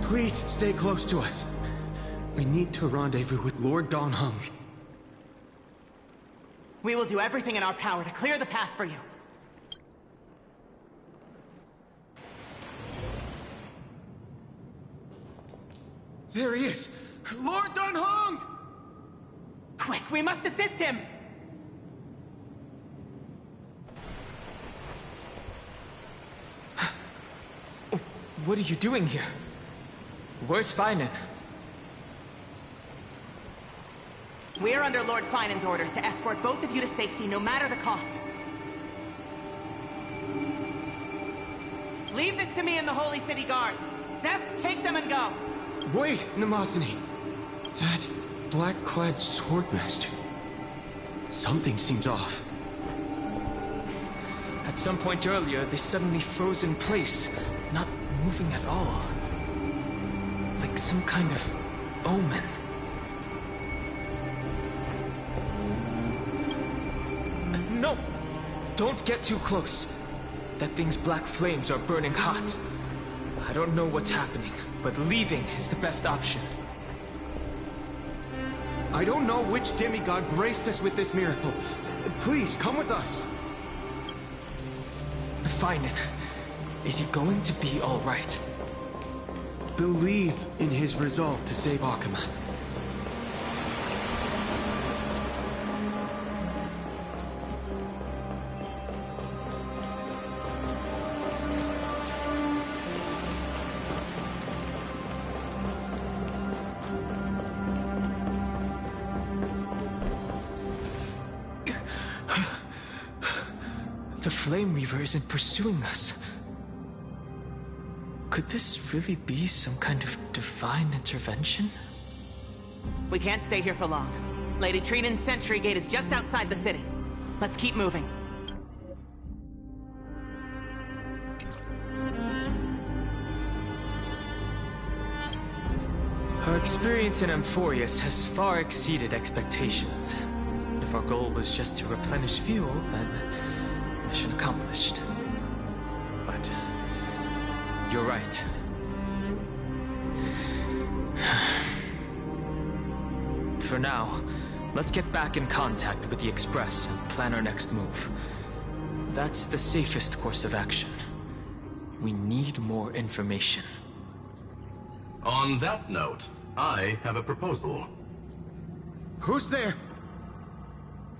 Please stay close to us. We need to rendezvous with Lord Don Hung. We will do everything in our power to clear the path for you. There he is! Lord Don Hung! Quick, we must assist him! What are you doing here? Where's Finan? We are under Lord Finan's orders to escort both of you to safety, no matter the cost. Leave this to me and the Holy City Guards. Zeph, take them and go. Wait, Namazani. That black-clad swordmaster. Something seems off. At some point earlier, they suddenly froze in place, not moving at all. Like some kind of omen. No! Don't get too close. That thing's black flames are burning hot. I don't know what's happening, but leaving is the best option. I don't know which demigod graced us with this miracle. Please, come with us. Finan, is he going to be all right? Believe in his resolve to save Akaman. The Flame Reaver isn't pursuing us. Could this really be some kind of divine intervention? We can't stay here for long. Lady Trinan's sentry gate is just outside the city. Let's keep moving. Our experience in Amphorius has far exceeded expectations. If our goal was just to replenish fuel, then mission accomplished. But you're right. For now, let's get back in contact with the Express and plan our next move. That's the safest course of action. We need more information. On that note, I have a proposal. Who's there?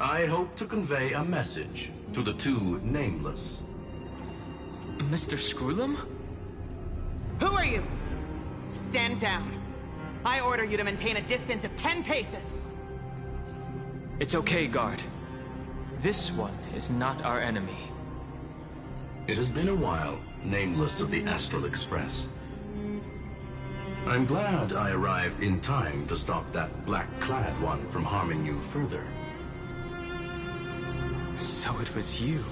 I hope to convey a message to the two nameless. Mr. Screwlum? Who are you? Stand down. I order you to maintain a distance of 10 paces. It's okay, guard. This one is not our enemy. It has been a while, nameless of the Astral Express. I'm glad I arrived in time to stop that black-clad one from harming you further. So it was you.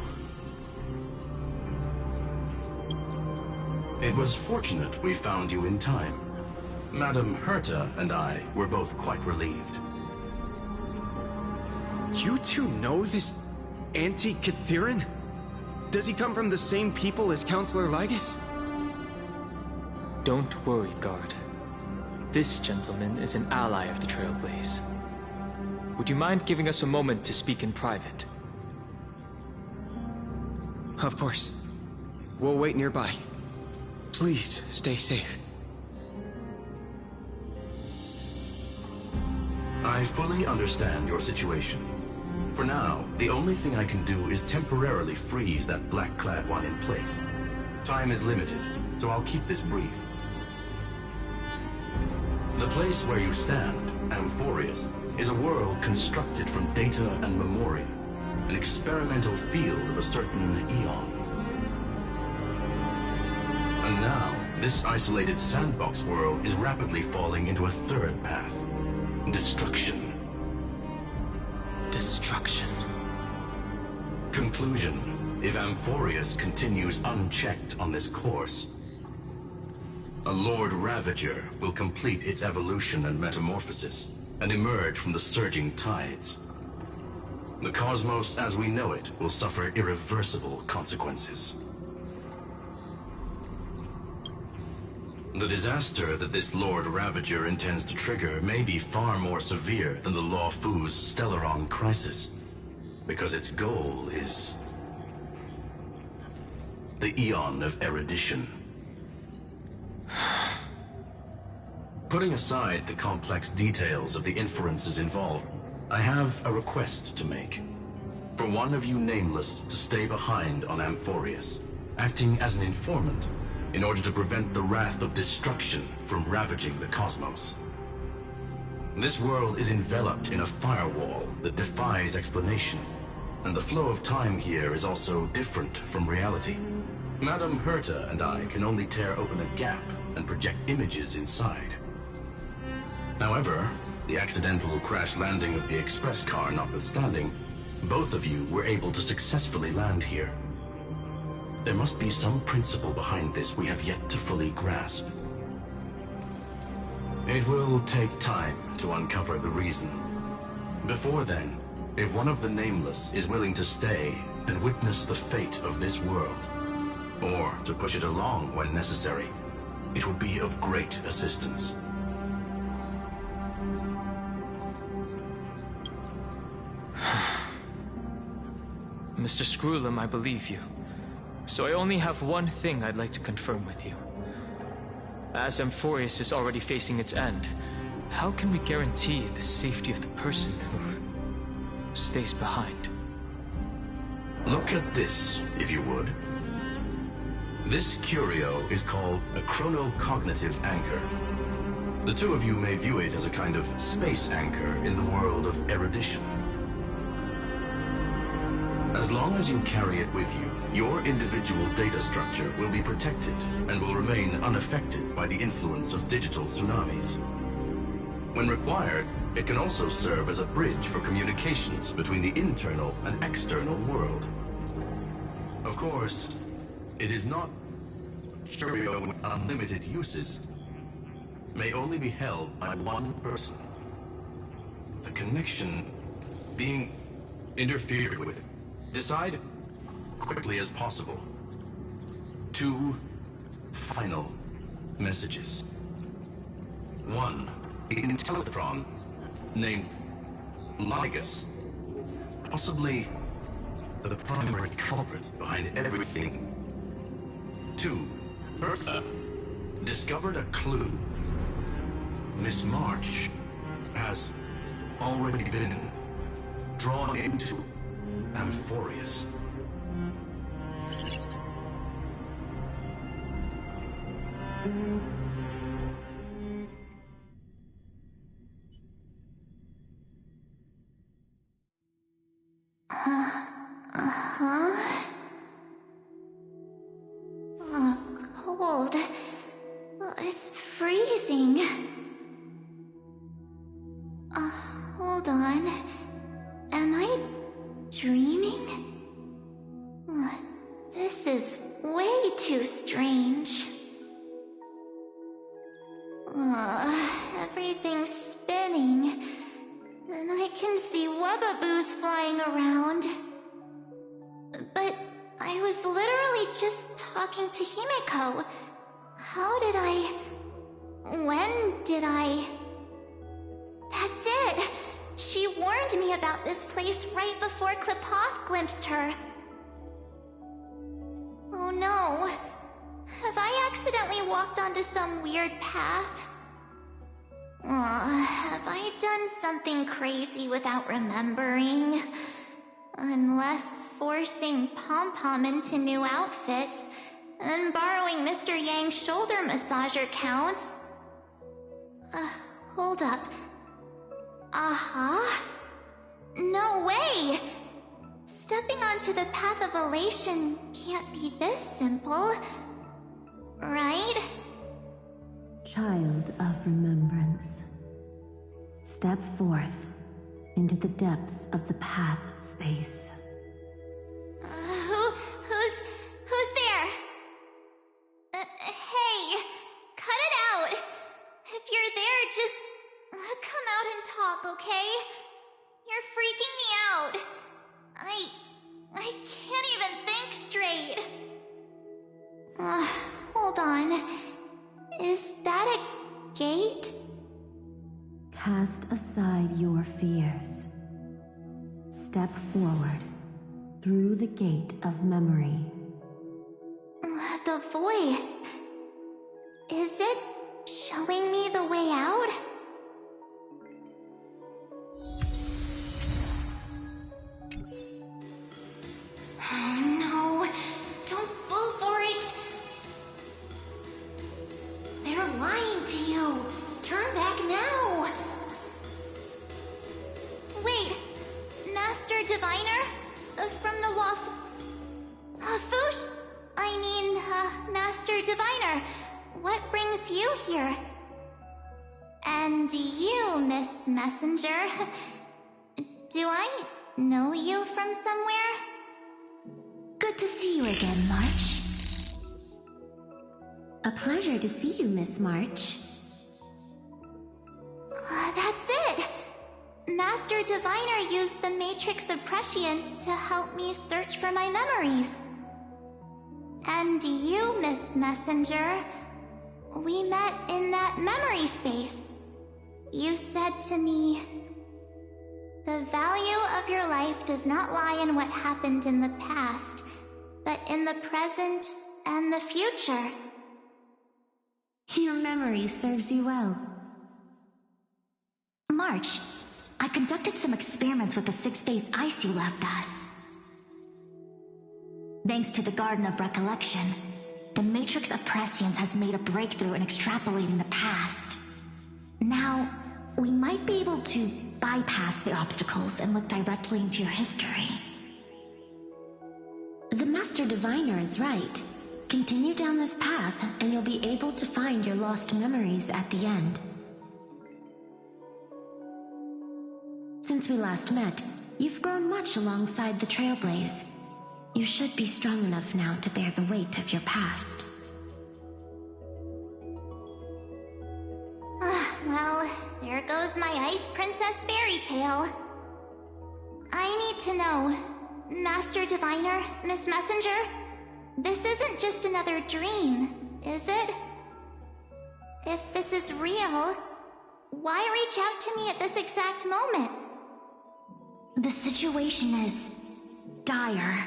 It was fortunate we found you in time. Madame Herta and I were both quite relieved. You two know this anti-Catharin? Does he come from the same people as Counselor Lygus? Don't worry, guard. This gentleman is an ally of the Trailblaze. Would you mind giving us a moment to speak in private? Of course. We'll wait nearby. Please, stay safe. I fully understand your situation. For now, the only thing I can do is temporarily freeze that black-clad one in place. Time is limited, so I'll keep this brief. The place where you stand, Amphorius, is a world constructed from data and memoria, an experimental field of a certain eon. And now, this isolated sandbox world is rapidly falling into a third path. Destruction. Destruction. Conclusion. If Amphorius continues unchecked on this course, a Lord Ravager will complete its evolution and metamorphosis, and emerge from the surging tides. The cosmos as we know it will suffer irreversible consequences. The disaster that this Lord Ravager intends to trigger may be far more severe than the Law Fu's Stellaron crisis, because its goal is the Eon of Erudition. Putting aside the complex details of the inferences involved, I have a request to make. For one of you nameless to stay behind on Amphorius, acting as an informant, in order to prevent the wrath of destruction from ravaging the cosmos. This world is enveloped in a firewall that defies explanation, and the flow of time here is also different from reality. Madame Herta and I can only tear open a gap and project images inside. However, the accidental crash landing of the express car notwithstanding, both of you were able to successfully land here. There must be some principle behind this we have yet to fully grasp. It will take time to uncover the reason. Before then, if one of the Nameless is willing to stay and witness the fate of this world, or to push it along when necessary, it would be of great assistance. Mr. Screwlum, I believe you. So I only have one thing I'd like to confirm with you. As Amphorius is already facing its end, how can we guarantee the safety of the person who stays behind? Look at this, if you would. This curio is called a chronocognitive anchor. The two of you may view it as a kind of space anchor in the world of erudition. As long as you carry it with you, your individual data structure will be protected and will remain unaffected by the influence of digital tsunamis. When required, it can also serve as a bridge for communications between the internal and external world. Of course, it is not curio with unlimited uses. May only be held by one person. The connection being interfered with. Decide quickly as possible. 2 final messages. 1, an Intellatron named Ligus, possibly the primary culprit behind everything. 2, Bertha discovered a clue. Miss March has already been drawn into Amphorius. Cold. It's freezing. Hold on. Am I dreaming? This is way too strange. Everything's spinning, and I can see webbaboos flying around. But I was literally just talking to Himeko. How did I... When did I... That's it! She warned me about this place right before Klipoth glimpsed her. Oh no. Have I accidentally walked onto some weird path? Have I done something crazy without remembering? Unless forcing Pom-Pom into new outfits and borrowing Mr. Yang's shoulder massager counts. Hold up. No way! Stepping onto the path of elation can't be this simple, right? Child of remembrance, step forth into the depths of the path space. Who's there? Hey, cut it out! If you're there, just come out and talk, okay? You're freaking me out. I can't even think straight. Hold on. Is cast aside your fears. Step forward through the gate of memory. The voice. Is it showing me the way out? Oh no, don't fall for it. They're lying to you. Turn back now. Wait, Master Diviner? From the loft. Food? Master Diviner, what brings you here? And you, Miss Messenger. Do I know you from somewhere? Good to see you again, March. A pleasure to see you, Miss March. That's it! Master Diviner used the Matrix of Prescience to help me search for my memories. And you, Miss Messenger, we met in that memory space. You said to me, the value of your life does not lie in what happened in the past, but in the present and the future. Your memory serves you well. March, I conducted some experiments with the 6 days ice you left us. Thanks to the Garden of Recollection, the Matrix of Prescience has made a breakthrough in extrapolating the past. Now, we might be able to bypass the obstacles and look directly into your history. The Master Diviner is right. Continue down this path, and you'll be able to find your lost memories at the end. Since we last met, you've grown much alongside the Trailblaze. You should be strong enough now to bear the weight of your past. Well, there goes my Ice Princess fairy tale. I need to know, Master Diviner, Miss Messenger, this isn't just another dream, is it? If this is real, why reach out to me at this exact moment? The situation is dire.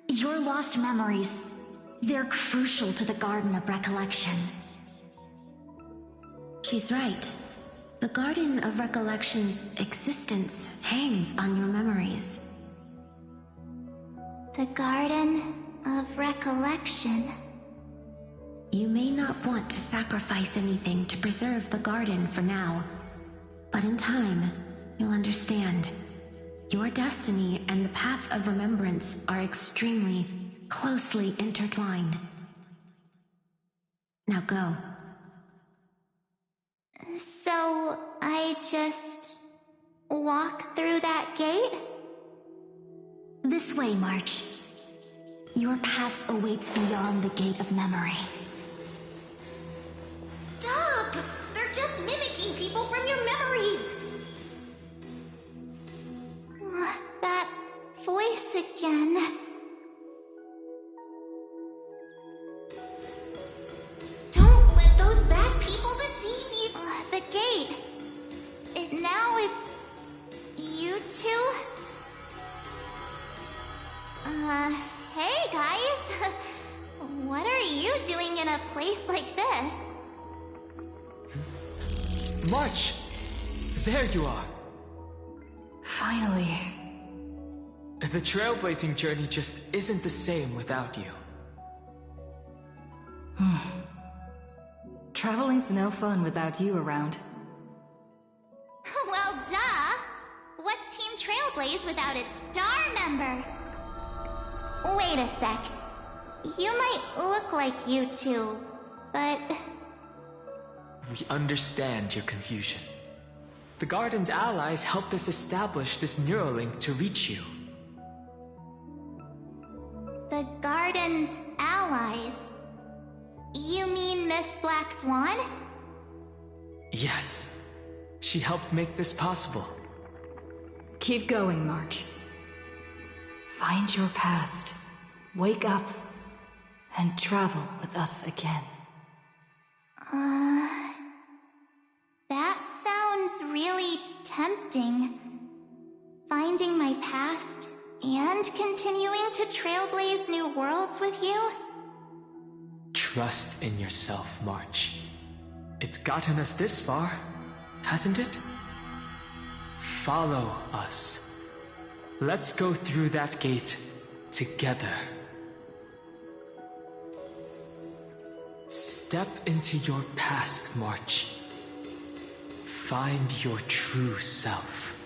Your lost memories, they're crucial to the Garden of Recollection. She's right. The Garden of Recollection's existence hangs on your memories. The Garden of Recollection. You may not want to sacrifice anything to preserve the garden for now, but in time, you'll understand. Your destiny and the path of remembrance are extremely, closely intertwined. Now go. So, I just walk through that gate? This way, March. Your past awaits beyond the Gate of Memory. Stop! They're just mimicking people from your memories! That voice again. Don't let those bad people deceive you! The gate. Now it's... you two? Hey guys! What are you doing in a place like this? March! There you are! Finally. The trailblazing journey just isn't the same without you. Traveling's no fun without you around. Well, duh! What's Team Trailblaze without its star member? Wait a sec. You might look like you two, but... We understand your confusion. The Garden's allies helped us establish this Neuralink to reach you. The Garden's allies? You mean Miss Black Swan? Yes. She helped make this possible. Keep going, March. Find your past, wake up, and travel with us again. That sounds really tempting. Finding my past and continuing to trailblaze new worlds with you? Trust in yourself, March. It's gotten us this far, hasn't it? Follow us. Let's go through that gate together. Step into your past, March. Find your true self.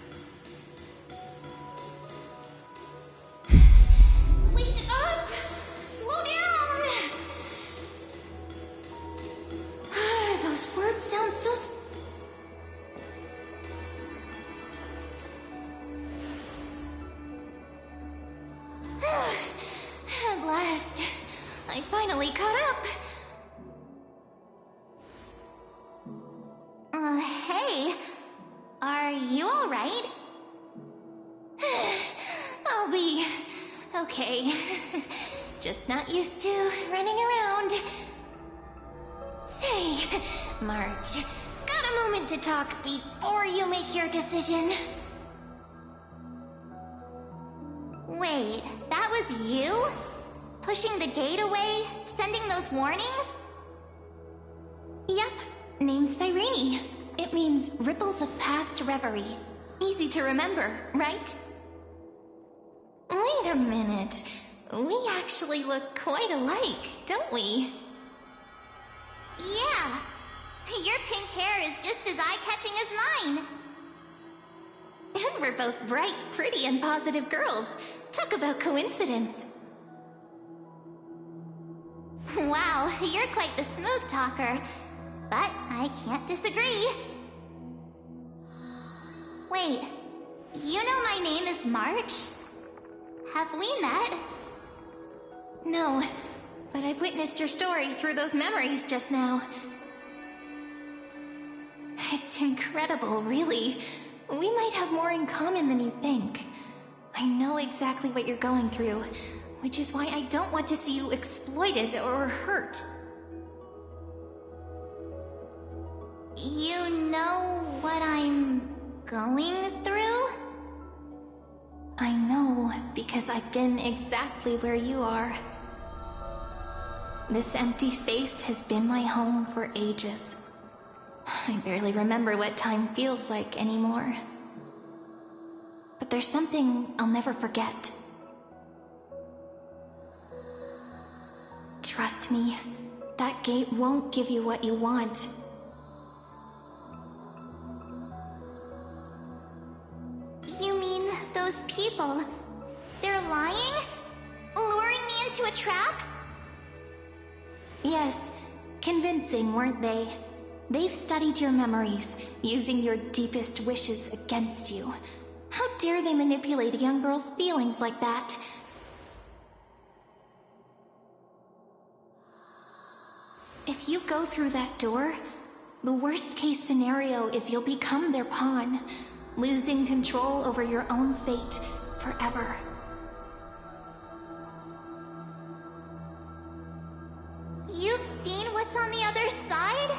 Wait up! Slow down! Those words sound so... At last, I finally caught up. Hey, are you alright? I'll be okay. Just not used to running around. Say, March, got a moment to talk before you make your decision? Wait, that was you? Pushing the gate away? Sending those warnings? Yep, named Cyrene. It means ripples of past reverie. Easy to remember, right? Wait a minute. We actually look quite alike, don't we? Yeah. Your pink hair is just as eye-catching as mine. And we're both bright, pretty, and positive girls. Talk about coincidence. Wow, you're quite the smooth talker. But I can't disagree. Wait, you know my name is March? Have we met? No, but I've witnessed your story through those memories just now. It's incredible, really. We might have more in common than you think. I know exactly what you're going through, which is why I don't want to see you exploited or hurt. You know what I'm going through? I know, because I've been exactly where you are. This empty space has been my home for ages. I barely remember what time feels like anymore. But there's something I'll never forget. Trust me, that gate won't give you what you want. You mean those people? They're lying? Luring me into a trap? Yes, convincing, weren't they? They've studied your memories, using your deepest wishes against you. How dare they manipulate a young girl's feelings like that? If you go through that door, the worst-case scenario is you'll become their pawn, losing control over your own fate forever. You've seen what's on the other side?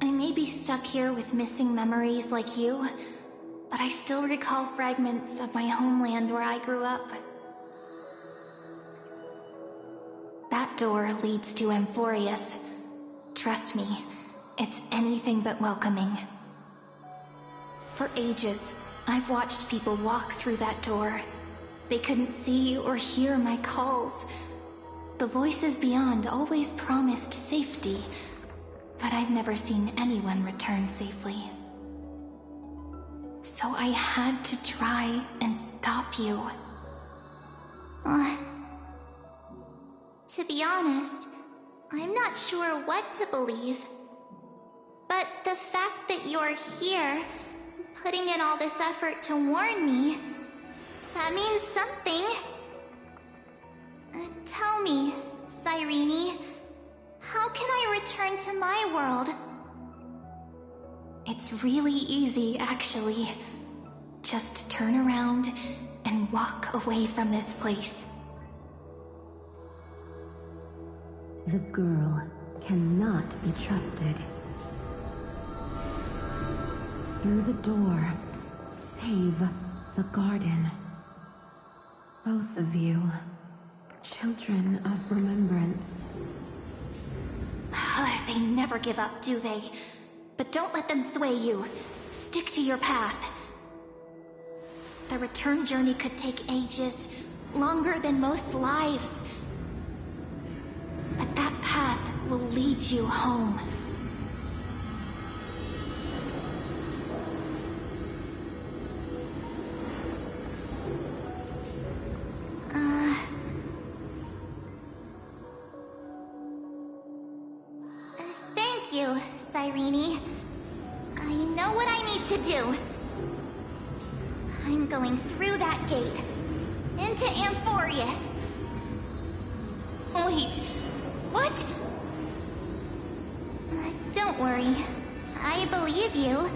I may be stuck here with missing memories like you, but I still recall fragments of my homeland where I grew up. That door leads to Amphorius. Trust me, it's anything but welcoming. For ages, I've watched people walk through that door. They couldn't see or hear my calls. The voices beyond always promised safety, but I've never seen anyone return safely. So I had to try and stop you. To be honest, I'm not sure what to believe. But the fact that you're here, putting in all this effort to warn me, that means something. Tell me, Cyrene, how can I return to my world? It's really easy, actually. Just turn around and walk away from this place. The girl cannot be trusted. through the door. Save the garden. Both of you, children of remembrance. They never give up, do they? But don't let them sway you. Stick to your path. The return journey could take ages, longer than most lives. But that path will lead you home. Thank you, Cyrene. I know what I need to do. I'm going through that gate. Into Amphorius. Wait, what? Don't worry. I believe you.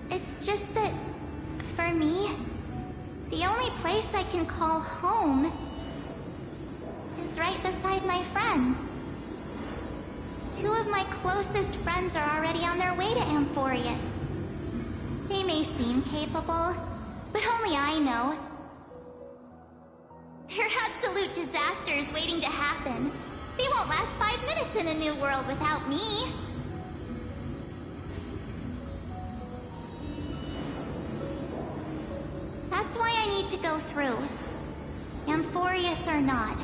It's just that, for me, the only place I can call home is right beside my friends. Two of my closest friends are already on their way to Amphorius. They may seem capable, but only I know. They're absolute disasters waiting to happen. They won't last 5 minutes in a new world without me. That's why I need to go through. Amphorius or not.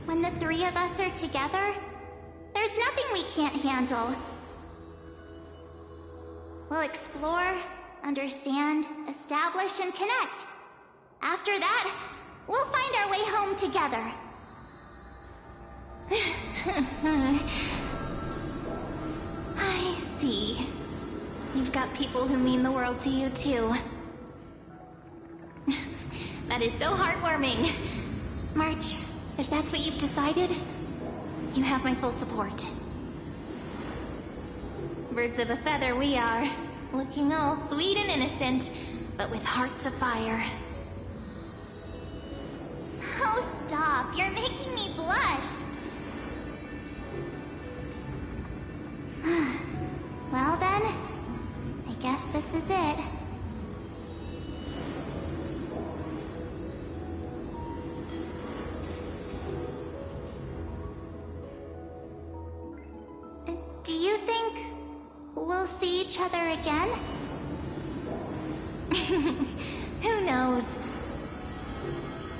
When the three of us are together, there's nothing we can't handle. We'll explore, understand, establish, and connect. After that, we'll find our way home together. I see. You've got people who mean the world to you, too. That is so heartwarming. March, if that's what you've decided, you have my full support. Birds of a feather we are, looking all sweet and innocent, but with hearts of fire. Oh, stop. You're making me blush. Well then, I guess this is it. Do you think we'll see each other again? Who knows?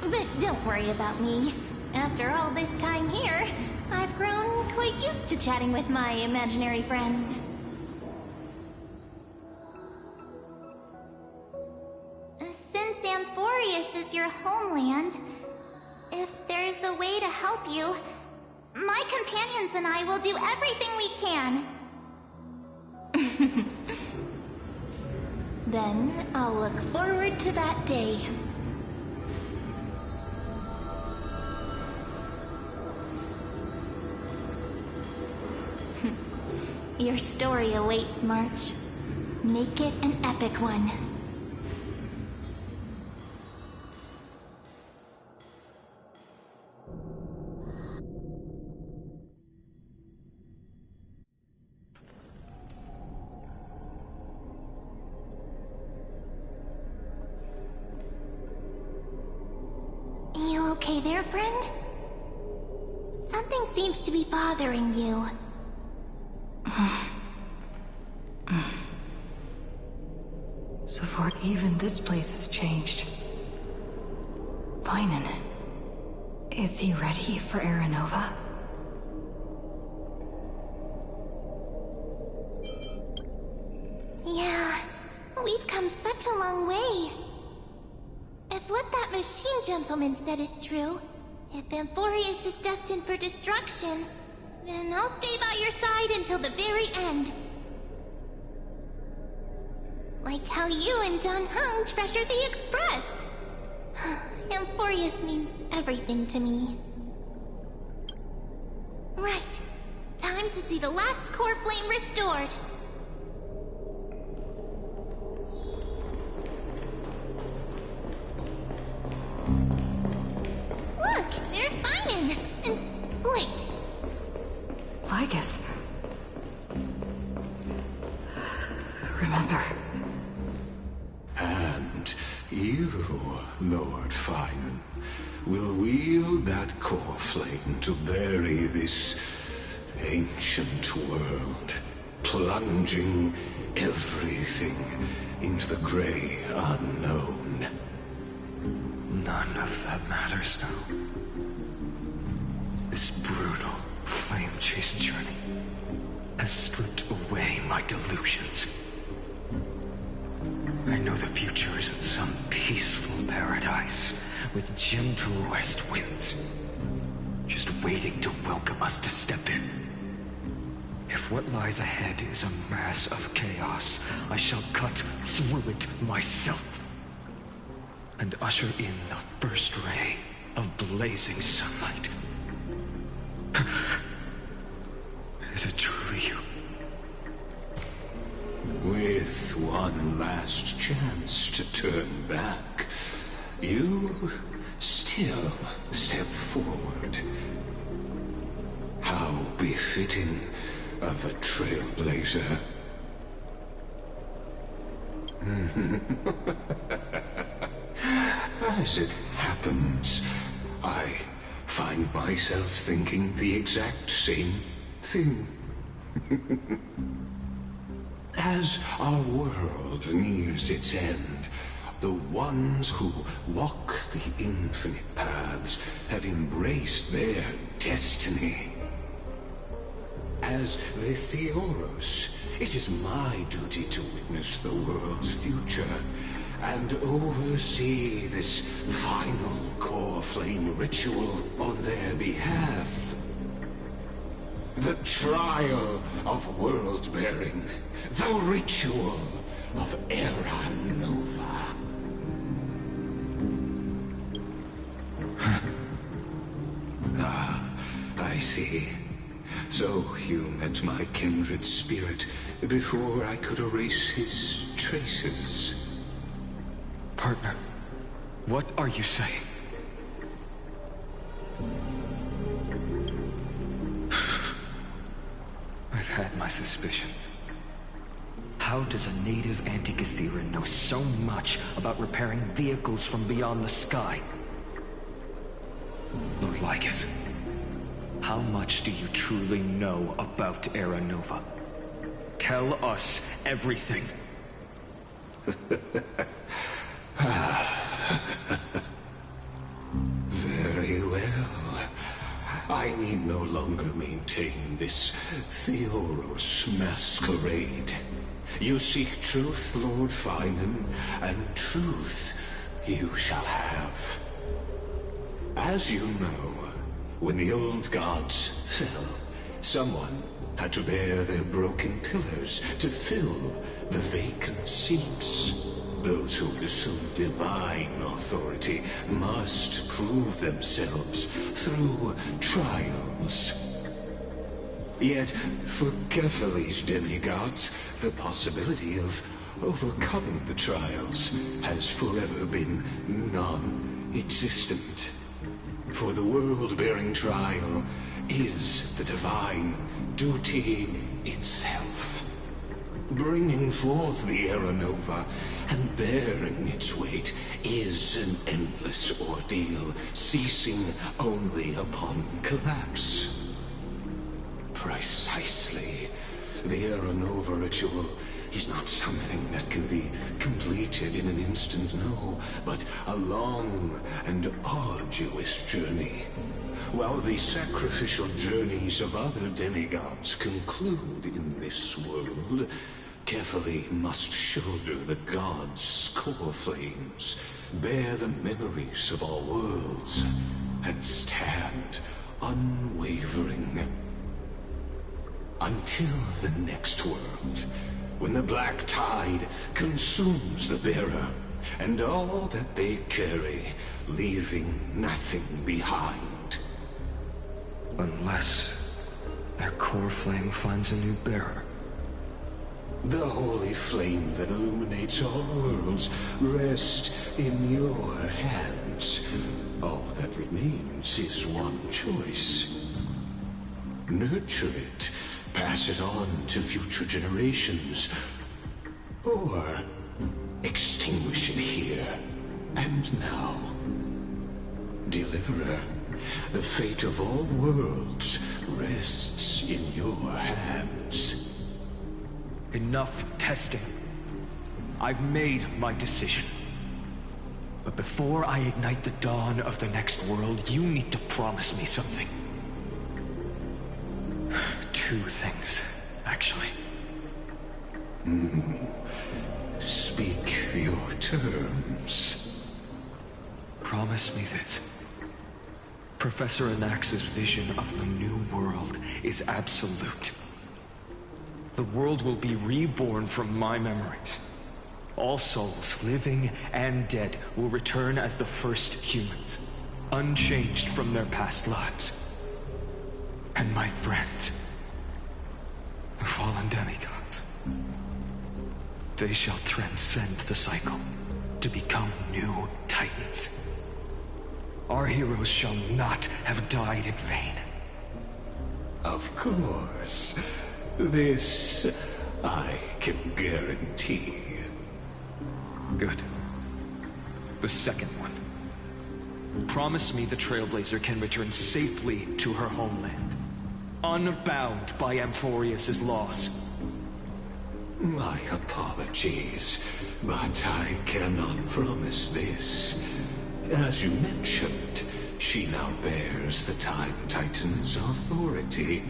But don't worry about me. After all this time here, I've grown quite used to chatting with my imaginary friends. Since Amphorius is your homeland, if there's a way to help you, my companions and I will do everything we can. Then I'll look forward to that day. Your story awaits, March. Make it an epic one. You okay there, friend? Something seems to be bothering you. So far, even this place has changed. Vynon. Is he ready for Aranova? Yeah, we've come such a long way. If what that machine gentleman said is true, if Amphorius is destined for destruction, then I'll stay by your side until the very end. Like how you and Dun Hung treasured the Express. Amphorius means everything to me. Right. Time to see the last core flame restored. Look, there's Vynon. And wait. Lygus. Remember, Finan, will wield that core flame to bury this ancient world, plunging everything into the gray unknown. None of that matters now. This brutal, flame-chased journey has stripped away my delusions. I know the future isn't some peaceful paradise with gentle west winds, just waiting to welcome us to step in. If what lies ahead is a mass of chaos, I shall cut through it myself and usher in the first ray of blazing sunlight. Is it truly you? With one last chance to turn back, you still step forward. How befitting of a trailblazer. As it happens, I find myself thinking the exact same thing. As our world nears its end, the ones who walk the infinite paths have embraced their destiny. As the Theoros, it is my duty to witness the world's future and oversee this final core flame ritual on their behalf. The trial of world-bearing, the ritual of Era Nova. I see. So you met my kindred spirit before I could erase his traces. Partner, what are you saying? I've had my suspicions. How does a native Antikytheran know so much about repairing vehicles from beyond the sky? Lord Lycus, how much do you truly know about Era Nova? Tell us everything. Very well. I need no longer maintain this Theoros masquerade. You seek truth, Lord Finan, and truth you shall have. As you know, when the old gods fell, someone had to bear their broken pillars to fill the vacant seats. Those who would assume divine authority must prove themselves through trials. Yet, for Kephales's demigods, the possibility of overcoming the trials has forever been non-existent. For the world-bearing trial is the divine duty itself. Bringing forth the Era Nova and bearing its weight is an endless ordeal, ceasing only upon collapse. Precisely. The Era Nova ritual is not something that can be completed in an instant, no, but a long and arduous journey. While the sacrificial journeys of other demigods conclude in this world, Kephale must shoulder the gods' core flames, bear the memories of all worlds, and stand unwavering. Until the next world, when the black tide consumes the bearer, and all that they carry, leaving nothing behind. Unless their core flame finds a new bearer. The holy flame that illuminates all worlds rests in your hands. All that remains is one choice. Nurture it, pass it on to future generations, or extinguish it here and now. deliverer. The fate of all worlds rests in your hands. Enough testing. I've made my decision. But before I ignite the dawn of the next world, you need to promise me something. Two things, actually. Speak your terms. Promise me this. Professor Anax's vision of the new world is absolute. The world will be reborn from my memories. All souls, living and dead, will return as the first humans, unchanged from their past lives. And my friends, the fallen demigods, they shall transcend the cycle to become new titans. Our heroes shall not have died in vain. Of course. This I can guarantee. Good. The second one. Promise me the Trailblazer can return safely to her homeland, unbound by Amphorius' loss. My apologies, but I cannot promise this. As you mentioned, she now bears the Time Titan's authority.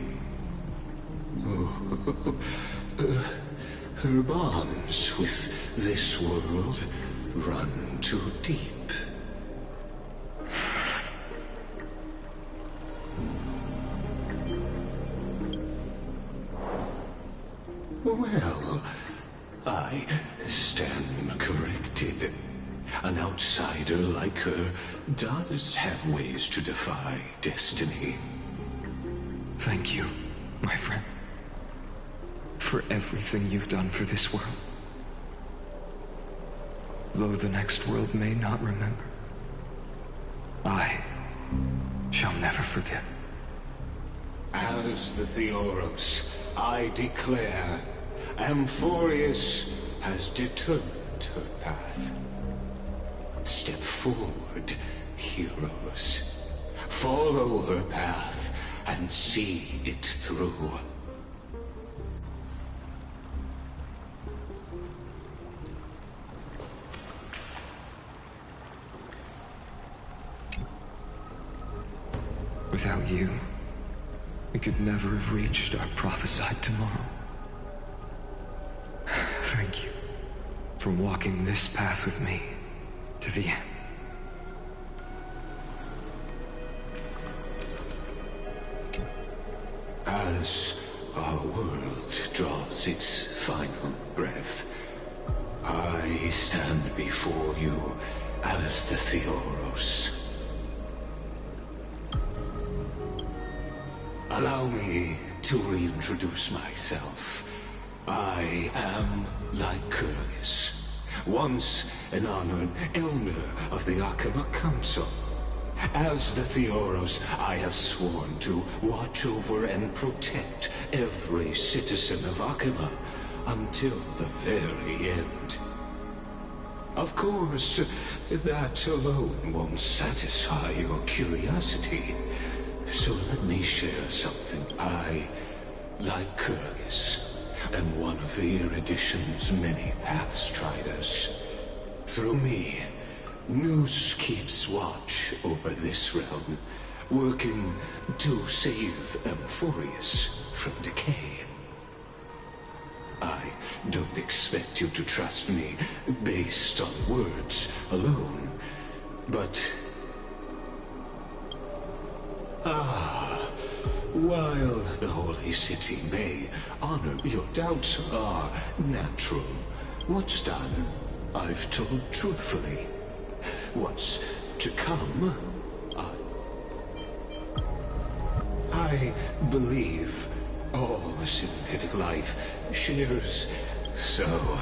Her bonds with this world run too deep. Well, I stand corrected. An outsider like her does have ways to defy destiny. Thank you, my friend, for everything you've done for this world. Though the next world may not remember, I shall never forget. As the Theoros, I declare, Amphorius has determined her path. Step forward, heroes. Follow her path and see it through. Without you, we could never have reached our prophesied tomorrow. Thank you for walking this path with me to the end. As our world draws its final breath, I stand before you as the Theoros. Allow me to reintroduce myself. I am Lycurgus, once an honored elder of the Akama Council. As the Theoros, I have sworn to watch over and protect every citizen of Akama until the very end. Of course, that alone won't satisfy your curiosity. So let me share something. I, Lycurgus, am one of the Erudition's many Pathstriders. Through me, Nous keeps watch over this realm, working to save Amphorius from decay. I don't expect you to trust me based on words alone, but while the Holy City may honor your doubts are natural, what's done, I've told truthfully. What's to come, I believe all synthetic life shares. So,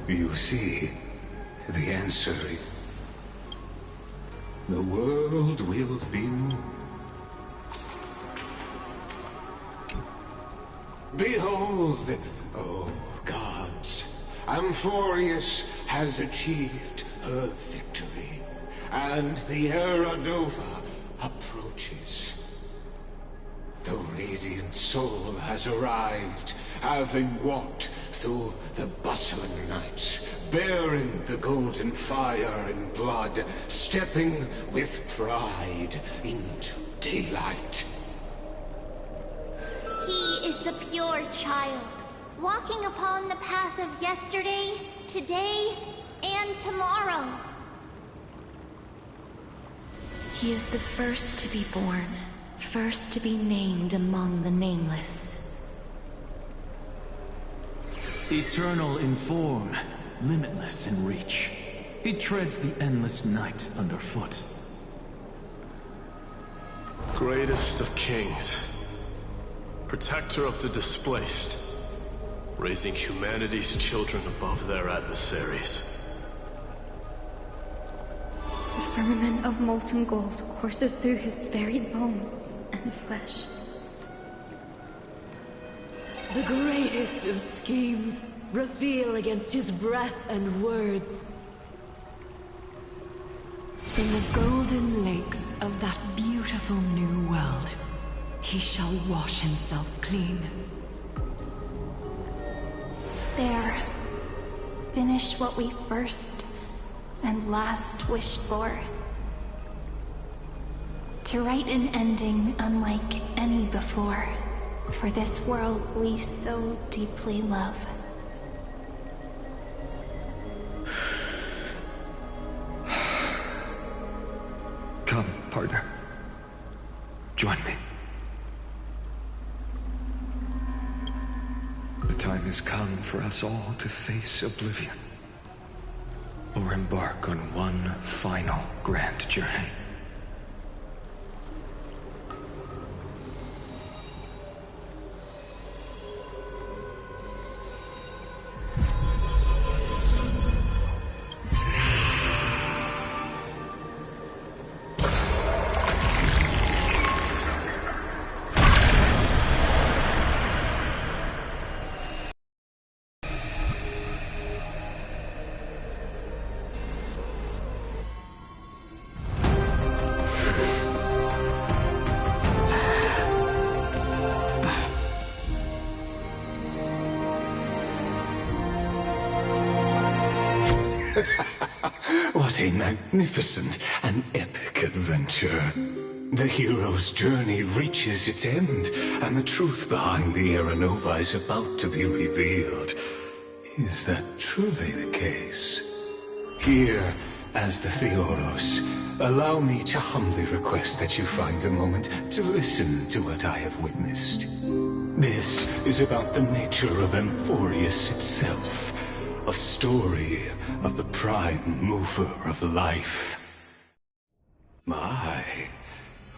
you see, the answer is the world will be moved. Behold, oh gods, Amphorius has achieved her victory. and the Era Nova approaches. The radiant soul has arrived, having walked through the bustling nights, bearing the golden fire and blood, stepping with pride into daylight. He is the pure child, walking upon the path of yesterday, today, and tomorrow. He is the first to be born, first to be named among the nameless. Eternal in form, limitless in reach. He treads the endless night underfoot. Greatest of kings, protector of the displaced, raising humanity's children above their adversaries. The firmament of molten gold courses through his very bones and flesh. The greatest of schemes reveal against his breath and words. In the golden lakes of that beautiful new world, he shall wash himself clean. There. Finish what we first and last wished for. To write an ending unlike any before, for this world we so deeply love. Come, partner. Join me. The time has come for us all to face oblivion, or embark on one final grand journey. What a magnificent and epic adventure. The hero's journey reaches its end, and the truth behind the Era Nova is about to be revealed. Is that truly the case? Here, as the Theoros, allow me to humbly request that you find a moment to listen to what I have witnessed. This is about the nature of Amphorius itself. A story of the prime mover of life. My,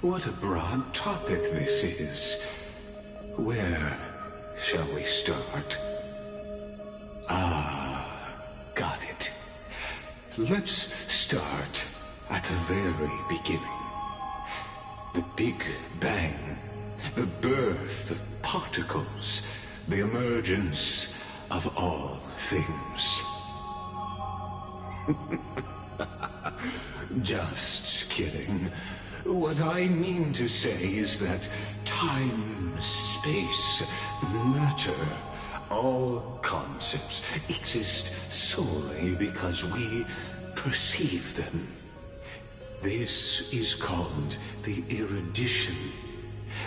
what a broad topic this is. Where shall we start? Got it. Let's start at the very beginning. The Big Bang. The birth of particles. The emergence of all things. Just kidding. What I mean to say is that time, space, matter, all concepts exist solely because we perceive them. This is called the erudition.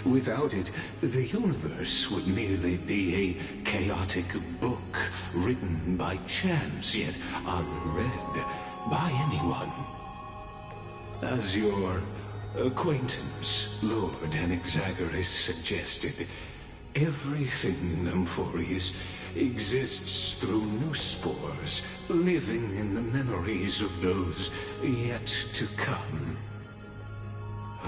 Without it, the universe would merely be a chaotic book written by chance, yet unread by anyone. As your acquaintance, Lord Anaxagoras, suggested, everything in Amphorius exists through new spores, living in the memories of those yet to come.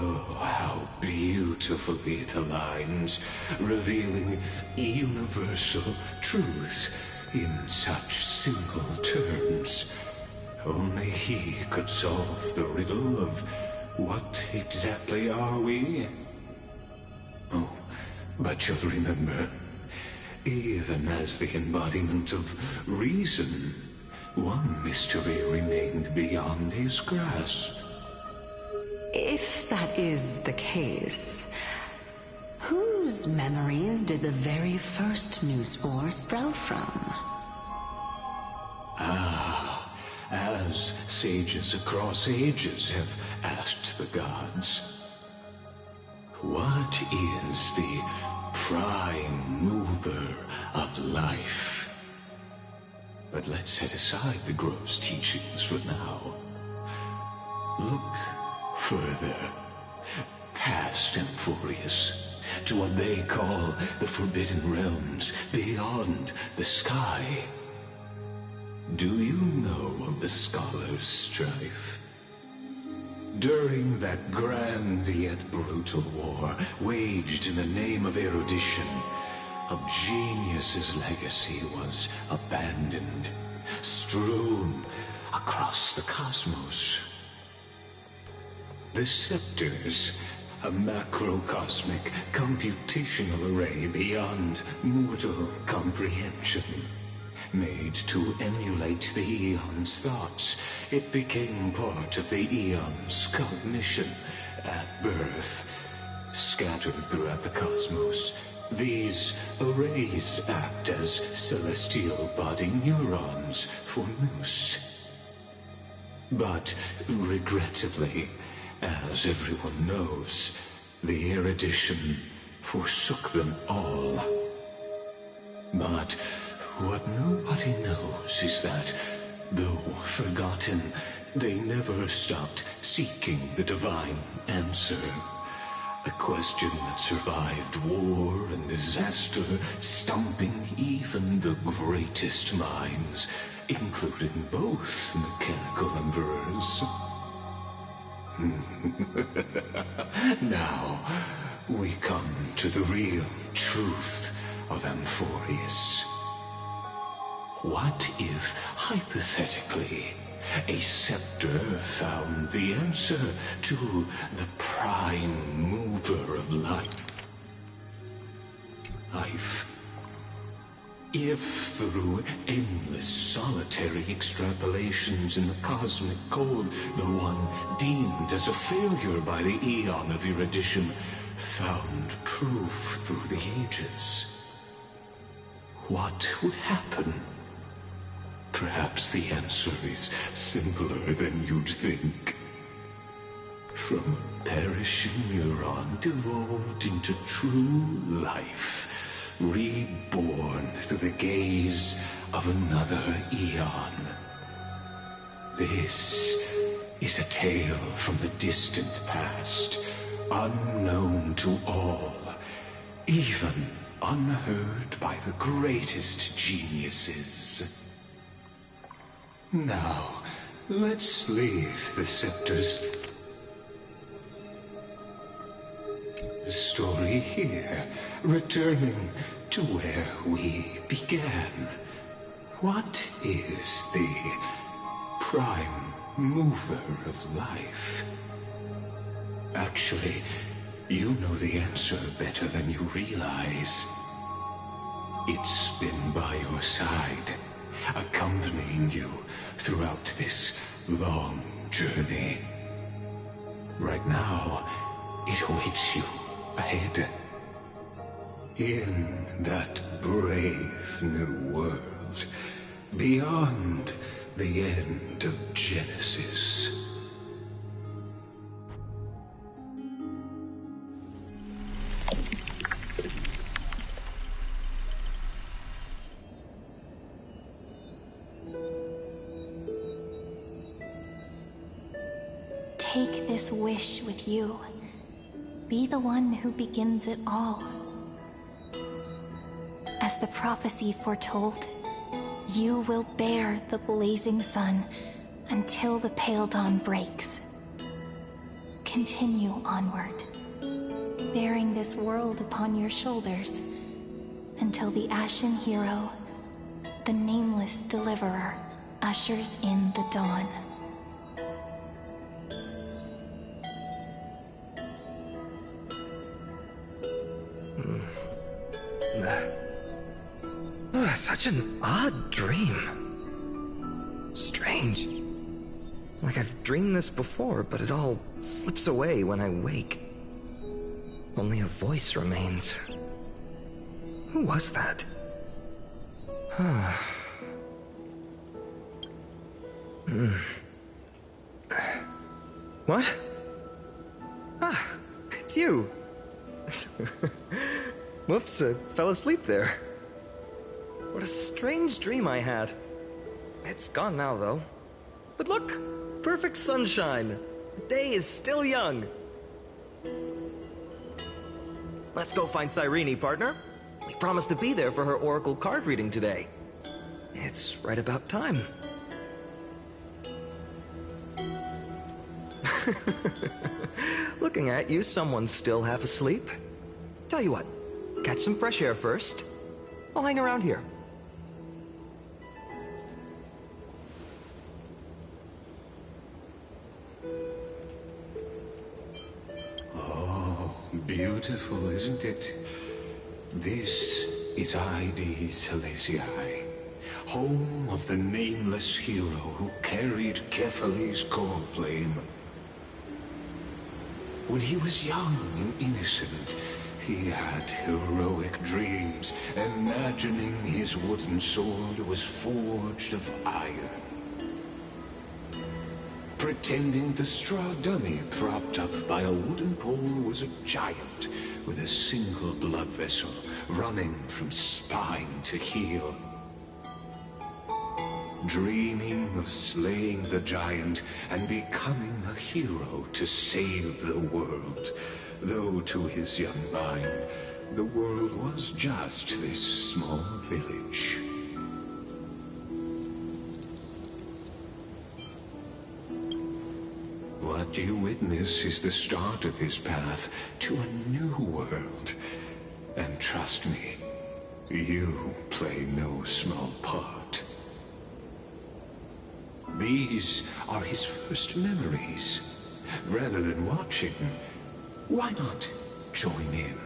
Oh, how beautifully it aligns, revealing universal truths in such simple terms. Only he could solve the riddle of what exactly are we? Oh, but you'll remember, even as the embodiment of reason, one mystery remained beyond his grasp. If that is the case, whose memories did the very first new spore sprout from? As sages across ages have asked the gods, what is the prime mover of life? But let's set aside the gross teachings for now. Look further, past Amphorius, to what they call the Forbidden Realms beyond the sky. Do you know of the Scholar's Strife? During that grand yet brutal war, waged in the name of erudition, a genius's legacy was abandoned, strewn across the cosmos. The Scepters, a macrocosmic computational array beyond mortal comprehension. Made to emulate the Eon's thoughts, it became part of the Eon's cognition at birth. Scattered throughout the cosmos, these arrays act as celestial body neurons for Nous. But regrettably, as everyone knows, the erudition forsook them all. But what nobody knows is that, though forgotten, they never stopped seeking the divine answer. A question that survived war and disaster, stumping even the greatest minds, including both mechanical emperors. Now, we come to the real truth of Amphorius. What if, hypothetically, a scepter found the answer to the prime mover of life? If through endless solitary extrapolations in the cosmic code, the one deemed as a failure by the Eon of erudition found proof through the ages, what would happen? Perhaps the answer is simpler than you'd think. From a perishing neuron evolved into true life, reborn through the gaze of another Eon. This is a tale from the distant past, unknown to all, even unheard by the greatest geniuses. Now, let's leave the Scepter's story here, returning to where we began. What is the prime mover of life? Actually, you know the answer better than you realize. It's been by your side, accompanying you throughout this long journey. Right now, it awaits you ahead. In that brave new world, beyond the end of Genesis. Take this wish with you. Be the one who begins it all. As the prophecy foretold, you will bear the blazing sun until the pale dawn breaks. Continue onward, bearing this world upon your shoulders, until the Ashen Hero, the nameless deliverer, ushers in the dawn. Such an odd dream. Strange. Like I've dreamed this before, but it all slips away when I wake. Only a voice remains. Who was that? What? Ah, it's you. Whoops, I fell asleep there. What a strange dream I had. It's gone now, though. But look, perfect sunshine. The day is still young. Let's go find Cyrene, partner. We promised to be there for her oracle card reading today. It's right about time. Looking at you, someone's still half asleep. Tell you what, catch some fresh air first. I'll hang around here. Oh, beautiful, isn't it? This is Ide Silesiae, home of the nameless hero who carried Kefali's core flame. When he was young and innocent, he had heroic dreams, imagining his wooden sword was forged of iron. Pretending the straw dummy propped up by a wooden pole was a giant with a single blood vessel running from spine to heel. Dreaming of slaying the giant and becoming a hero to save the world, though to his young mind, the world was just this small village. What you witness is the start of his path to a new world. And trust me, you play no small part. These are his first memories. Rather than watching, why not join in?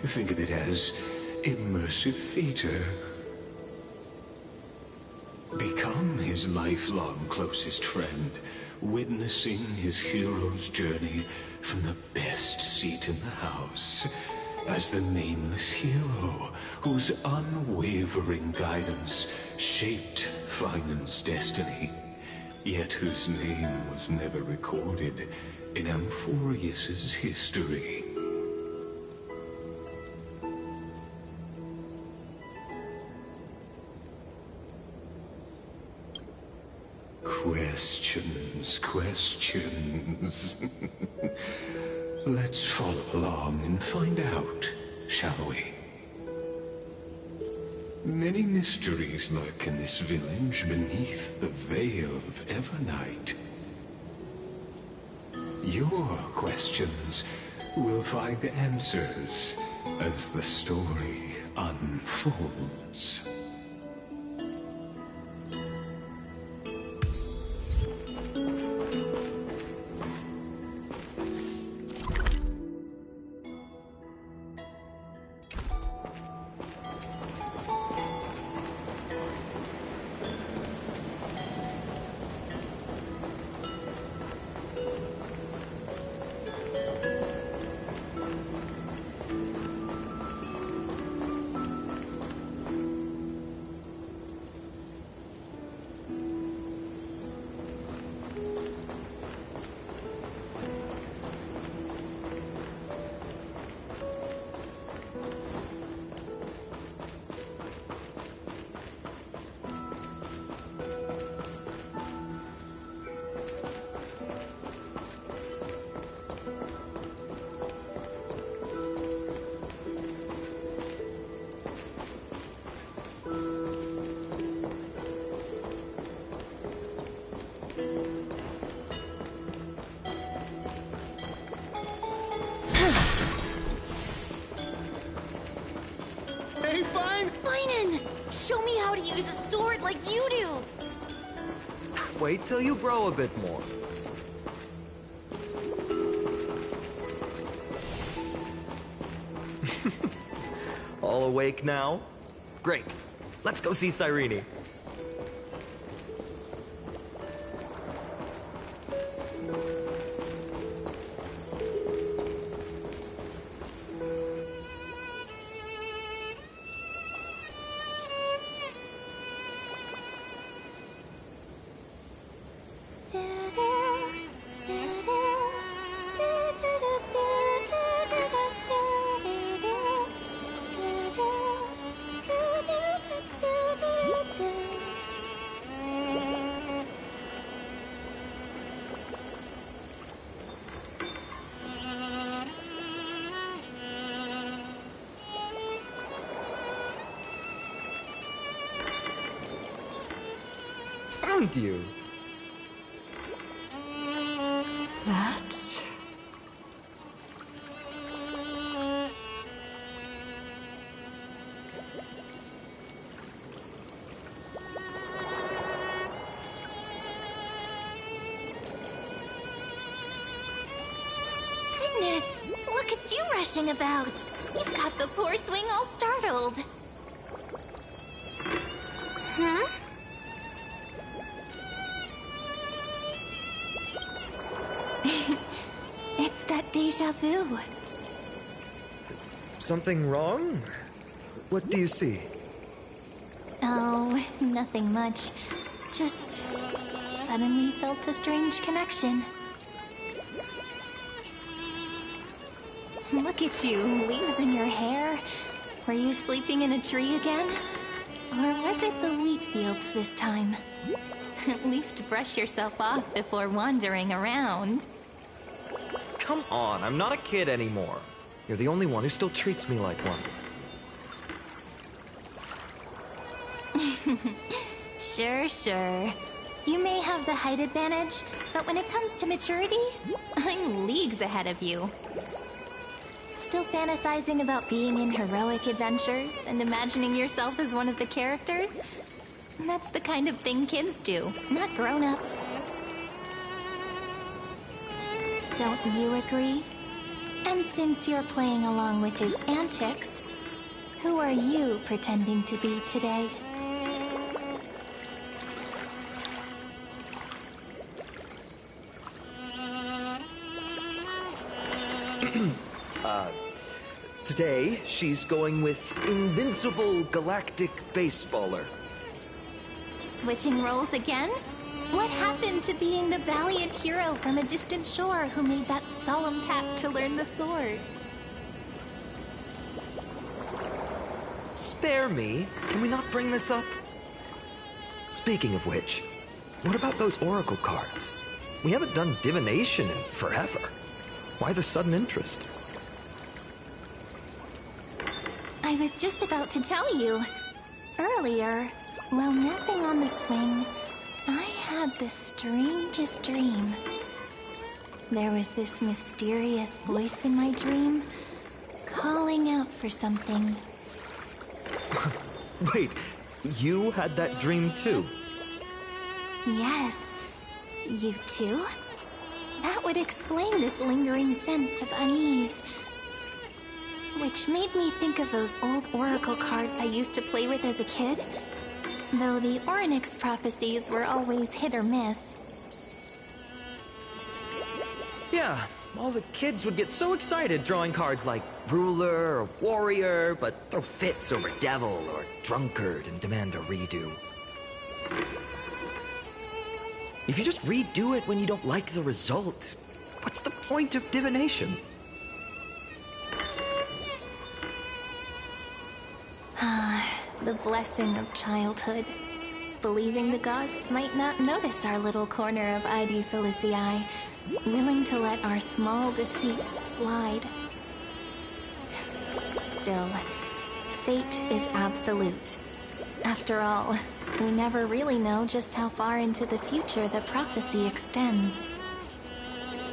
Think of it as immersive theater. Become his lifelong closest friend, witnessing his hero's journey from the best seat in the house, as the nameless hero whose unwavering guidance shaped Finan's destiny, yet whose name was never recorded in Amphorius's history. Questions, questions. Let's follow along and find out, shall we? Many mysteries lurk in this village beneath the veil of Evernight. Your questions will find answers as the story unfolds. Use a sword like you do! Wait till you grow a bit more. All awake now? Great. Let's go see Cyrene. found you. That... Goodness, look at you rushing about. You've got the poor swing all startled. Huh? It's that deja vu. Something wrong? What do you see? Oh, nothing much. Just suddenly felt a strange connection. Look at you, leaves in your hair. Were you sleeping in a tree again? Or was it the wheat fields this time? At least brush yourself off before wandering around. Come on, I'm not a kid anymore. You're the only one who still treats me like one. Sure. You may have the height advantage, but when it comes to maturity, I'm leagues ahead of you. Still fantasizing about being in heroic adventures and imagining yourself as one of the characters? That's the kind of thing kids do, not grown-ups. Don't you agree? And since you're playing along with his antics, who are you pretending to be today? Today, she's going with Invincible Galactic Baseballer. Switching roles again? What happened to being the valiant hero from a distant shore who made that solemn pact to learn the sword? Spare me. Can we not bring this up? Speaking of which, what about those oracle cards? We haven't done divination in forever. Why the sudden interest? I was just about to tell you. Earlier, while napping on the swing, I had the strangest dream. There was this mysterious voice in my dream, calling out for something. Wait, you had that dream too? Yes, you too? That would explain this lingering sense of unease. Which made me think of those old oracle cards I used to play with as a kid. Though the Ornyx prophecies were always hit or miss. Yeah, all the kids would get so excited drawing cards like ruler or warrior, but throw fits over devil or drunkard and demand a redo. If you just redo it when you don't like the result, what's the point of divination? The blessing of childhood. Believing the gods might not notice our little corner of ID Solicii, willing to let our small deceits slide. Still, fate is absolute. After all, we never really know just how far into the future the prophecy extends.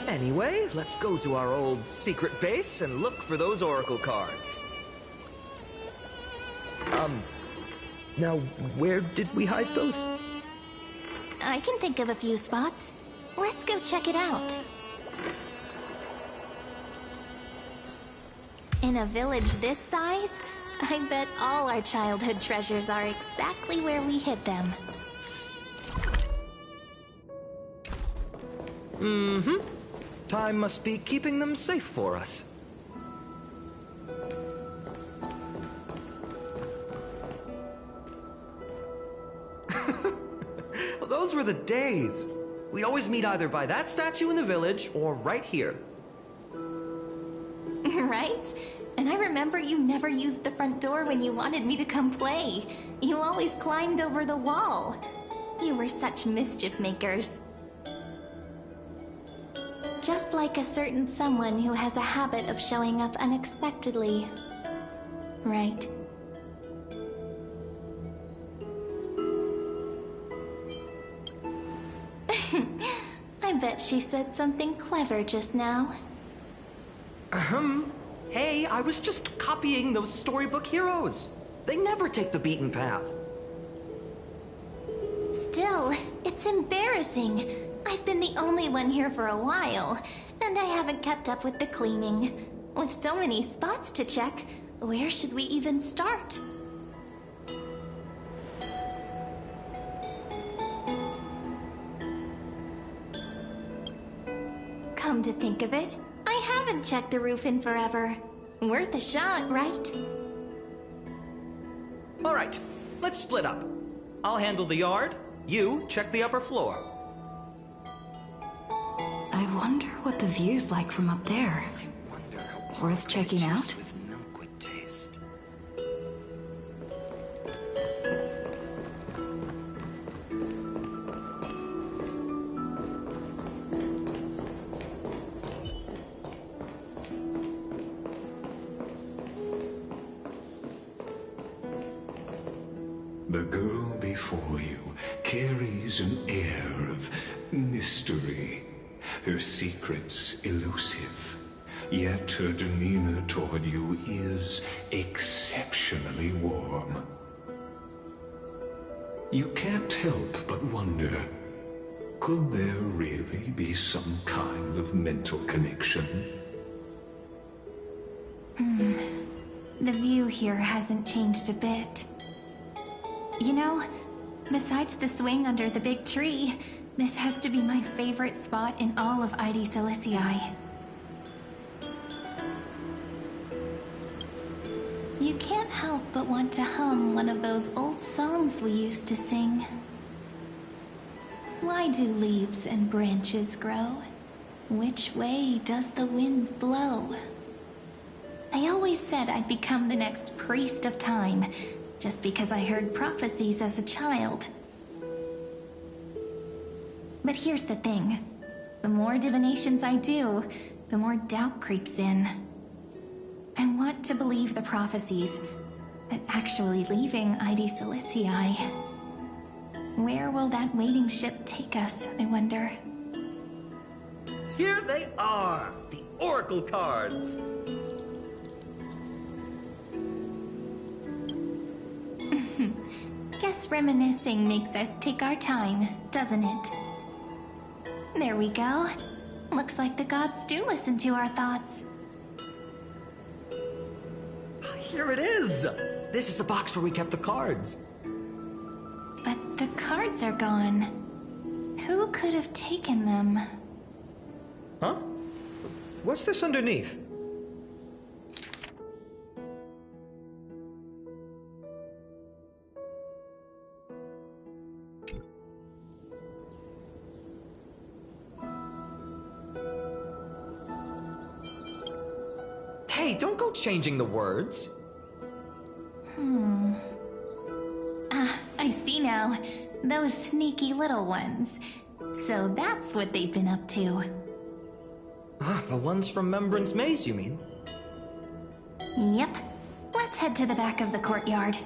Anyway, let's go to our old secret base and look for those oracle cards. Now, where did we hide those? I can think of a few spots. Let's go check it out. In a village this size, I bet all our childhood treasures are exactly where we hid them. Mm-hmm. Time must be keeping them safe for us. Well, those were the days. We'd always meet either by that statue in the village or right here. Right? And I remember you never used the front door when you wanted me to come play. You always climbed over the wall. You were such mischief makers. Just like a certain someone who has a habit of showing up unexpectedly. Right. bet she said something clever just now. Hey, I was just copying those storybook heroes. They never take the beaten path. Still, it's embarrassing. I've been the only one here for a while, and I haven't kept up with the cleaning. With so many spots to check, where should we even start? Come to think of it, I haven't checked the roof in forever. Worth a shot, right? All right, let's split up. I'll handle the yard, you check the upper floor. I wonder what the view's like from up there. Worth checking out? With milk would taste. The girl before you carries an air of mystery, her secrets elusive. Yet her demeanor toward you is exceptionally warm. You can't help but wonder, could there really be some kind of mental connection? The view here hasn't changed a bit. You know, besides the swing under the big tree, this has to be my favorite spot in all of ID Silicii. You can't help but want to hum one of those old songs we used to sing. Why do leaves and branches grow? Which way does the wind blow? They always said I'd become the next priest of time, just because I heard prophecies as a child. But here's the thing. The more divinations I do, the more doubt creeps in. I want to believe the prophecies, but actually leaving ID Silicii. Where will that waiting ship take us, I wonder? Here they are, the Oracle cards. Guess reminiscing makes us take our time, doesn't it? There we go. Looks like the gods do listen to our thoughts. Here it is! This is the box where we kept the cards. But the cards are gone. Who could have taken them? Huh? What's this underneath? Hey, don't go changing the words. I see now. Those sneaky little ones. So that's what they've been up to. The ones from Remembrance Maze, you mean? Yep. Let's head to the back of the courtyard.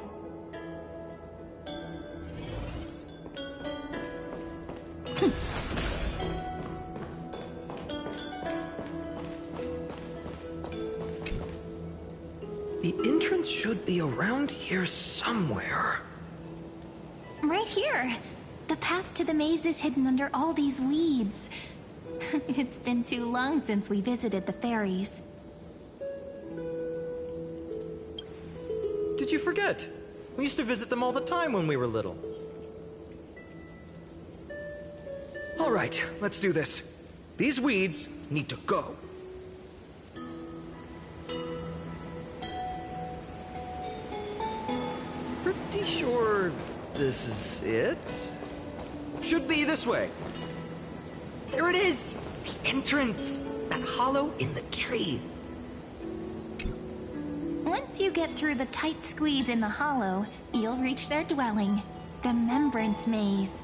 The entrance should be around here somewhere. Right here. The path to the maze is hidden under all these weeds. It's been too long since we visited the fairies. Did you forget? We used to visit them all the time when we were little. All right, let's do this. These weeds need to go. Pretty sure this is it? Should be this way. There it is! The entrance! That hollow in the tree. Once you get through the tight squeeze in the hollow, you'll reach their dwelling, the Remembrance Maze.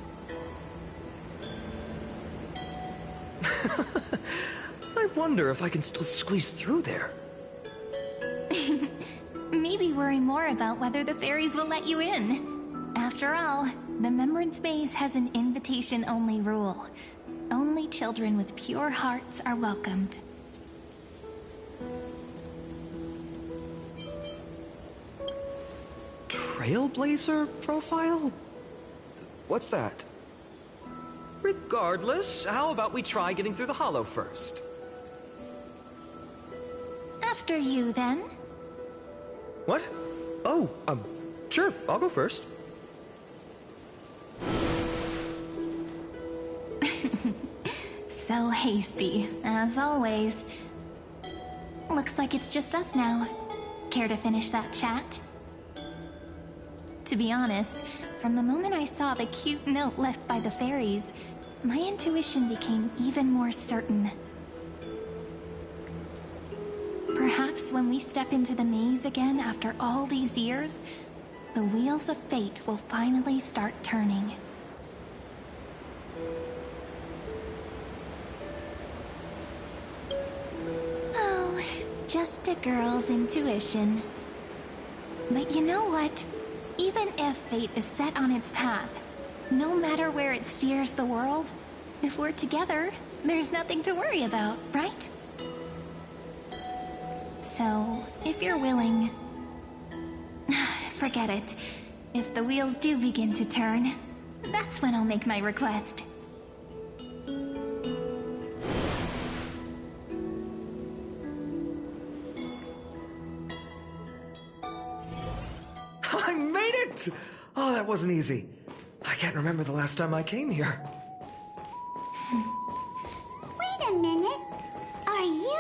I wonder if I can still squeeze through there. Maybe worry more about whether the fairies will let you in. After all, the Remembrance Maze has an invitation-only rule. Only only children with pure hearts are welcomed. Trailblazer profile? What's that? Regardless, how about we try getting through the hollow first? After you, then. What? Oh, sure, I'll go first. So hasty, as always. Looks like it's just us now. Care to finish that chat? To be honest, from the moment I saw the cute note left by the fairies, my intuition became even more certain. Perhaps when we step into the maze again after all these years, the wheels of fate will finally start turning. Oh, just a girl's intuition. But you know what? Even if fate is set on its path, no matter where it steers the world, if we're together, there's nothing to worry about, right? So, if you're willing... Forget it. If the wheels do begin to turn, that's when I'll make my request. I made it! Oh, that wasn't easy. I can't remember the last time I came here. Wait a minute. Are you...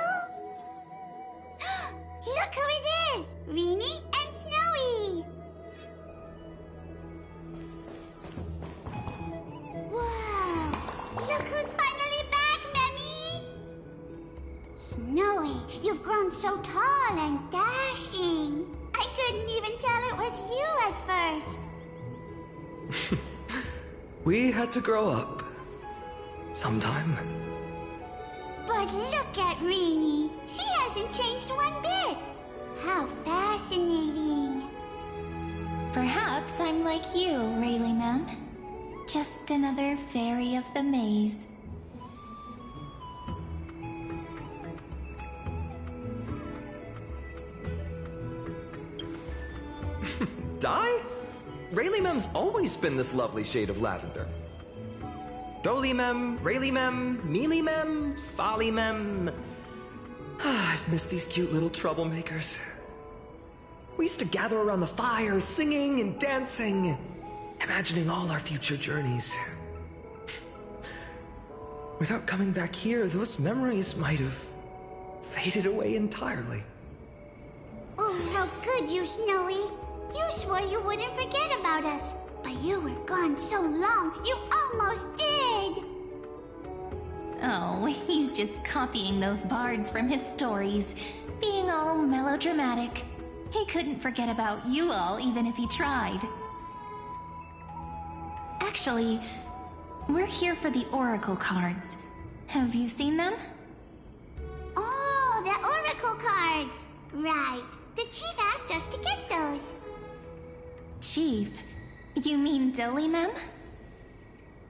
Look who it is! Rini and Snowy! Whoa! Look who's finally back, Memmy! Snowy, you've grown so tall and dashing. I couldn't even tell it was you at first. We had to grow up. Sometime. But look at Rini. She hasn't changed one bit. How fascinating. Perhaps I'm like you, Rayleigh Mem. Just another fairy of the maze. Dye? Rayleigh Mem's always been this lovely shade of lavender. Doly Mem, Rayleigh Mem, Mealy Mem, Folly Mem. I've missed these cute little troublemakers. We used to gather around the fire, singing and dancing, imagining all our future journeys. Without coming back here, those memories might have faded away entirely. Oh, how could you, Snowy? You swore you wouldn't forget about us. But you were gone so long, you almost did! Oh, he's just copying those bards from his stories, being all melodramatic. He couldn't forget about you all, even if he tried. Actually, we're here for the Oracle cards. Have you seen them? Oh, the Oracle cards! Right. The chief asked us to get those. Chief? You mean Doly Mem?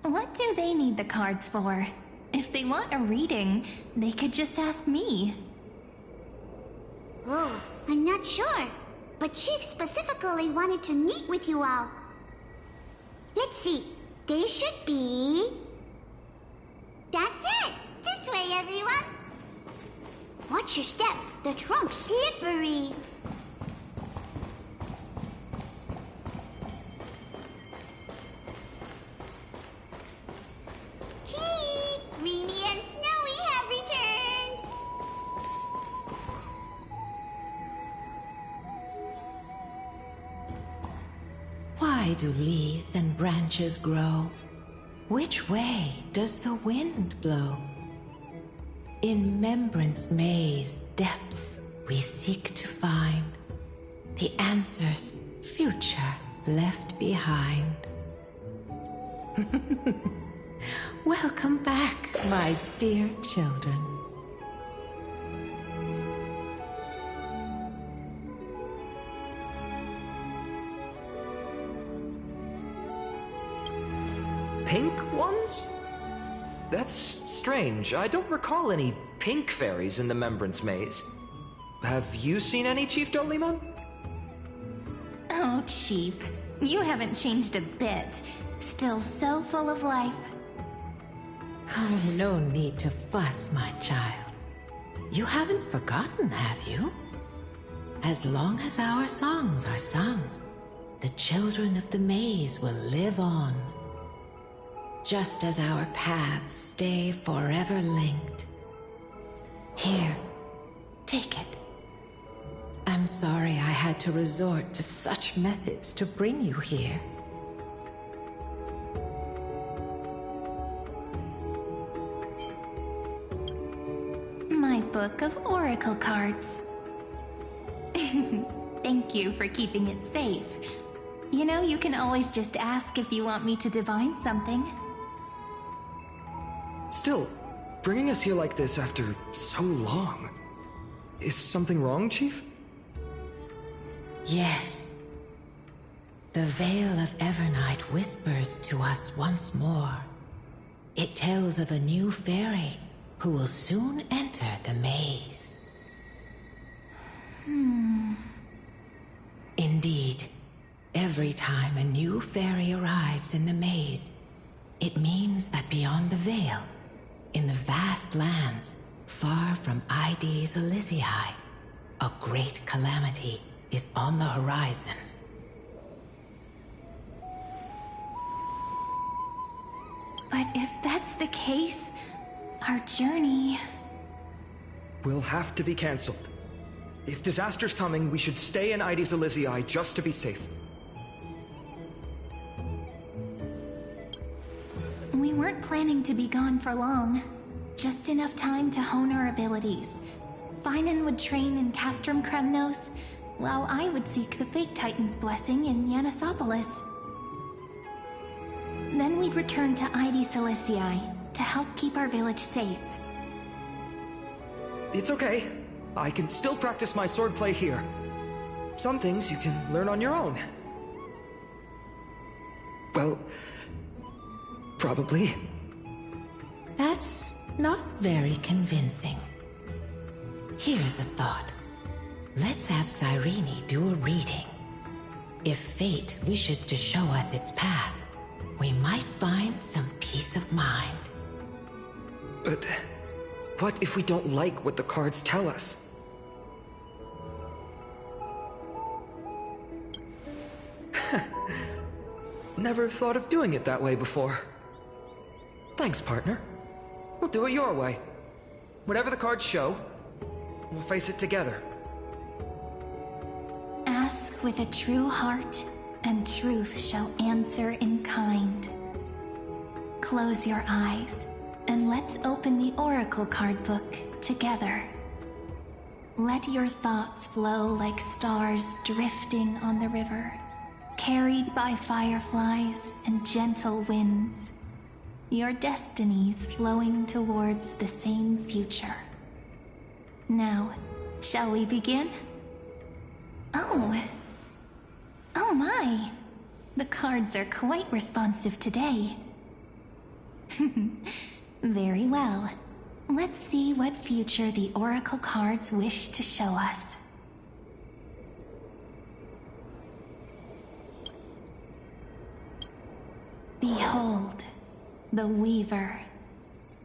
What do they need the cards for? If they want a reading, they could just ask me. Oh, I'm not sure. But Chief specifically wanted to meet with you all. Let's see. They should be... That's it! This way, everyone! Watch your step. The trunk's slippery. Chief! Rini and Snowy have returned! Why do leaves and branches grow? Which way does the wind blow? In Membrance Maze depths we seek to find the answers future left behind. Welcome back, my dear children. Pink ones? That's strange. I don't recall any pink fairies in the Membrance Maze. Have you seen any, Chief Doliman? Oh, Chief. You haven't changed a bit. Still so full of life. Oh, no need to fuss, my child. You haven't forgotten, have you? As long as our songs are sung, the children of the maze will live on. Just as our paths stay forever linked. Here, take it. I'm sorry I had to resort to such methods to bring you here. My book of oracle cards. Thank you for keeping it safe. You know, you can always just ask if you want me to divine something. Still, bringing us here like this after so long. Is something wrong, Chief? Yes. The Veil of Evernight whispers to us once more. It tells of a new fairy who will soon enter the maze. Indeed, every time a new fairy arrives in the maze, it means that beyond the veil, in the vast lands far from Ides Elysiae, a great calamity is on the horizon. But if that's the case, our journey... Will have to be cancelled. If disaster's coming, we should stay in Ides Elysiae just to be safe. We weren't planning to be gone for long. Just enough time to hone our abilities. Finan would train in Castrum Kremnos, while I would seek the Fake Titan's blessing in Yanisopolis. Then we'd return to Ides Elysiae to help keep our village safe. It's okay. I can still practice my swordplay here. Some things you can learn on your own. Well, probably. That's not very convincing. Here's a thought. Let's have Cyrene do a reading. If fate wishes to show us its path, we might find some peace of mind. But what if we don't like what the cards tell us? Never thought of doing it that way before. Thanks, partner. We'll do it your way. Whatever the cards show, we'll face it together. Ask with a true heart, and truth shall answer in kind. Close your eyes, and let's open the Oracle card book together. Let your thoughts flow like stars drifting on the river, carried by fireflies and gentle winds. Your destinies flowing towards the same future. Now, shall we begin? Oh my! The cards are quite responsive today. Very well. Let's see what future the Oracle cards wish to show us. Behold, the Weaver.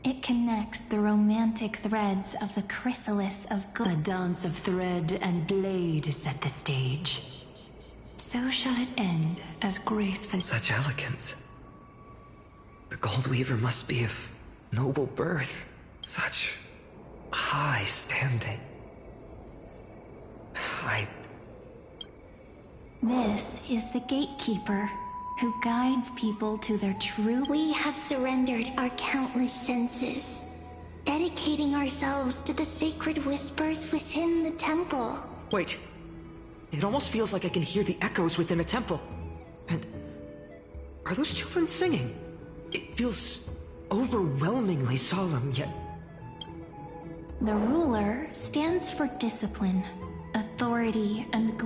It connects the romantic threads of the chrysalis of good. A dance of thread and blade set the stage. So shall it end as graceful. Such elegance. The Gold Weaver must be of noble birth. Such high standing. This is the Gatekeeper, who guides people to their true... We have surrendered our countless senses, dedicating ourselves to the sacred whispers within the temple. Wait. It almost feels like I can hear the echoes within a temple. And... are those children singing? It feels overwhelmingly solemn, yet... The ruler stands for discipline, authority, and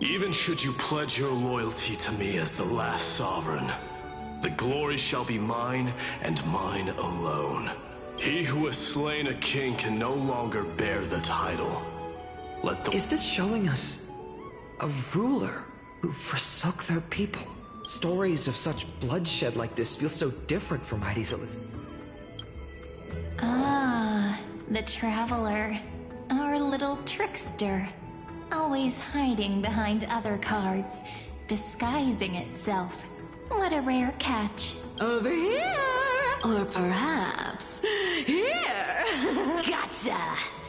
Even should you pledge your loyalty to me as the last sovereign, The glory shall be mine, and mine alone. He who has slain a king can no longer bear the title. Let the— Is this showing us a ruler who forsook their people? Stories of such bloodshed like this feel so different from Heidi's Elizabeth. Ah, the Traveler. Our little trickster. Always hiding behind other cards, disguising itself. What a rare catch. Over here! Or perhaps here! Gotcha!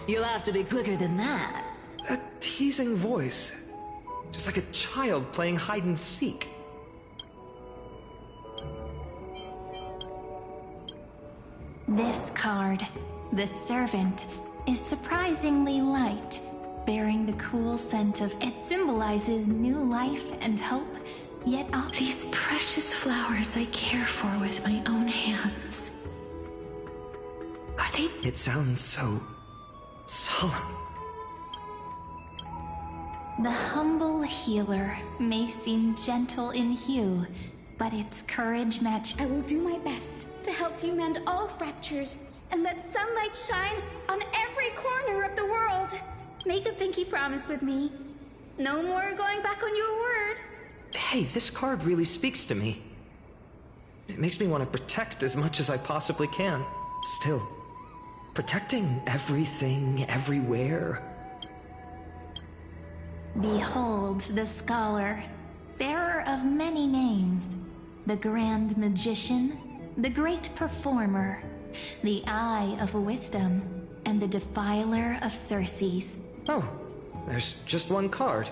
You'll have to be quicker than that. A teasing voice. Just like a child playing hide and seek. This card, the Servant, is surprisingly light, bearing the cool scent of it symbolizes new life and hope, yet all these precious flowers I care for with my own hands. Are they— It sounds so solemn. The humble healer may seem gentle in hue, but its courage match— I will do my best to help you mend all fractures and let sunlight shine on every corner of the world. Make a pinky promise with me. No more going back on your word. Hey, this card really speaks to me. It makes me want to protect as much as I possibly can. Still, protecting everything, everywhere. Behold the scholar, bearer of many names, the grand magician, the great performer, the eye of wisdom, and the defiler of Circes. Oh, there's just one card.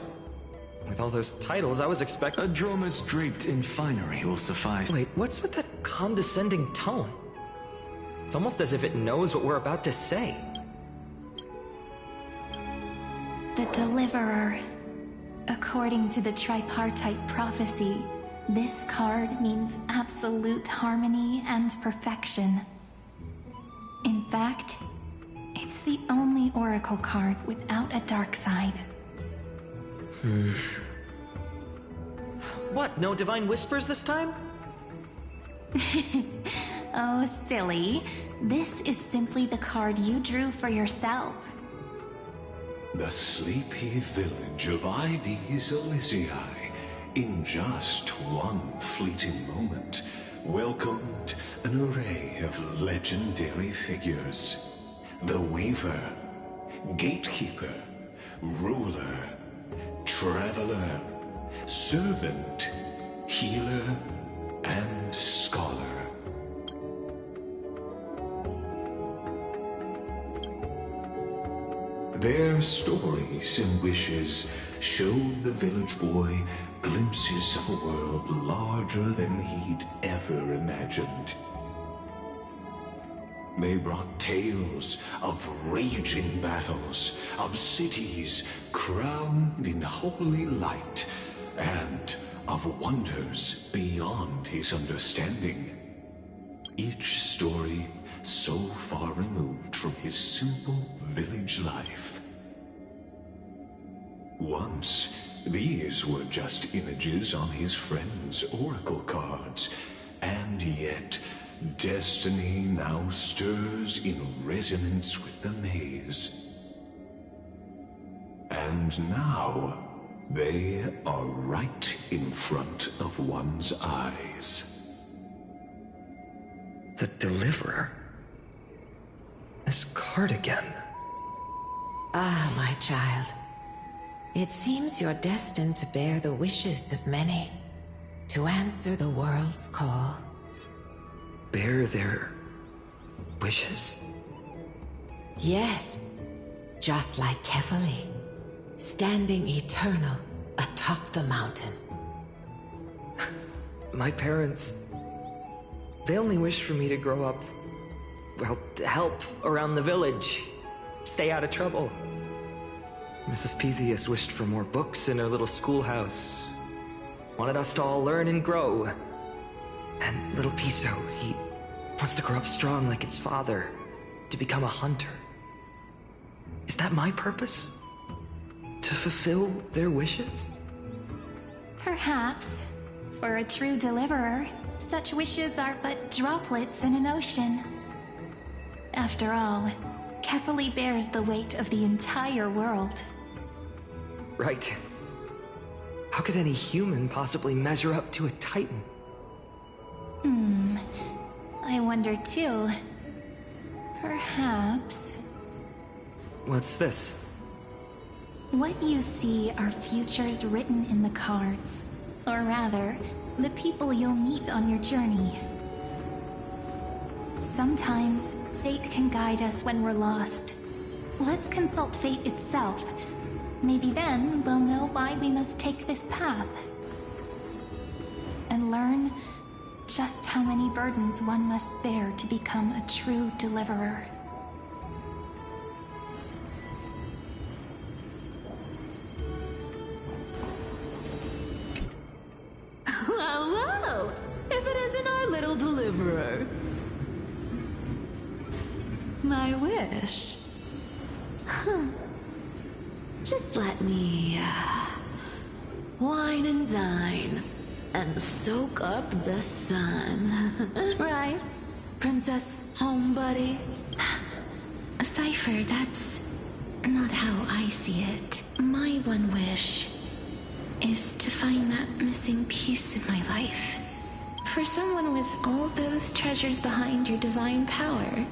With all those titles, I was expecting— A dromus draped in finery will suffice. Wait, what's with that condescending tone? It's almost as if it knows what we're about to say. The Deliverer. According to the tripartite prophecy, this card means absolute harmony and perfection. In fact, it's the only oracle card without a dark side. What, no divine whispers this time? Oh, silly. This is simply the card you drew for yourself. The sleepy village of Ides Elysiae, in just one fleeting moment, welcomed an array of legendary figures. The Weaver, Gatekeeper, Ruler, Traveler, Servant, Healer, and Scholar. Their stories and wishes showed the village boy glimpses of a world larger than he'd ever imagined. They brought tales of raging battles, of cities crowned in holy light, and of wonders beyond his understanding. Each story so far removed from his simple village life. Once, these were just images on his friend's oracle cards, and yet destiny now stirs in resonance with the maze. And now, they are right in front of one's eyes. The Deliverer? This card again. Ah, my child. It seems you're destined to bear the wishes of many, to answer the world's call. Bear their wishes? Yes, just like Kefali, standing eternal atop the mountain. My parents, they only wished for me to grow up, well, to help around the village, stay out of trouble. Mrs. Pythias wished for more books in her little schoolhouse, wanted us to all learn and grow. And little Piso, he wants to grow up strong like his father, to become a hunter. Is that my purpose? To fulfill their wishes? Perhaps. For a true deliverer, Such wishes are but droplets in an ocean. After all, Kefali bears the weight of the entire world. Right. How could any human possibly measure up to a Titan? I wonder too. Perhaps... What's this? What you see are futures written in the cards. Or rather, the people you'll meet on your journey. Sometimes, fate can guide us when we're lost. Let's consult fate itself. Maybe then we'll know why we must take this path. And learn just how many burdens one must bear to become a true deliverer. Well, if it isn't our little deliverer. My wish. Just let me, wine and dine, and soak up the sun. Right, Princess Homebuddy? Cypher, that's not how I see it. My one wish is to find that missing piece in my life. For someone with all those treasures behind your divine power.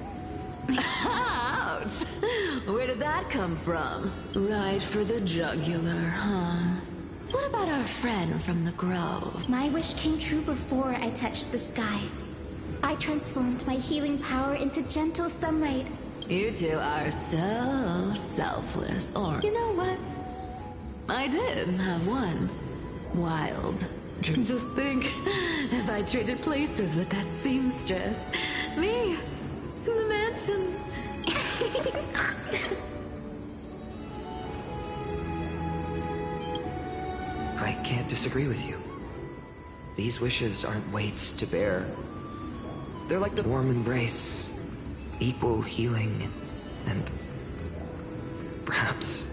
Ouch! Where did that come from? Right for the jugular, huh? What about our friend from the Grove? My wish came true before I touched the sky. I transformed my healing power into gentle sunlight. You two are so selfless, or... You know what? I did have one wild. Just think, if I traded places with that seamstress, me, in the mansion. I can't disagree with you. These wishes aren't weights to bear. They're like the warm embrace, equal healing, and perhaps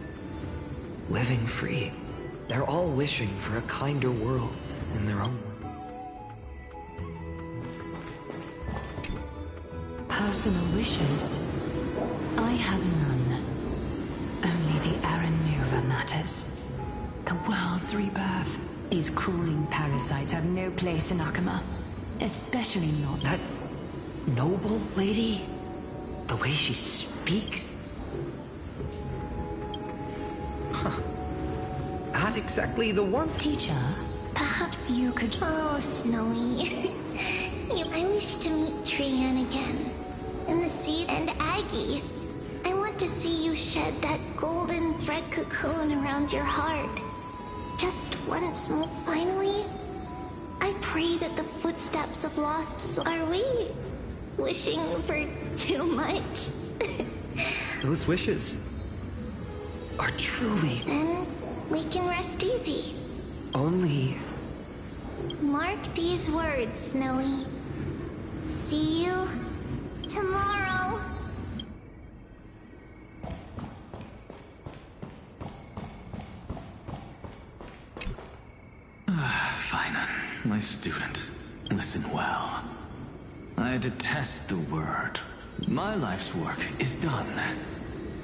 living free. They're all wishing for a kinder world in their own way. Personal wishes? I have none. Only the Aranuva matters. The world's rebirth. These crawling parasites have no place in Akama. Especially not... That noble lady? The way she speaks? Huh. Not exactly the one... Teacher, perhaps you could... Oh, Snowy. I wish to meet Trian again. And the Seed and Aggie. I want to see you shed that golden thread cocoon around your heart. Just once more, finally. I pray that the footsteps of lost souls... Are we wishing for too much? Those wishes are truly... Then we can rest easy. Only... Mark these words, Snowy. See you tomorrow. Finan, my student, listen well. I detest the word. My life's work is done.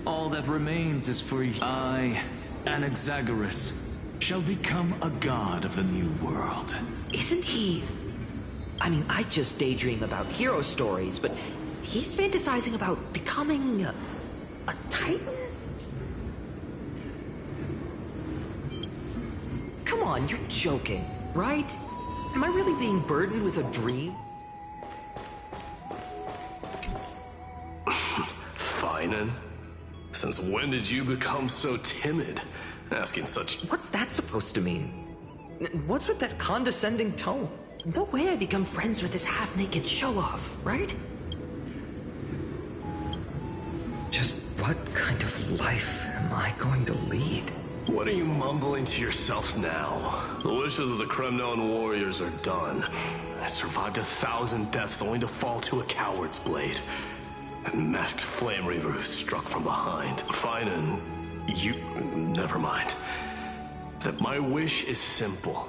All that remains is for I, Anaxagoras, shall become a god of the new world. Isn't he... I mean, I just daydream about hero stories, but he's fantasizing about becoming a Titan? Come on, you're joking, right? Am I really being burdened with a dream? Finan? Since when did you become so timid? Asking such... What's that supposed to mean? What's with that condescending tone? No way I become friends with this half-naked show-off, right? Just what kind of life am I going to lead? What are you mumbling to yourself now? The wishes of the Kremnon warriors are done. I survived 1,000 deaths only to fall to a coward's blade. And masked flame reaver who struck from behind. Finan, you... never mind. That my wish is simple.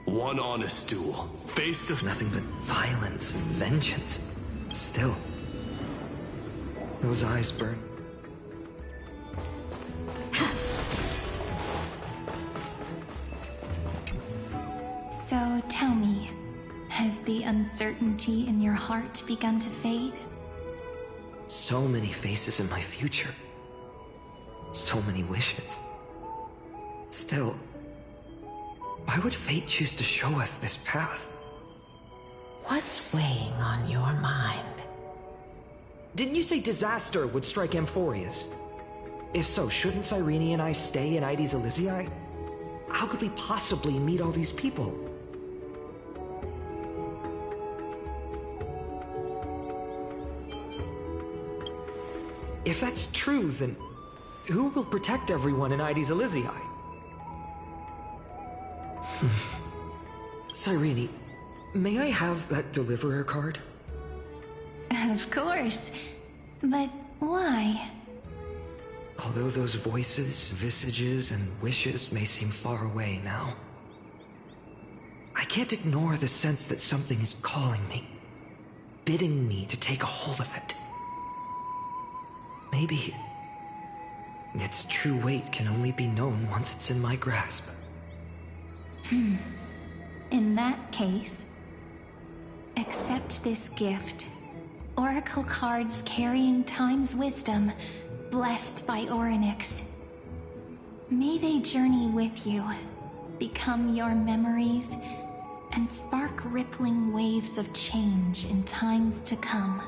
One honest duel. Face to... Nothing but violence and vengeance. Still. Those eyes burn. So tell me, has the uncertainty in your heart begun to fade? So many faces in my future. So many wishes. Still, why would fate choose to show us this path? What's weighing on your mind? Didn't you say disaster would strike Amphorius? If so, shouldn't Cyrene and I stay in Ides Elysiae? How could we possibly meet all these people? If that's true, then who will protect everyone in Ides Elysiae? Cyrene, may I have that deliverer card? Of course. But why? Although those voices, visages, and wishes may seem far away now, I can't ignore the sense that something is calling me, bidding me to take a hold of it. Maybe its true weight can only be known once it's in my grasp. In that case, accept this gift. Oracle cards carrying time's wisdom, blessed by Orynyx. May they journey with you, become your memories, and spark rippling waves of change in times to come.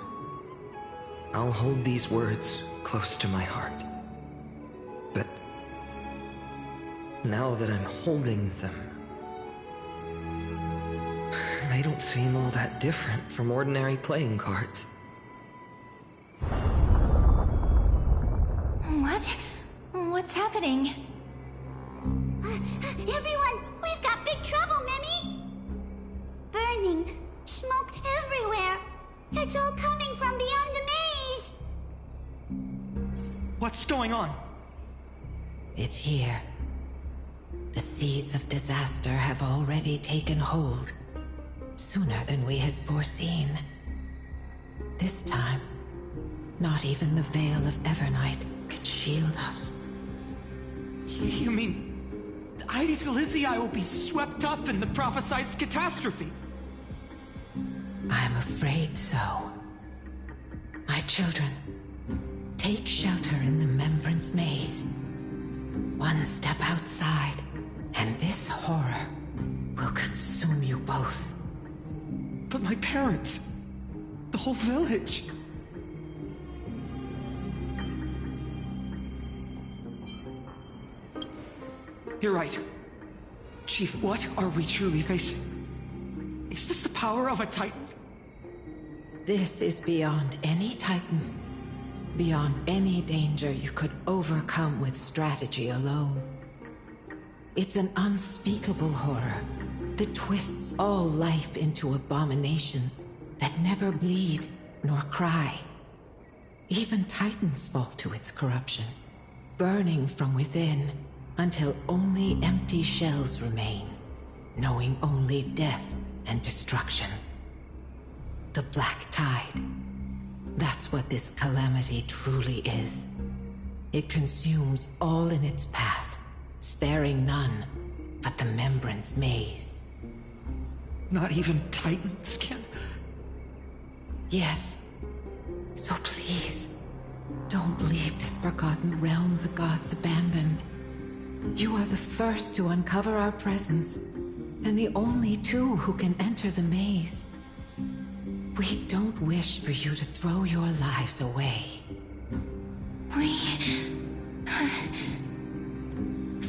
I'll hold these words close to my heart. But now that I'm holding them, they don't seem all that different from ordinary playing cards. What? What's happening? Everyone, we've got big trouble, Mimi! Burning, smoke everywhere. It's all coming from beyond the maze! What's going on? It's here. The seeds of disaster have already taken hold, sooner than we had foreseen. This time, not even the Veil of Evernight could shield us. You mean Ides Elysiae will be swept up in the prophesied catastrophe? I'm afraid so. My children, take shelter in the Membrance Maze. One step outside, and this horror will consume you both. But my parents, the whole village. You're right. Chief, what are we truly facing? Is this the power of a Titan? This is beyond any Titan. Beyond any danger you could overcome with strategy alone. It's an unspeakable horror that twists all life into abominations that never bleed nor cry. Even Titans fall to its corruption, burning from within until only empty shells remain, knowing only death and destruction. The Black Tide. That's what this calamity truly is. It consumes all in its path, sparing none but the Membrance Maze. Not even Titans can... Yes. So please, don't leave this forgotten realm the gods abandoned. You are the first to uncover our presence, and the only two who can enter the maze. We don't wish for you to throw your lives away.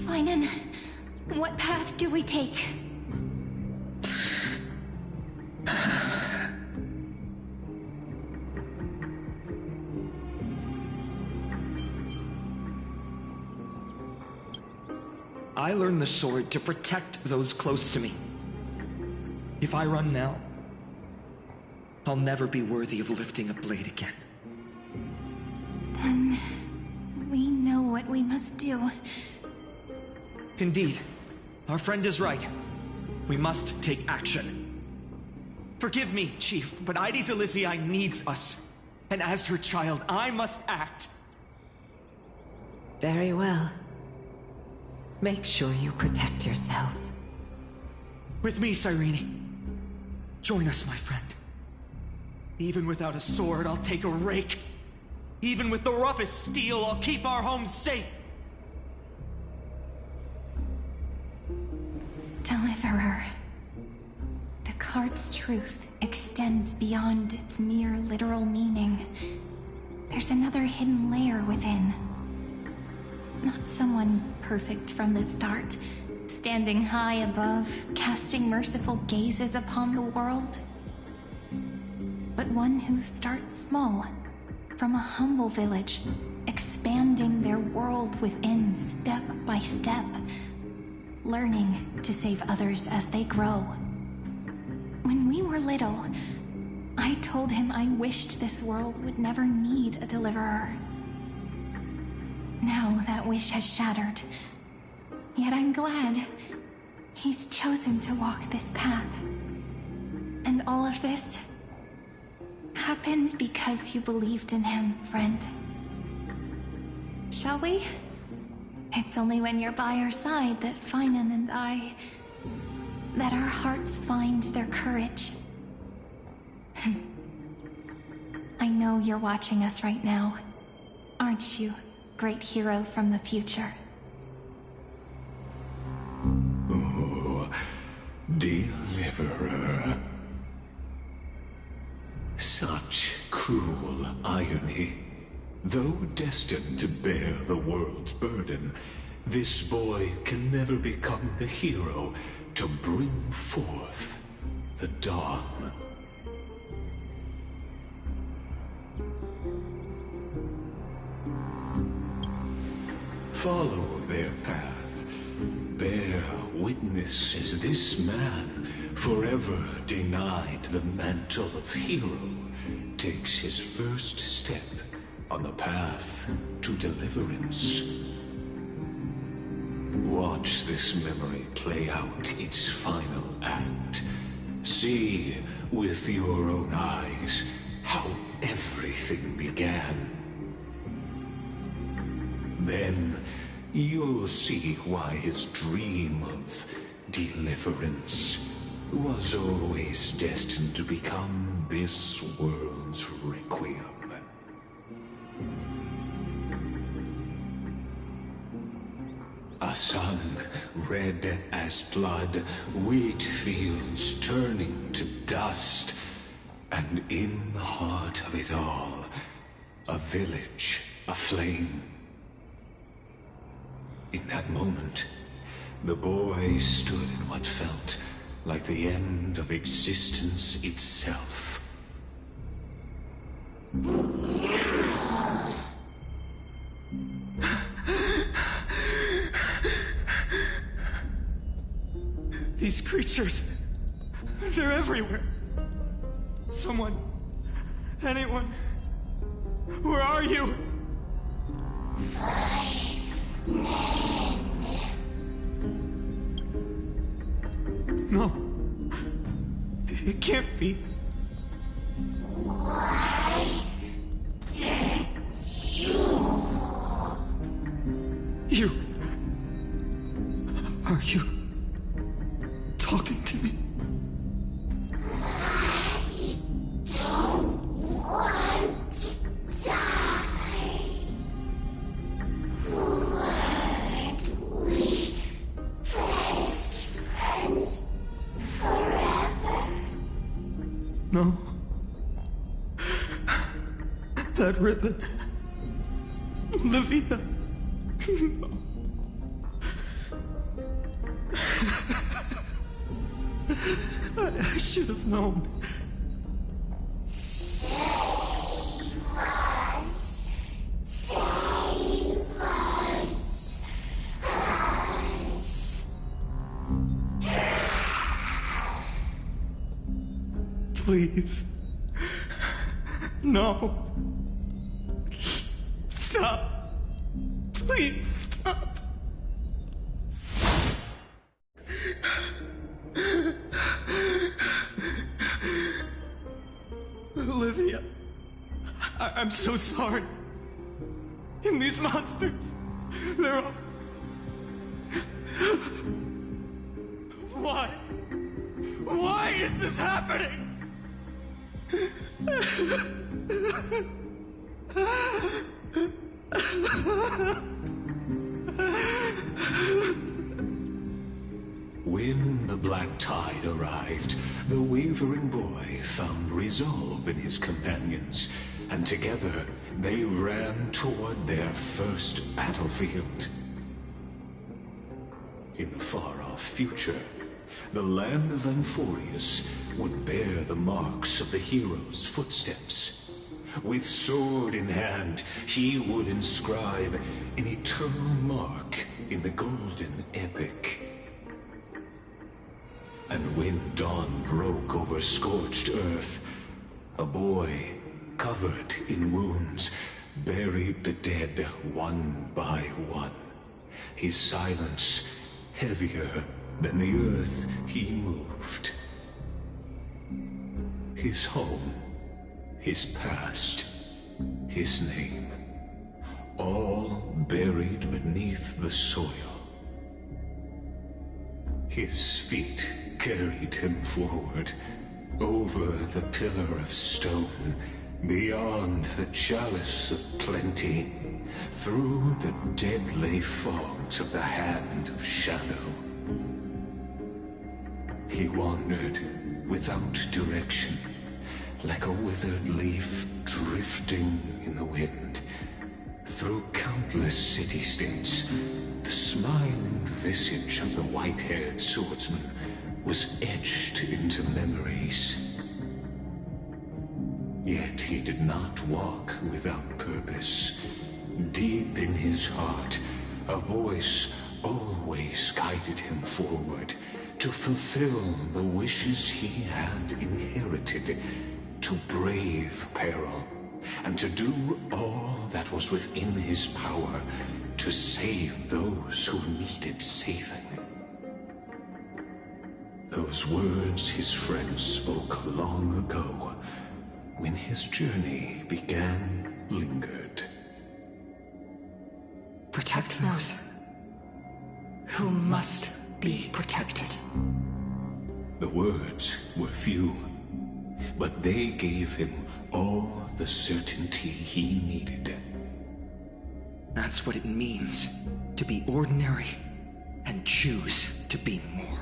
Finan, what path do we take? I learned the sword to protect those close to me. If I run now, I'll never be worthy of lifting a blade again. Then we know what we must do. Indeed, our friend is right. We must take action. Forgive me, Chief, but Ides Elysiae needs us. And as her child, I must act. Very well. Make sure you protect yourselves. With me, Cyrene. Join us, my friend. Even without a sword, I'll take a rake. Even with the roughest steel, I'll keep our home safe. Deliverer. The card's truth extends beyond its mere literal meaning. There's another hidden layer within. Not someone perfect from the start, standing high above, casting merciful gazes upon the world. But one who starts small, from a humble village, expanding their world within step by step, learning to save others as they grow. When we were little, I told him I wished this world would never need a deliverer. Now that wish has shattered. Yet I'm glad he's chosen to walk this path. And all of this happened because you believed in him, friend. Shall we? It's only when you're by our side that Finan and that our hearts find their courage. I know you're watching us right now, aren't you, great hero from the future? Oh, deliverer. Such cruel irony. Though destined to bear the world's burden, this boy can never become the hero to bring forth the dawn. Follow their path. Bear witness as this man, forever denied the mantle of hero, takes his first step on the path to deliverance. Watch this memory play out its final act. See with your own eyes how everything began. Then you'll see why his dream of deliverance was always destined to become this world's requiem. A sun red as blood, wheat fields turning to dust, and in the heart of it all, a village aflame. In that moment, the boy stood in what felt like the end of existence itself. These creatures, they're everywhere. Someone, anyone, where are you? No, it can't be. Why did You. Are you talking to me? I don't want to die. Weren't we best friends forever? No. That ribbon. Olivia. I should have known. Save us. Save us. Please. No. Stop. Please stop. I'm so sorry. And these monsters, they're all... Why? Why is this happening? When the black tide arrived, the wavering boy found resolve in his companions, and together they ran toward their first battlefield. In the far-off future, the land of Amphorius would bear the marks of the hero's footsteps. With sword in hand, he would inscribe an eternal mark in the golden epic. And when dawn broke over scorched earth, a boy, covered in wounds, buried the dead one by one. His silence heavier than the earth he moved. His home, his past, his name, all buried beneath the soil. His feet carried him forward, over the pillar of stone, beyond the chalice of plenty, through the deadly fogs of the Hand of Shadow. He wandered without direction, like a withered leaf drifting in the wind. Through countless city-states, the smiling visage of the white-haired swordsman was etched into memories. Yet he did not walk without purpose. Deep in his heart, a voice always guided him forward to fulfill the wishes he had inherited, to brave peril, and to do all that was within his power to save those who needed saving. Those words his friends spoke long ago, when his journey began, lingered. Protect those who must be protected. The words were few, but they gave him all the certainty he needed. That's what it means to be ordinary and choose to be more.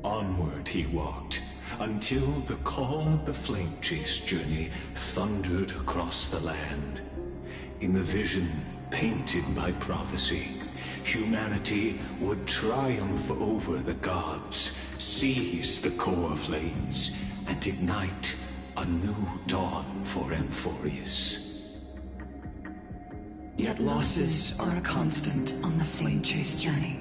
Onward he walked, until the call of the flame chase journey thundered across the land. In the vision painted by prophecy, humanity would triumph over the gods, seize the core flames, and ignite a new dawn for Amphorius. Yet losses are a constant on the flame chase journey,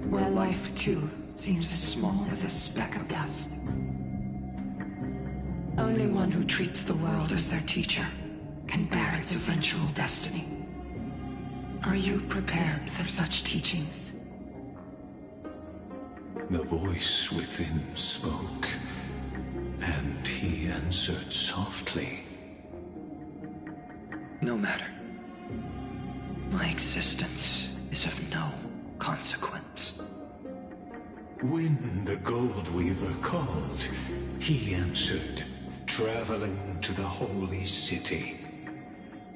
where life too seems as small as a speck of dust. Only one who treats the world as their teacher can bear its eventual destiny. Are you prepared for such teachings? The voice within spoke, and he answered softly. No matter. My existence is of no consequence. When the Gold Weaver called, he answered, traveling to the holy city.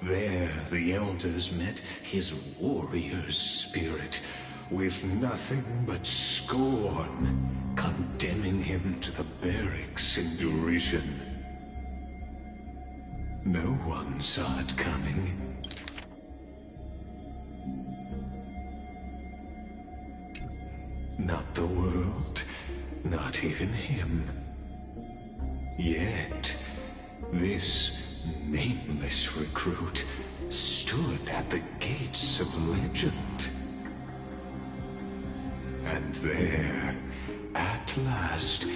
There the elders met his warrior's spirit, with nothing but scorn, condemning him to the barracks in derision. No one saw it coming. Not the world, not even him. Yet, this nameless recruit stood at the gates of legend. And there, at last,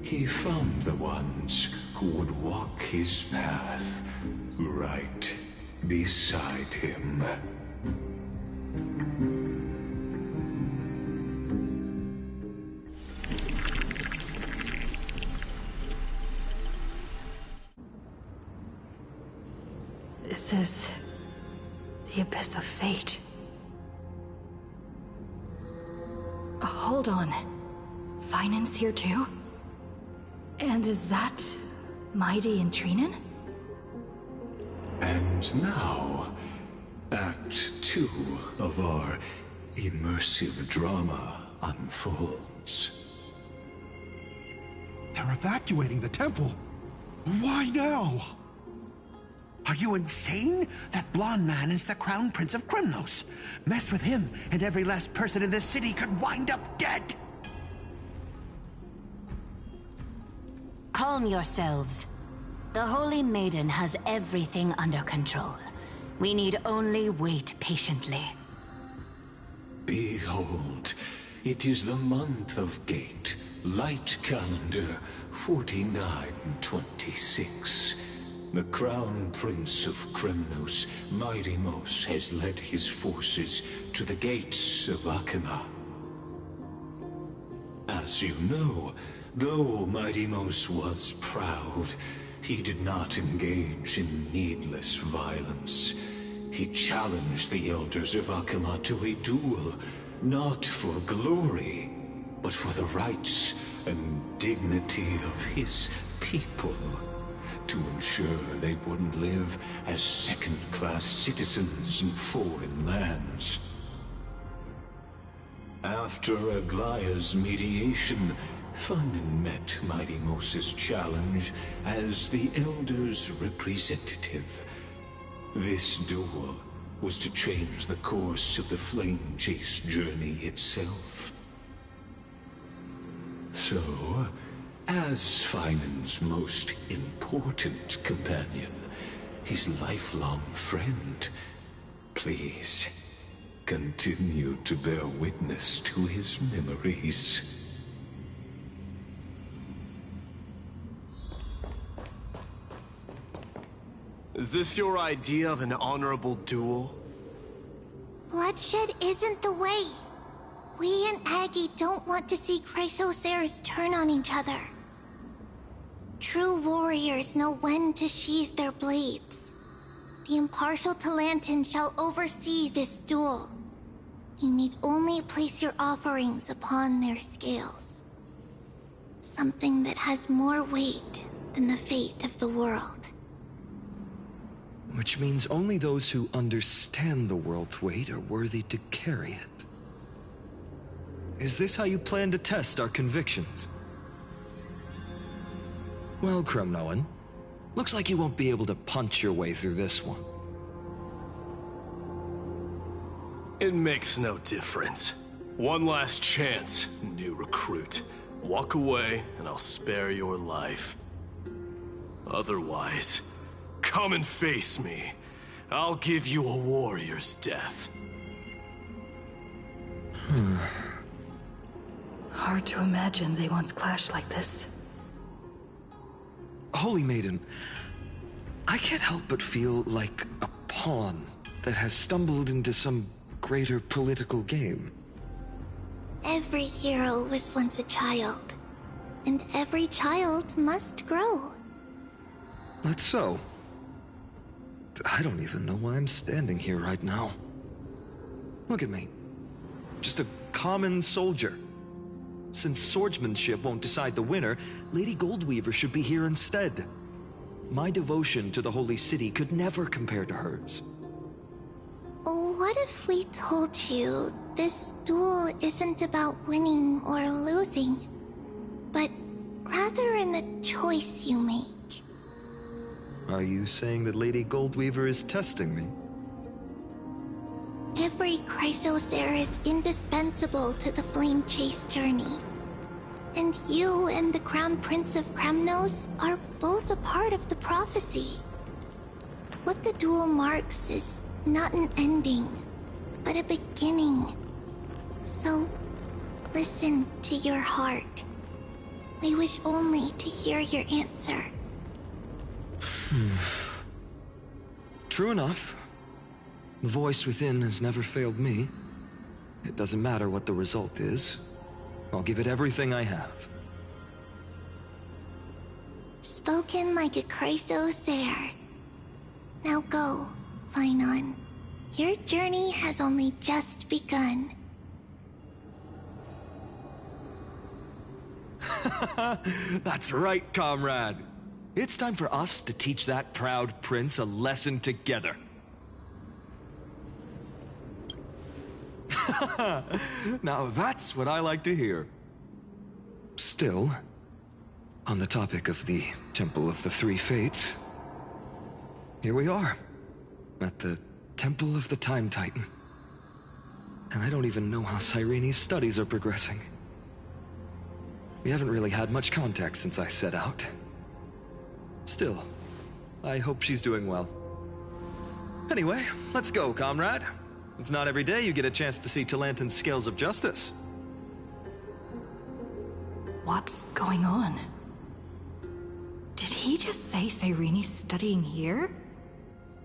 he found the ones who would walk his path right beside him. This is the abyss of fate. Hold on. Finance here too? And is that Mighty and Trinen? And now, Act 2 of our immersive drama unfolds. They're evacuating the temple. Why now? Are you insane? That blonde man is the Crown Prince of Kremnos. Mess with him, and every last person in this city could wind up dead. Calm yourselves. The Holy Maiden has everything under control. We need only wait patiently. Behold, it is the month of Gate, light calendar 4926. The Crown Prince of Kremnos, Mighty-Mos, has led his forces to the gates of Akima. As you know, though Mighty-Mos was proud, he did not engage in needless violence. He challenged the elders of Akima to a duel, not for glory, but for the rights and dignity of his people, to ensure they wouldn't live as second-class citizens in foreign lands. After Aglaya's mediation, Funden met Mighty-Mos's challenge as the Elder's representative. This duel was to change the course of the Flame Chase journey itself. So, as Finan's most important companion, his lifelong friend, please continue to bear witness to his memories. Is this your idea of an honorable duel? Bloodshed isn't the way. We and Aggie don't want to see Chrysoceres turn on each other. True warriors know when to sheathe their blades. The impartial Talantan shall oversee this duel. You need only place your offerings upon their scales. Something that has more weight than the fate of the world. Which means only those who understand the world's weight are worthy to carry it. Is this how you plan to test our convictions? Well, Kremnoan, looks like you won't be able to punch your way through this one. It makes no difference. One last chance, new recruit. Walk away, and I'll spare your life. Otherwise, come and face me. I'll give you a warrior's death. Hard to imagine they once clashed like this. Holy Maiden, I can't help but feel like a pawn that has stumbled into some greater political game. Every hero was once a child, and every child must grow. That's so. I don't even know why I'm standing here right now. Look at me. Just a common soldier. Since swordsmanship won't decide the winner, Lady Goldweaver should be here instead. My devotion to the Holy City could never compare to hers. What if we told you this duel isn't about winning or losing, but rather in the choice you make? Are you saying that Lady Goldweaver is testing me? Every Chrysocer is indispensable to the Flame Chase journey. And you and the Crown Prince of Kremnos are both a part of the prophecy. What the duel marks is not an ending, but a beginning. So, listen to your heart. We wish only to hear your answer. True enough. The voice within has never failed me. It doesn't matter what the result is. I'll give it everything I have. Spoken like a Chrysocer. Now go, Finon. Your journey has only just begun. That's right, comrade. It's time for us to teach that proud prince a lesson together. Now that's what I like to hear. Still, on the topic of the Temple of the Three Fates, here we are, at the Temple of the Time Titan. And I don't even know how Cyrene's studies are progressing. We haven't really had much contact since I set out. Still, I hope she's doing well. Anyway, let's go, comrade. It's not every day you get a chance to see Talantin's scales of justice. What's going on? Did he just say Cyrene's studying here?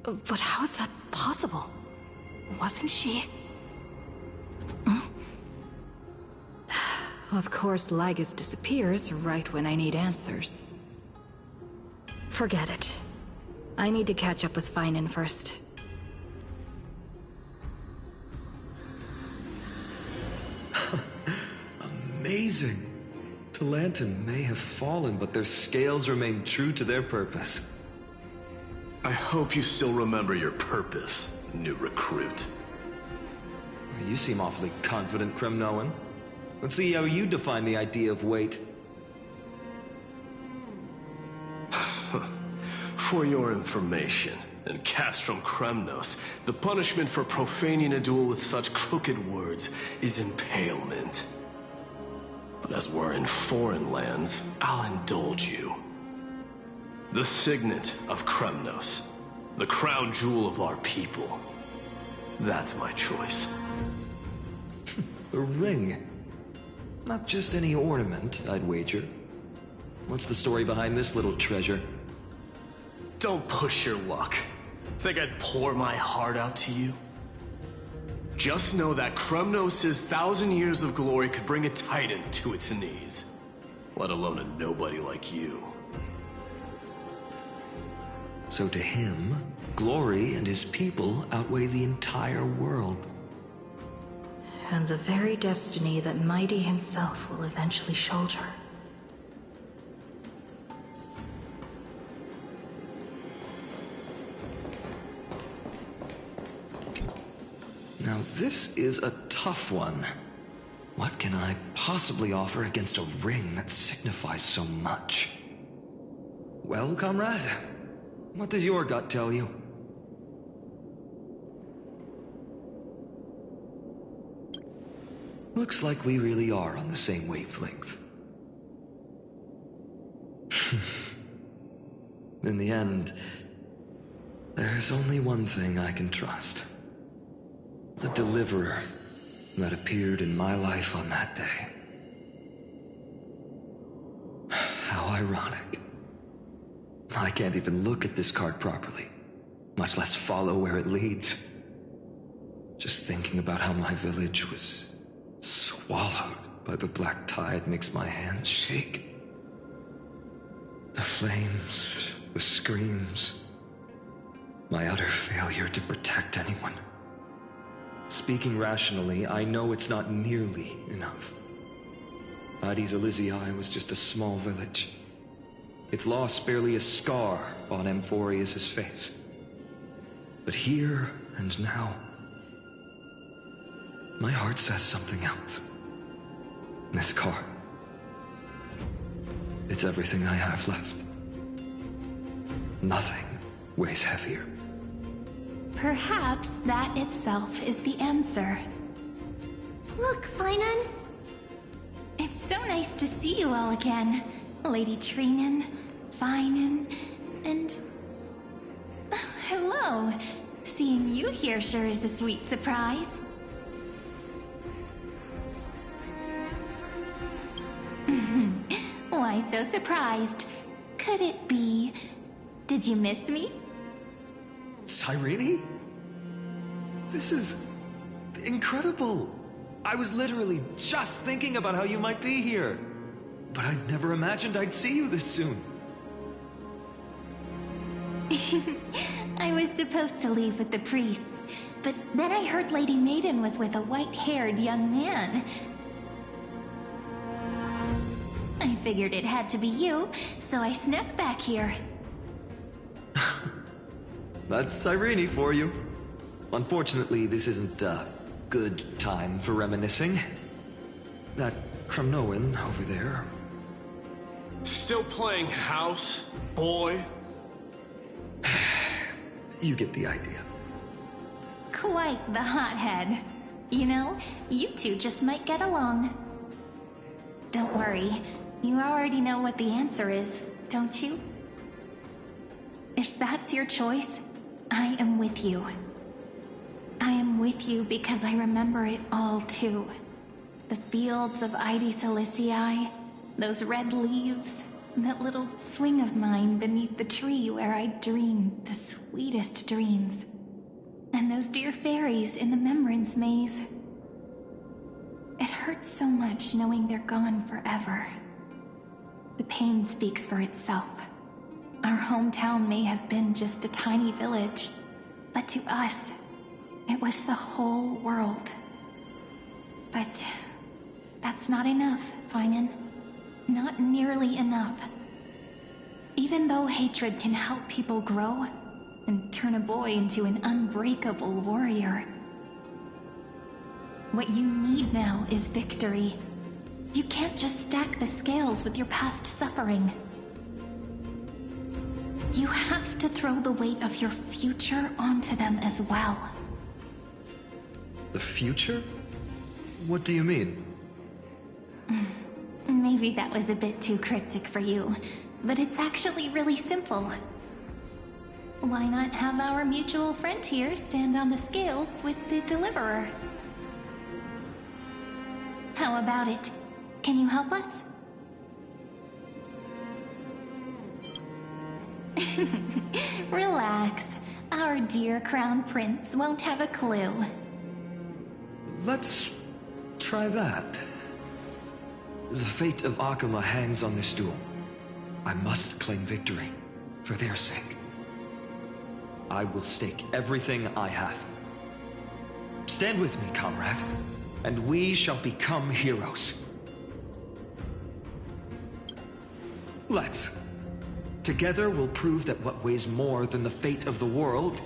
But how is that possible? Wasn't she? Of course, Lygus disappears right when I need answers. Forget it. I need to catch up with Finon first. Amazing. Talantin may have fallen, but their scales remain true to their purpose. I hope you still remember your purpose, new recruit. You seem awfully confident, Kremnoan. Let's see how you define the idea of weight. For your information, in Castrum Kremnos, the punishment for profaning a duel with such crooked words is impalement. But as we're in foreign lands, I'll indulge you. The signet of Kremnos, the crown jewel of our people. That's my choice. A ring. Not just any ornament, I'd wager. What's the story behind this little treasure? Don't push your luck. Think I'd pour my heart out to you? Just know that Kremnos' 1,000 years of glory could bring a titan to its knees. Let alone a nobody like you. So to him, glory and his people outweigh the entire world. And the very destiny that Mighty himself will eventually shoulder. Now this is a tough one. What can I possibly offer against a ring that signifies so much? Well, comrade, what does your gut tell you? Looks like we really are on the same wavelength. In the end, there's only one thing I can trust. The deliverer that appeared in my life on that day. How ironic. I can't even look at this card properly, much less follow where it leads. Just thinking about how my village was swallowed by the black tide makes my hands shake. The flames, the screams, my utter failure to protect anyone. Speaking rationally, I know it's not nearly enough. Hades Elysiae was just a small village. Its loss barely a scar on Amphorius' face. But here and now, my heart says something else. This card. It's everything I have left. Nothing weighs heavier. Perhaps that itself is the answer. Look, Finon. It's so nice to see you all again. Lady Trinan, Finon, and... hello. Seeing you here sure is a sweet surprise. Why so surprised? Could it be... did you miss me? Cyrene? This is... incredible. I was literally just thinking about how you might be here. But I'd never imagined I'd see you this soon. I was supposed to leave with the priests, but then I heard Lady Maiden was with a white-haired young man. I figured it had to be you, so I snuck back here. That's Irene for you. Unfortunately, this isn't a good time for reminiscing. That Kremnoan over there. Still playing house, boy? You get the idea. Quite the hothead. You know, you two just might get along. Don't worry, you already know what the answer is, don't you? If that's your choice, I am with you. I am with you because I remember it all too. The fields of Ide Siliciae, those red leaves, that little swing of mine beneath the tree where I dreamed the sweetest dreams. And those dear fairies in the Memorance maze. It hurts so much knowing they're gone forever. The pain speaks for itself. Our hometown may have been just a tiny village, but to us, it was the whole world. But that's not enough, Finan. Not nearly enough. Even though hatred can help people grow and turn a boy into an unbreakable warrior, what you need now is victory. You can't just stack the scales with your past suffering. You have to throw the weight of your future onto them as well. The future? What do you mean? Maybe that was a bit too cryptic for you, but it's actually really simple. Why not have our mutual friend here stand on the scales with the deliverer? How about it? Can you help us? Relax. Our dear Crown Prince won't have a clue. Let's try that. The fate of Akuma hangs on this duel. I must claim victory, for their sake. I will stake everything I have. Stand with me, comrade, and we shall become heroes. Let's. Together we'll prove that what weighs more than the fate of the world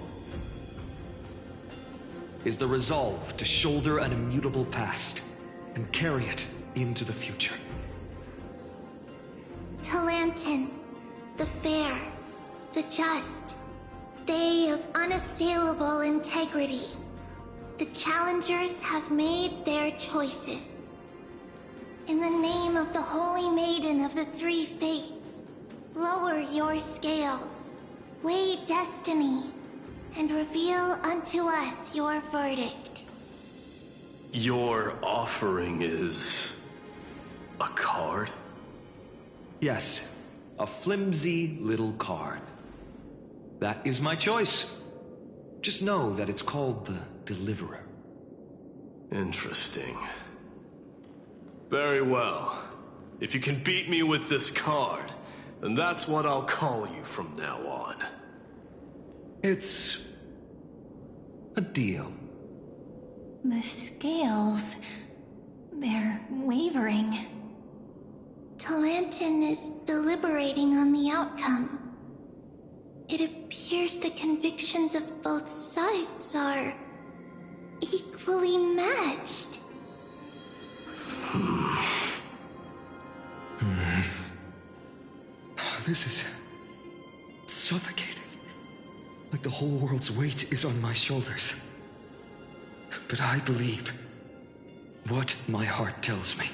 is the resolve to shoulder an immutable past and carry it into the future. Talantin, the fair, the just, they of unassailable integrity. The challengers have made their choices. In the name of the Holy Maiden of the Three Fates, lower your scales, weigh destiny, and reveal unto us your verdict. Your offering is a card? Yes, a flimsy little card. That is my choice. Just know that it's called the Deliverer. Interesting. Very well. If you can beat me with this card, then that's what I'll call you from now on. It's a deal. The scales... they're wavering. Talantin is deliberating on the outcome. It appears the convictions of both sides are equally matched. This is suffocating. Like the whole world's weight is on my shoulders. But I believe what my heart tells me.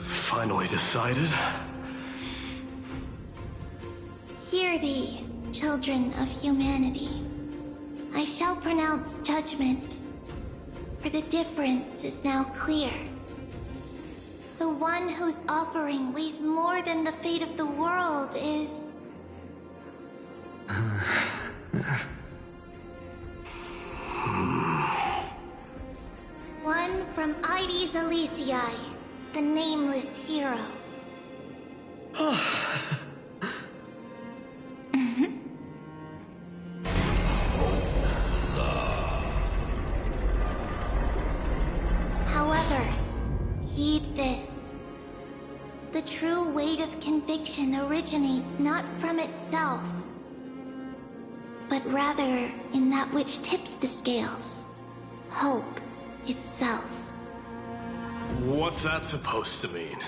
Finally decided? Hear thee, children of humanity. I shall pronounce judgment, for the difference is now clear. The one whose offering weighs more than the fate of the world is... one from Ide Aloysius, the nameless hero. However, heed this. The true weight of conviction originates not from itself, but rather in that which tips the scales. Hope itself. What's that supposed to mean?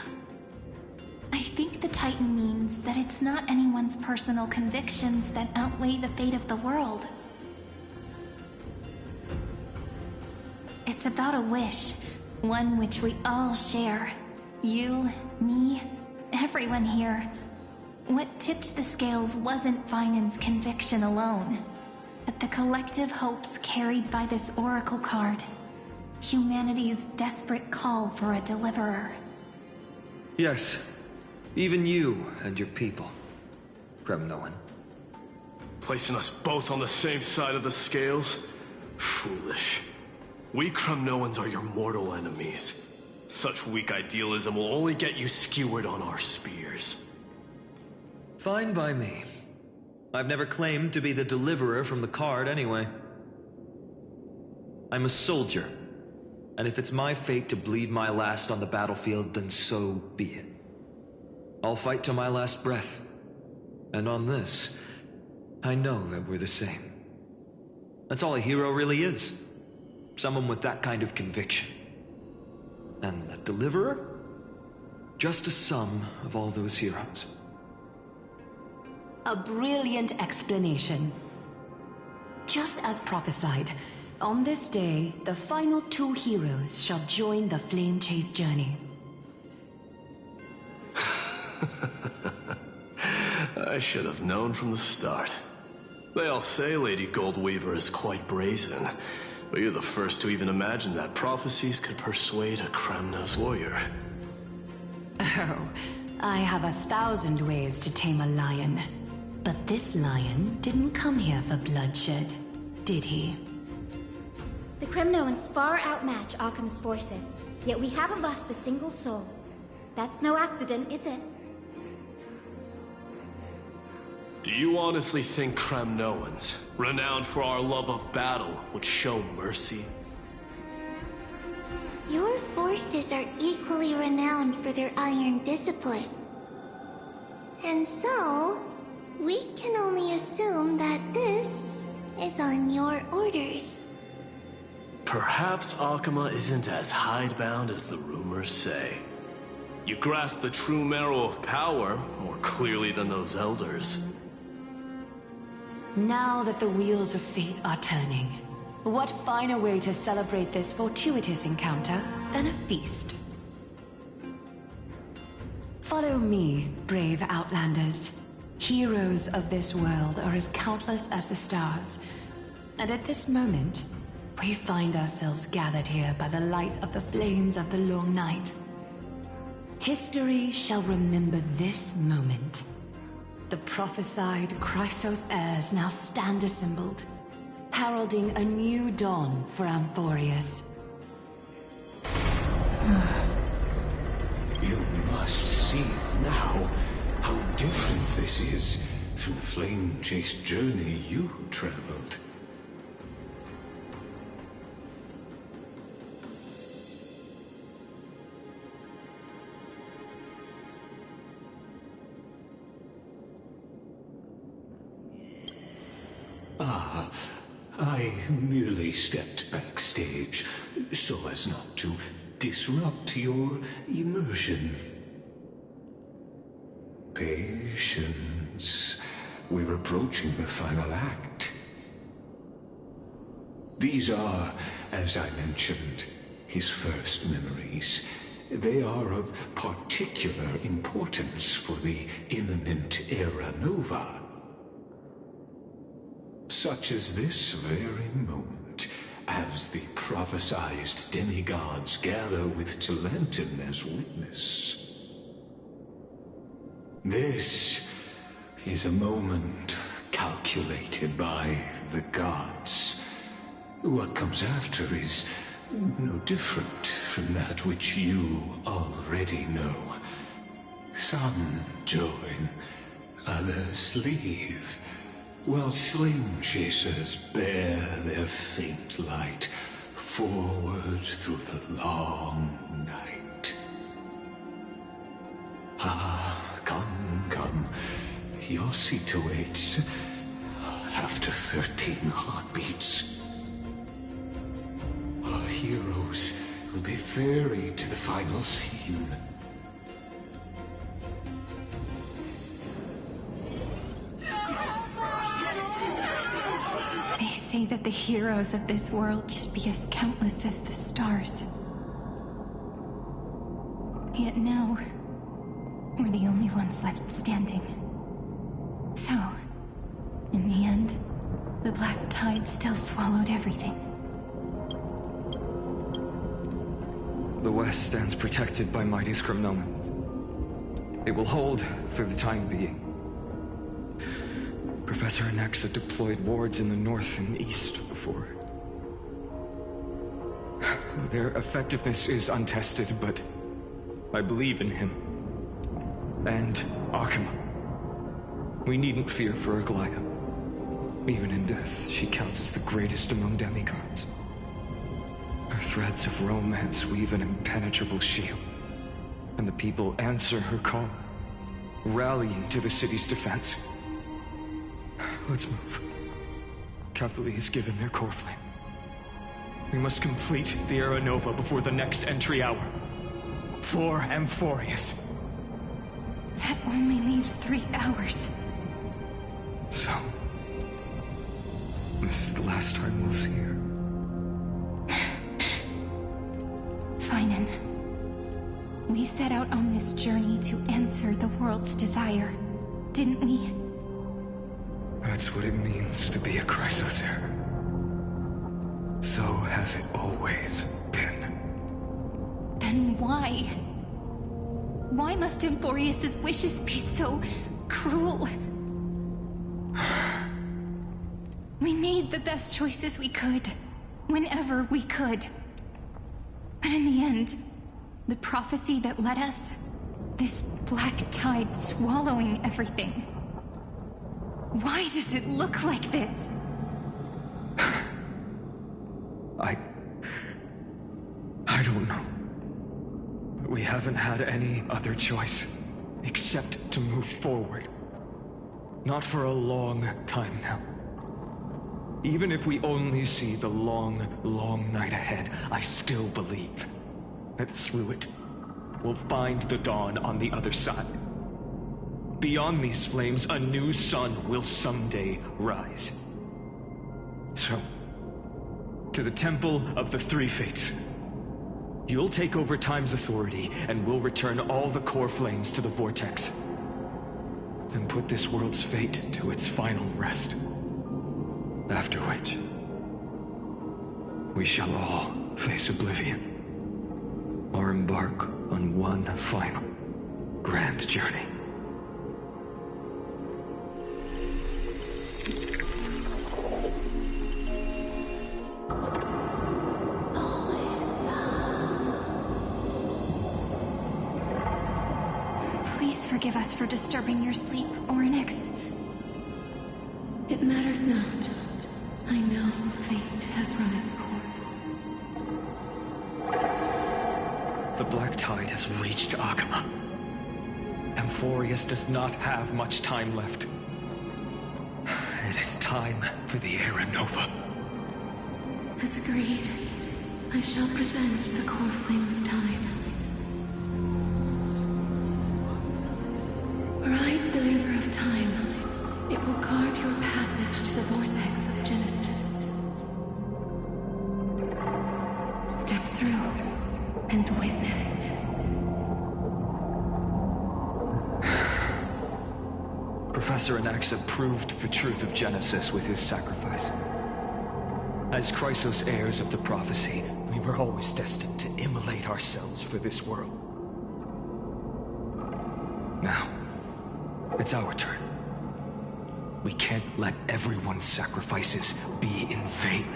I think the Titan means that it's not anyone's personal convictions that outweigh the fate of the world. It's about a wish, one which we all share. You, me, everyone here. What tipped the scales wasn't Finan's conviction alone, but the collective hopes carried by this oracle card. Humanity's desperate call for a deliverer. Yes, even you and your people, Kremnoan. Placing us both on the same side of the scales? Foolish. We Kremnoans are your mortal enemies. Such weak idealism will only get you skewered on our spears. Fine by me. I've never claimed to be the deliverer from the card anyway. I'm a soldier, and if it's my fate to bleed my last on the battlefield, then so be it. I'll fight till my last breath. And on this, I know that we're the same. That's all a hero really is. Someone with that kind of conviction. And the deliverer? Just a sum of all those heroes. A brilliant explanation. Just as prophesied, on this day, the final two heroes shall join the Flame Chase journey. I should have known from the start. They all say Lady Goldweaver is quite brazen, but you're the first to even imagine that prophecies could persuade a Kremnos warrior. Oh, I have 1,000 ways to tame a lion. But this lion didn't come here for bloodshed, did he? The Kremnoans far outmatch Occam's forces, yet we haven't lost a single soul. That's no accident, is it? Do you honestly think Kremnoans, renowned for our love of battle, would show mercy? Your forces are equally renowned for their iron discipline. And so, we can only assume that this is on your orders. Perhaps Akama isn't as hidebound as the rumors say. You grasp the true marrow of power more clearly than those elders. Now that the wheels of fate are turning, what finer way to celebrate this fortuitous encounter than a feast? Follow me, brave Outlanders. Heroes of this world are as countless as the stars. And at this moment, we find ourselves gathered here by the light of the flames of the long night. History shall remember this moment. The prophesied Chrysos heirs now stand assembled, heralding a new dawn for Amphorius. You must see now how different this is from the flame-chased journey you traveled. I merely stepped backstage so as not to disrupt your immersion. Patience. We're approaching the final act. These are, as I mentioned, his first memories. They are of particular importance for the imminent Era Nova. Such as this very moment, as the prophesized demigods gather with Talentum as witness. This is a moment calculated by the gods. What comes after is no different from that which you already know. Some join, others leave, while flame chasers bear their faint light forward through the long night. Ah, come. Your seat awaits. After 13 heartbeats, our heroes will be ferried to the final scene. They say that the heroes of this world should be as countless as the stars. Yet now, we're the only ones left standing. So, in the end, the black tide still swallowed everything. The West stands protected by mighty Scrimnomans. It will hold for the time being. Professor Anaxa deployed wards in the north and east before. Their effectiveness is untested, but I believe in him. And Akuma. We needn't fear for Aglaya. Even in death, she counts as the greatest among demigods. Her threads of romance weave an impenetrable shield, and the people answer her call, rallying to the city's defense. Let's move. Cavalry has given their core flame. We must complete the Era Nova before the next entry hour. For Amphorius. That only leaves 3 hours. So, this is the last time we'll see her. Finan, we set out on this journey to answer the world's desire, didn't we? That's what it means to be a Chrysos heir. So has it always been. Then why? Why must Amphorius' wishes be so cruel? We made the best choices we could, whenever we could. But in the end, the prophecy that led us, this black tide swallowing everything. Why does it look like this? I don't know. But we haven't had any other choice, except to move forward. Not for a long time now. Even if we only see the long, long night ahead, I still believe that through it, we'll find the dawn on the other side. Beyond these flames, a new sun will someday rise. So, to the Temple of the Three Fates. You'll take over Time's authority, and we'll return all the core flames to the Vortex. Then put this world's fate to its final rest. After which, we shall all face oblivion, or embark on one final grand journey. Please forgive us for disturbing your sleep, Orynyx. It matters not. I know fate has run its course. The black tide has reached Akuma. Amphorius does not have much time left. It is time for the Era Nova. As agreed, I shall present the core flame of tide. Ride the river of time. It will guard your passage to the vortex of Genesis. Step through and witness. Professor Anaxa proved the truth of Genesis with his sacrifice. As Chrysos heirs of the prophecy, we were always destined to immolate ourselves for this world. Now, it's our turn. We can't let everyone's sacrifices be in vain.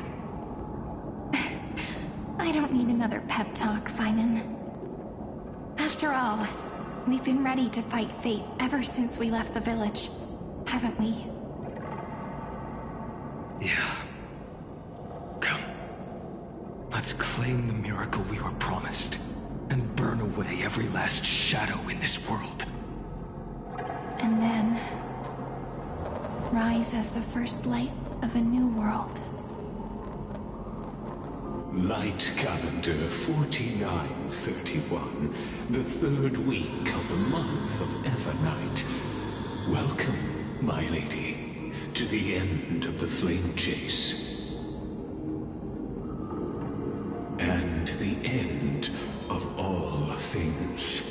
I I don't need another pep talk, Finan. After all, we've been ready to fight fate ever since we left the village, haven't we? Yeah. Come. Let's claim the miracle we were promised, and burn away every last shadow in this world. And then rise as the first light of a new world. Light calendar 4931, the third week of the month of Evernight. Welcome, my lady, to the end of the flame chase. And the end of all things.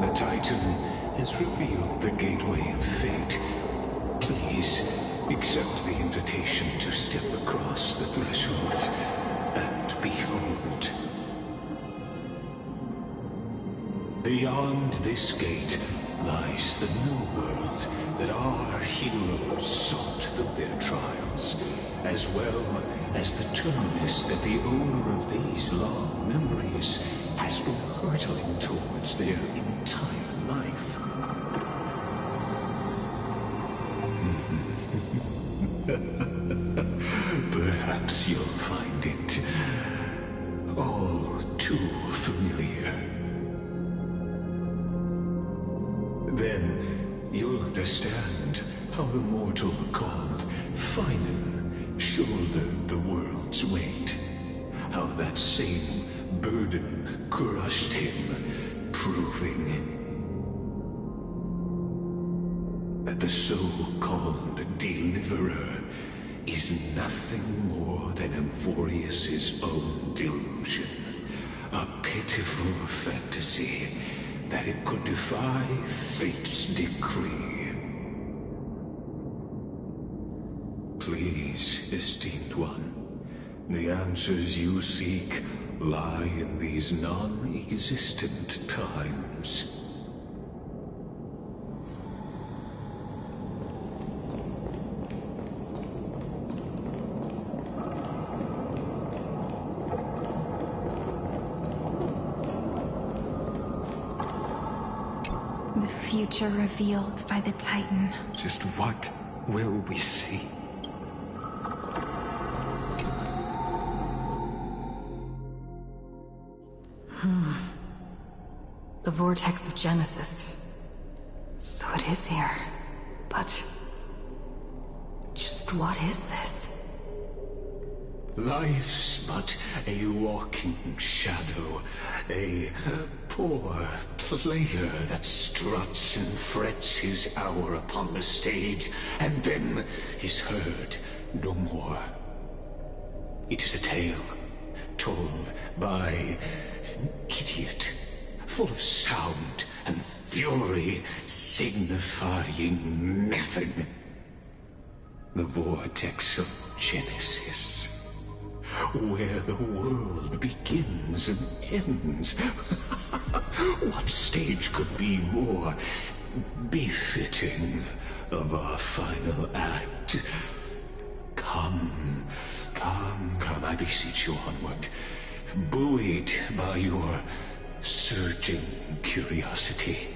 The Titan has revealed the gateway of fate. Please accept the invitation to step across the threshold and behold. Beyond this gate lies the new world that our heroes sought through their trials, as well as the terminus that the owner of these long memories has been hurtling towards their entire life. Perhaps you'll find it all too familiar. Then you'll understand how the mortal called Finan shouldered the world's weight. How that same burden crushed him, proving that the so-called deliverer is nothing more than Amphorius's own delusion. A pitiful fantasy that it could defy fate's decree. Please, esteemed one, the answers you seek lie in these non-existent times. The future revealed by the Titan. Just what will we see? The vortex of Genesis. So it is here. But just what is this? Life's but a walking shadow, a poor player that struts and frets his hour upon the stage, and then is heard no more. It is a tale told by an idiot, full of sound and fury, signifying nothing. The vortex of Genesis, where the world begins and ends. What stage could be more befitting of our final act? Come, I beseech you onward, buoyed by your surging curiosity.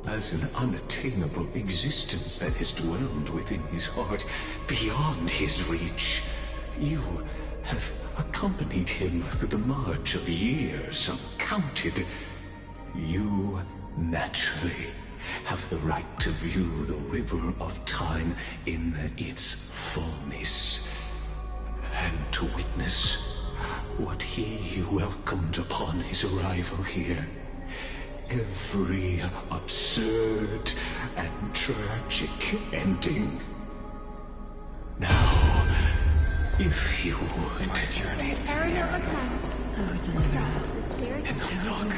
As an unattainable existence that has dwelled within his heart, beyond his reach, you have accompanied him through the march of years uncounted. You naturally have the right to view the river of time in its fullness, and to witness what he welcomed upon his arrival here. Every absurd and tragic ending. Now, if you would... My journey to the Enough talk.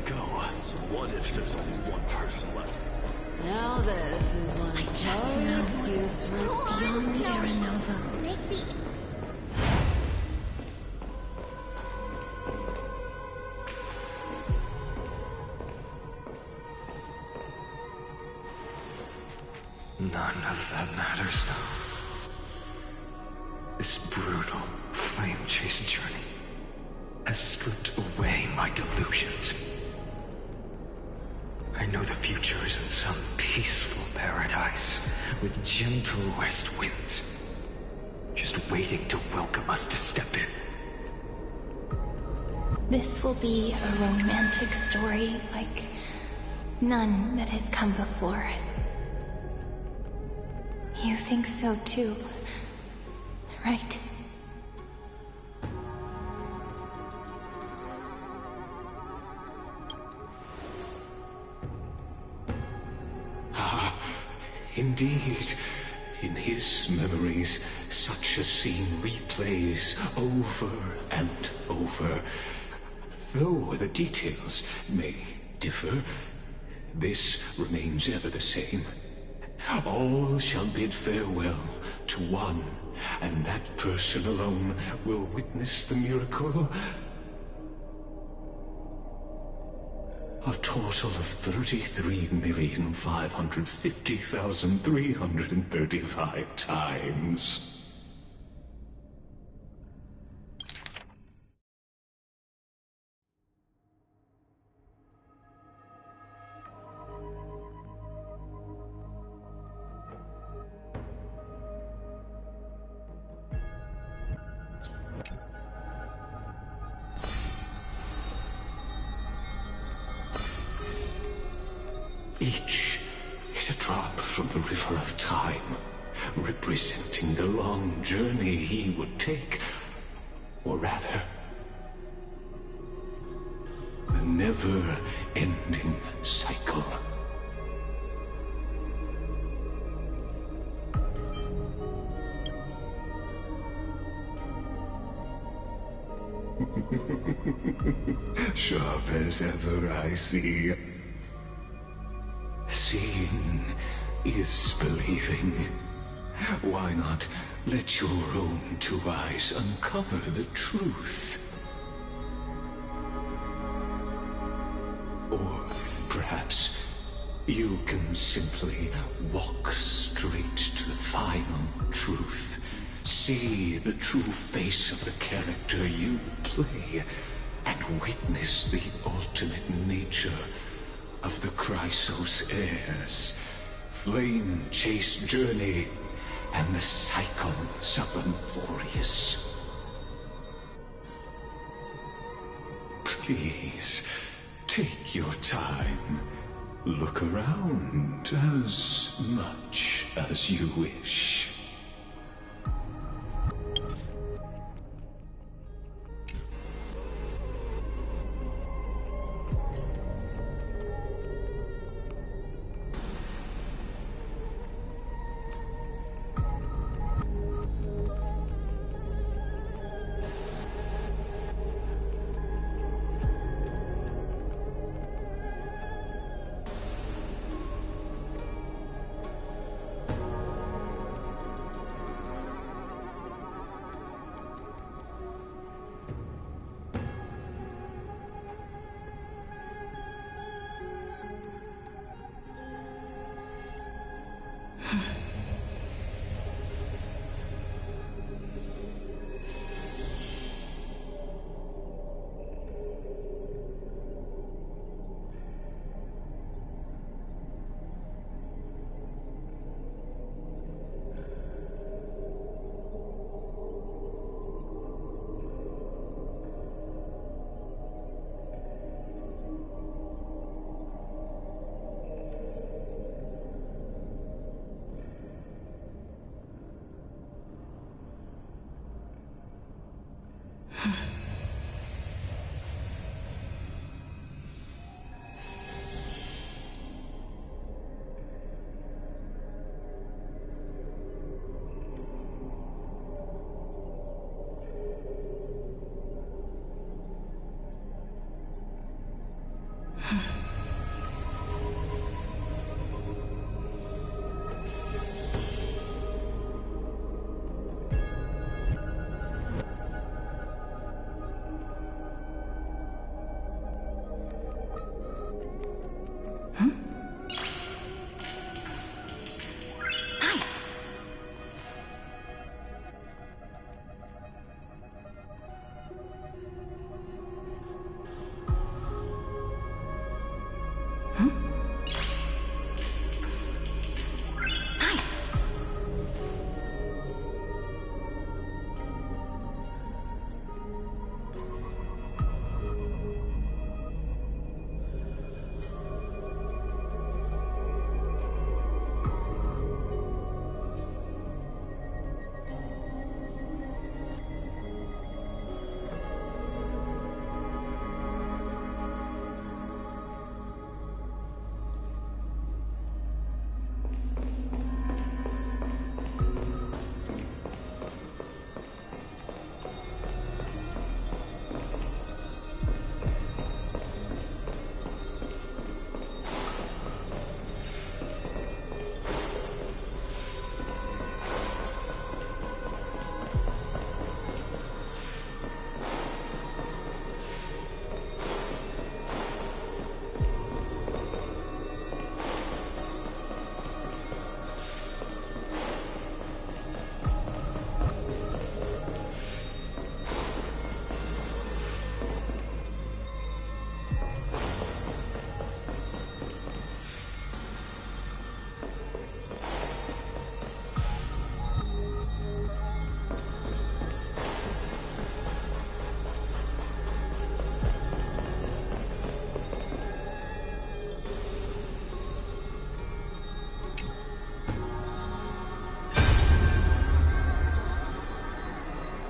Go. So what if there's only one person left? Now this is one just know excuse for beyond the Aranova. Make the... None of that matters now. This brutal, flame-chased journey has stripped away my delusions. I know the future is in some peaceful paradise with gentle west winds, just waiting to welcome us to step in. This will be a romantic story like none that has come before. You think so too, right? Indeed, in his memories, such a scene replays over and over. Though the details may differ, this remains ever the same. All shall bid farewell to one, and that person alone will witness the miracle. A total of 33,550,335 times. Each is a drop from the river of time, representing the long journey he would take, or rather, the never-ending cycle. Sharp as ever, I see. Seeing is believing. Why not let your own two eyes uncover the truth? Or perhaps you can simply walk straight to the final truth. See the true face of the character you play, and witness the ultimate nature of the Chrysos heirs, flame-chased journey, and the cycles of Euphorius. Please, take your time. Look around as much as you wish.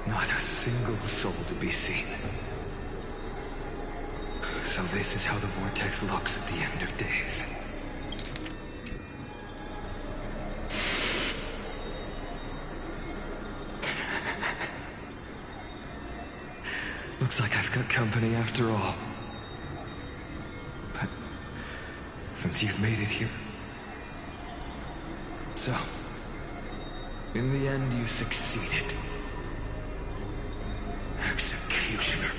Not a single soul to be seen. So this is how the vortex looks at the end of days. Looks like I've got company after all. But since you've made it here... So, in the end you succeeded. Executioner.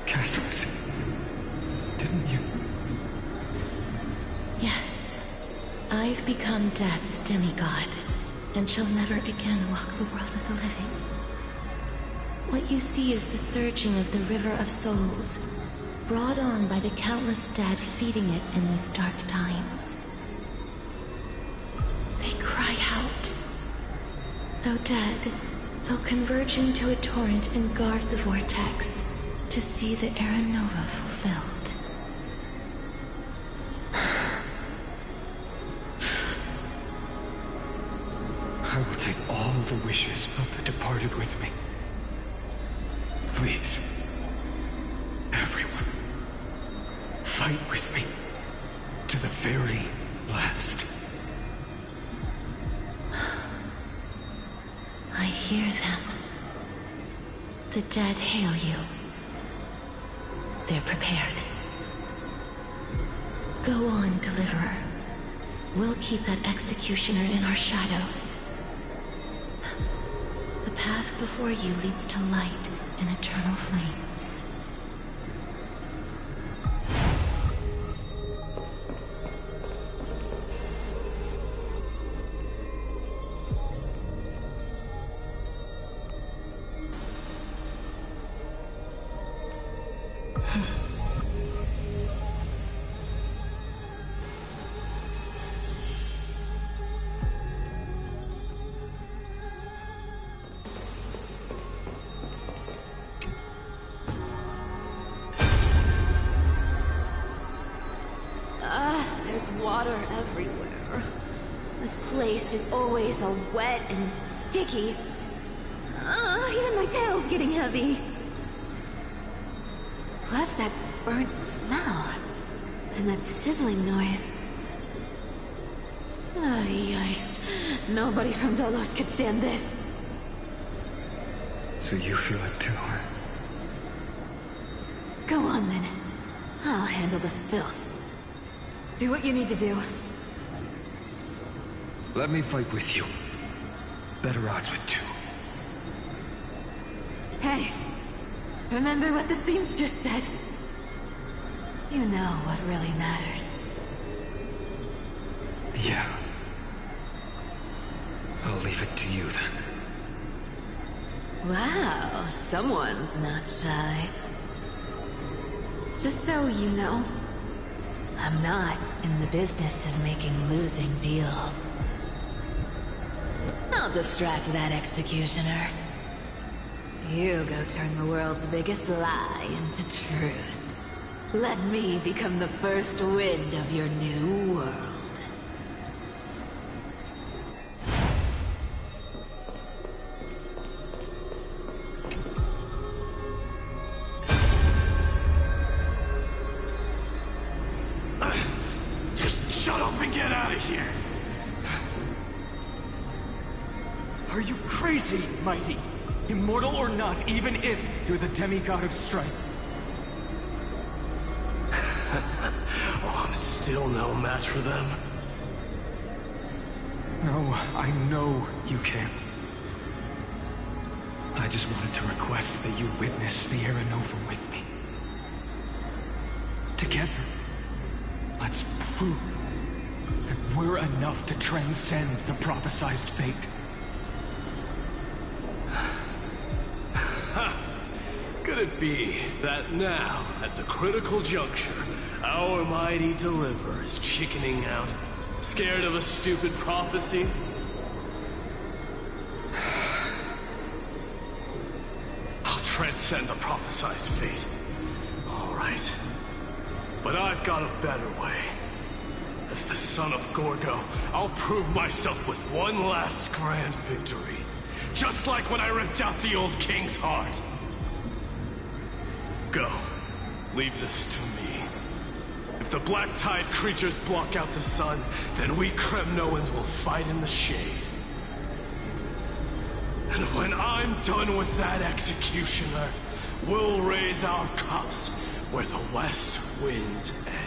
Castorus, didn't you? Yes. I've become Death's demigod, and shall never again walk the world of the living. What you see is the surging of the river of souls, brought on by the countless dead feeding it in these dark times. They cry out. Though dead, they'll converge into a torrent and guard the vortex to see the Era Nova fulfilled. I will take all the wishes of the departed with me. Please, everyone, fight with me to the very last. I hear them. The dead hail you. They're prepared. Go on, Deliverer. We'll keep that executioner in our shadows. The path before you leads to light and eternal flames. There's water everywhere. This place is always so wet and sticky. Even my tail's getting heavy. Plus that burnt smell. And that sizzling noise. Yikes. Nobody from Delos could stand this. So you feel it too, huh? Go on then. I'll handle the filth. Do what you need to do. Let me fight with you. Better odds with two. Hey, remember what the seamstress said? You know what really matters. Yeah. I'll leave it to you then. Wow, someone's not shy. Just so you know, I'm not in the business of making losing deals. I'll distract that executioner. You go turn the world's biggest lie into truth. Let me become the first wind of your new world. Are you crazy, Mighty? Immortal or not, even if you're the demigod of strength. Oh, I'm still no match for them. No, I know you can. I just wanted to request that you witness the Era Nova with me. Together, let's prove that we're enough to transcend the prophesized fate. Could it be that now, at the critical juncture, our mighty deliverer is chickening out, scared of a stupid prophecy? I'll transcend the prophesized fate. All right. But I've got a better way. As the son of Gorgo, I'll prove myself with one last grand victory. Just like when I ripped out the old king's heart. Go. Leave this to me. If the Black Tide creatures block out the sun, then we Kremnoans will fight in the shade. And when I'm done with that executioner, we'll raise our cups where the west winds end.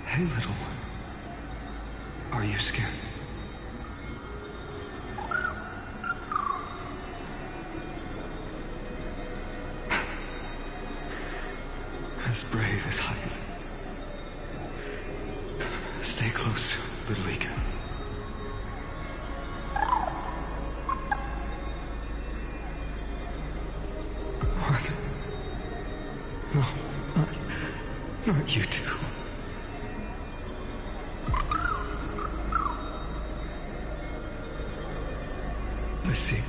Hey, little one. Are you scared? As brave as Hyacinth. Stay close, little Ika. What? No, not you two. I see.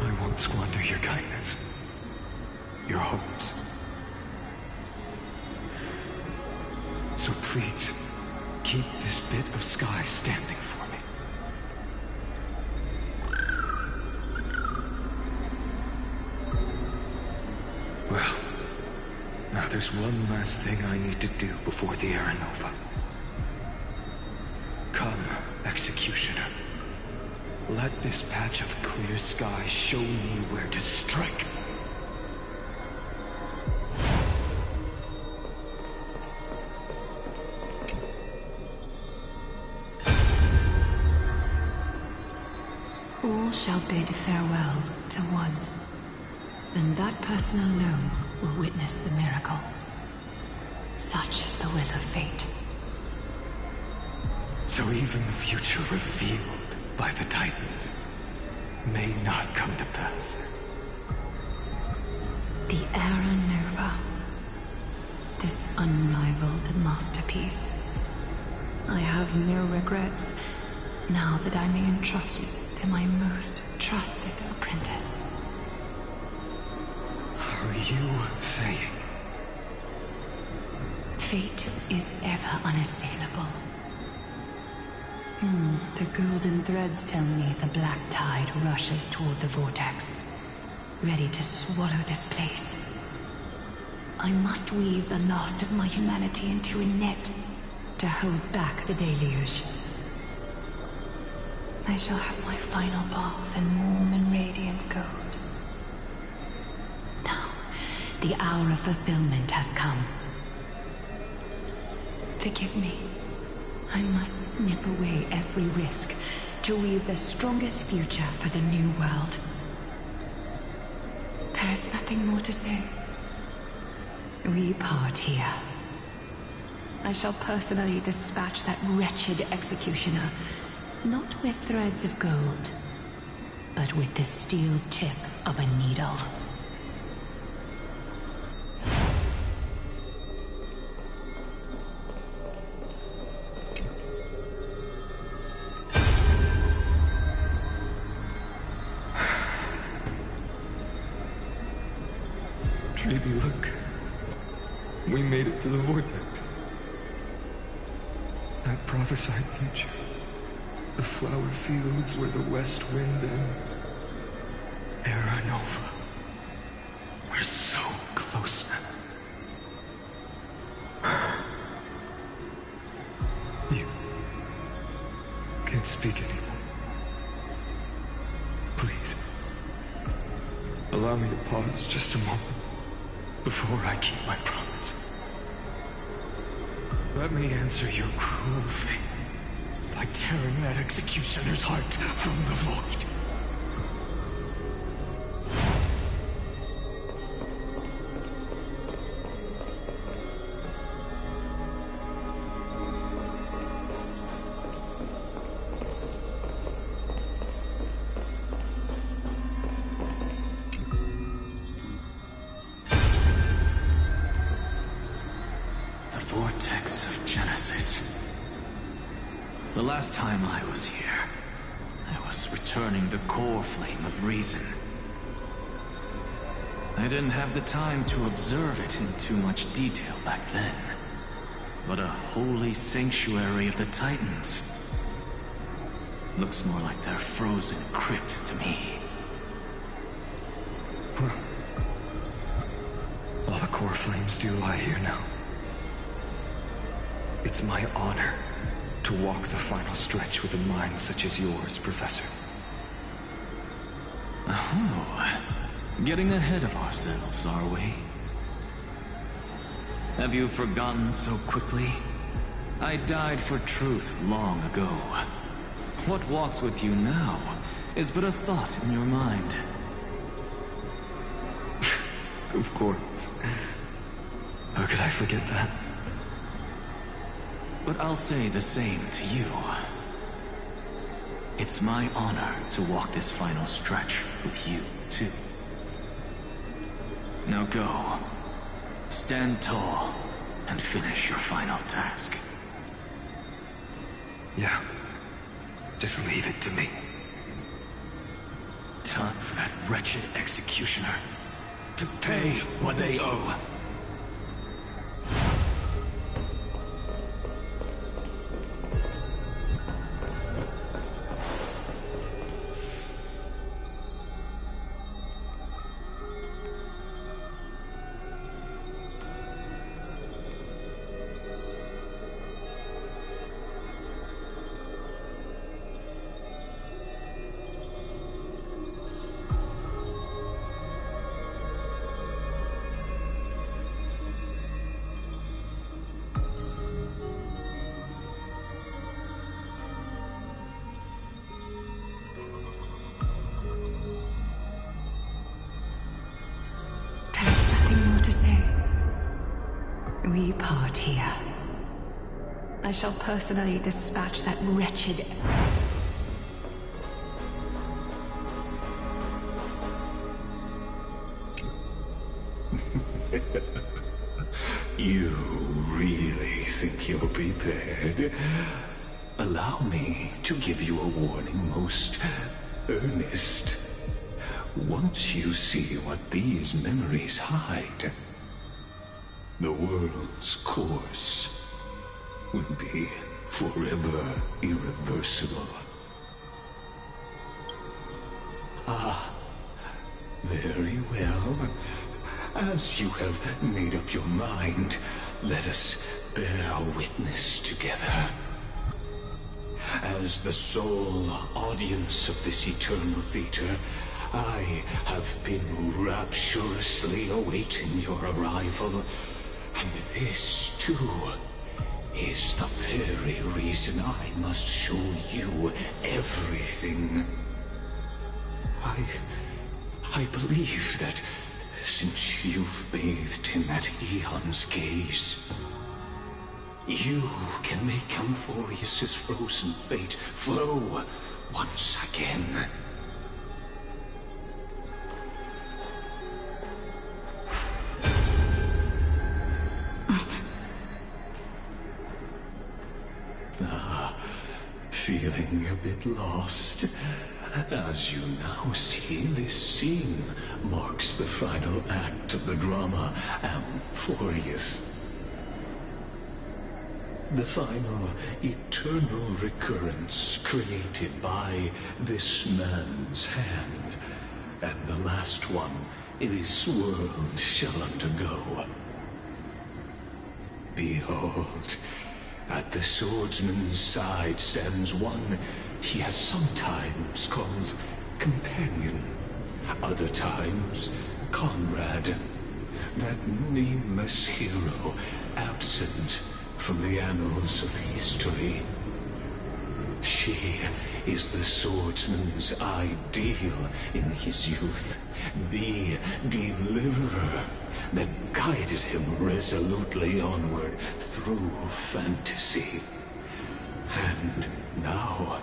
I won't squander your kindness. Your hopes. So please, keep this bit of sky standing for me. Well, now there's one last thing I need to do before the Era Nova. Come, Executioner. Let this patch of clear sky show me where to strike. All shall bid farewell to one, and that person alone will witness the miracle. Such is the will of fate. So even the future revealed by the Titans may not come to pass. The Era Nova. This unrivaled masterpiece. I have no regrets now that I may entrust it to my most trusted apprentice. Are you saying? Fate is ever unassailable. The golden threads tell me the black tide rushes toward the vortex, ready to swallow this place. I must weave the last of my humanity into a net to hold back the deluge. I shall have my final bath in warm and radiant gold. Now, the hour of fulfillment has come. Forgive me. I must snip away every risk to weave the strongest future for the new world. There is nothing more to say. We part here. I shall personally dispatch that wretched executioner, not with threads of gold, but with the steel tip of a needle. Baby, look. We made it to the vortex. That prophesied future. The flower fields where the west wind ends. Era Nova. We're so close now. You can't speak anymore. Please. Allow me to pause just a moment before I keep my promise. Let me answer your cruel fate by tearing that executioner's heart from the void. Vortex of Genesis. The last time I was here, I was returning the core flame of reason. I didn't have the time to observe it in too much detail back then. But a holy sanctuary of the Titans. Looks more like their frozen crypt to me. Well, all the core flames do lie here now. It's my honor to walk the final stretch with a mind such as yours, Professor. Oh, getting ahead of ourselves, are we? Have you forgotten so quickly? I died for truth long ago. What walks with you now is but a thought in your mind. Of course. How could I forget that? But I'll say the same to you. It's my honor to walk this final stretch with you, too. Now go. Stand tall and finish your final task. Yeah. Just leave it to me. Time for that wretched executioner to pay what they owe. We part here. I shall personally dispatch that wretched... You really think you're prepared? Allow me to give you a warning, most earnest. Once you see what these memories hide, the world's course will be forever irreversible. Ah, very well. As you have made up your mind, let us bear witness together. As the sole audience of this eternal theater, I have been rapturously awaiting your arrival. And this, too, is the very reason I must show you everything. I believe that since you've bathed in that Eon's gaze, you can make Amphorius's frozen fate flow once again. Feeling a bit lost? As you now see, this scene marks the final act of the drama Amphorius. The final eternal recurrence created by this man's hand, and the last one this world shall undergo. Behold, at the swordsman's side stands one he has sometimes called companion, other times comrade, that nameless hero absent from the annals of history. She is the swordsman's ideal in his youth, the deliverer that guided him resolutely onward through fantasy. And now,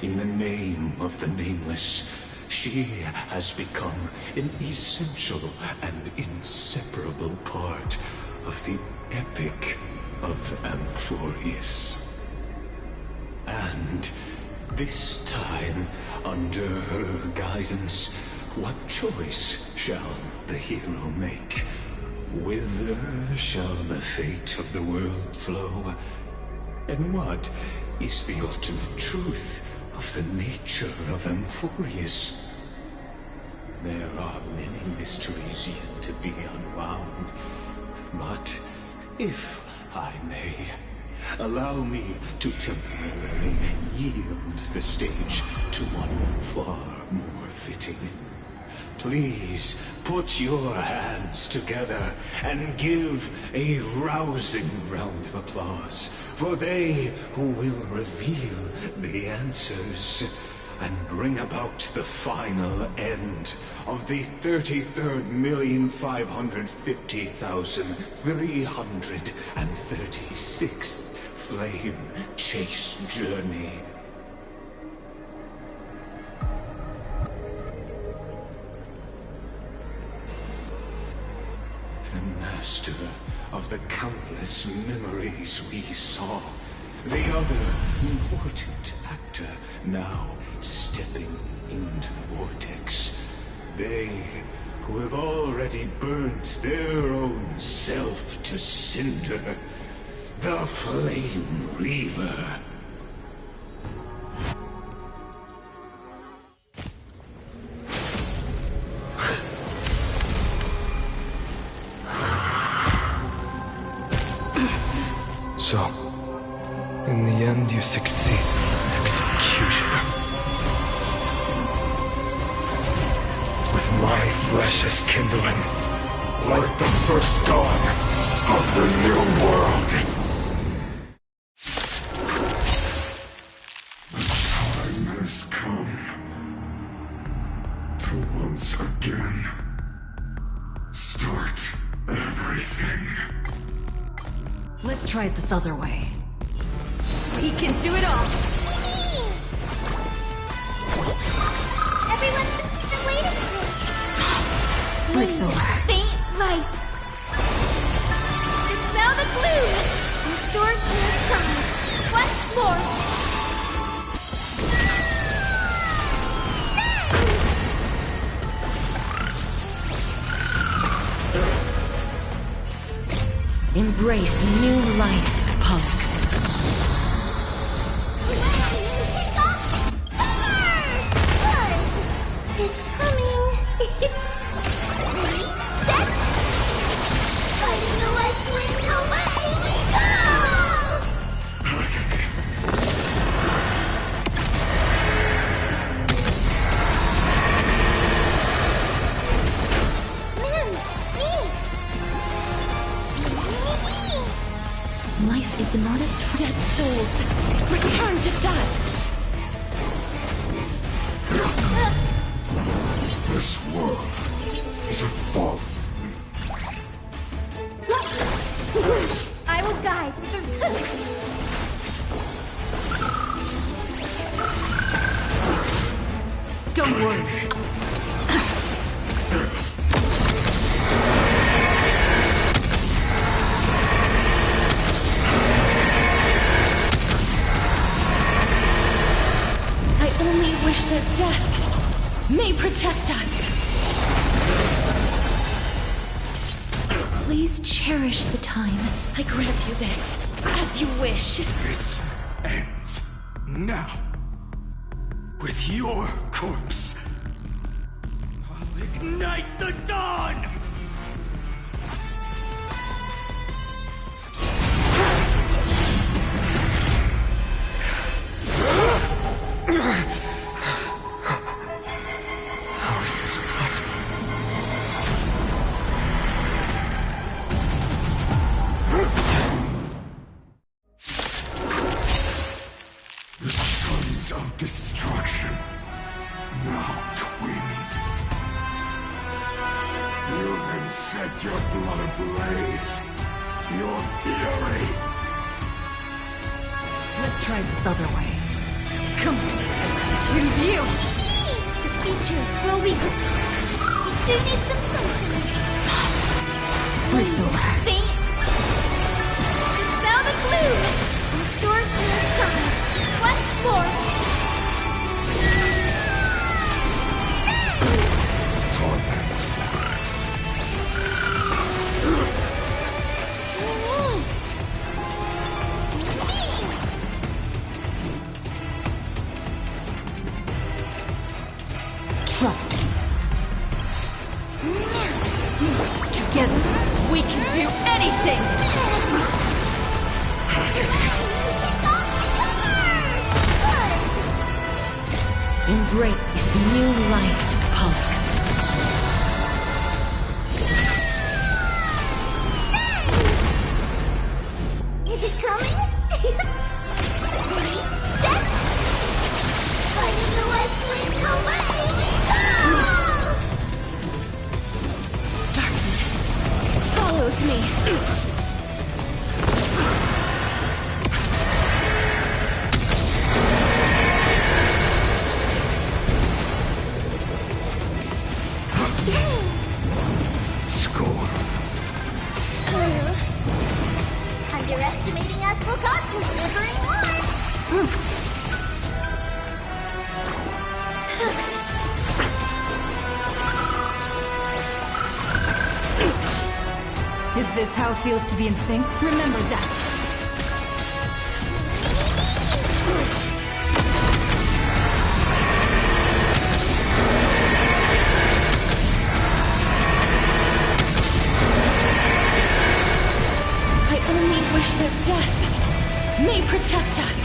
in the name of the Nameless, she has become an essential and inseparable part of the epic of Amphorius. And this time, under her guidance, what choice shall the hero make? Whither shall the fate of the world flow? And what is the ultimate truth of the nature of Amphorius? There are many mysteries yet to be unwound, but if I may, allow me to temporarily yield the stage to one far more fitting. Please put your hands together and give a rousing round of applause for they who will reveal the answers and bring about the final end of the 33,550,336th Flame Chase Journey. The master of the countless memories we saw, the other important actor now stepping into the vortex. They who have already burnt their own self to cinder, the Flame Reaver. So, in the end, you succeed. Executioner. With my flesh as kindling, like the first dawn of the new world. The time has come to once again start everything. Let's try it this other way. We can do it all! Everyone's been waiting for It's over. Faint light! Dispel the gloom! Restore clear skies! Once more! Embrace new life, Pollux. It's coming. Ready, set. Fighting the west wind, away we go! Man, me. Life is not as Don't worry. I only wish that death may protect us. Please cherish the time. I grant you this, as you wish. This ends now. With your corpse. I'll ignite the dawn! How is this possible? The sons of destruction, now twinned. You then set your blood ablaze. Your fury. Let's try this other way. Come on, choose you. The future will be... We do need some sunshine. Breaks over. Dispel the glue. Restore clear skies. Once more. Torment. Trust me. Together, we can do anything! Embrace new life, Pollux. Is it coming? Ready, set! Fighting the west wind away! Go! Darkness follows me. Score. Underestimating us will cost us delivering more! Is this how it feels to be in sync? Remember that. I only wish that death may protect us.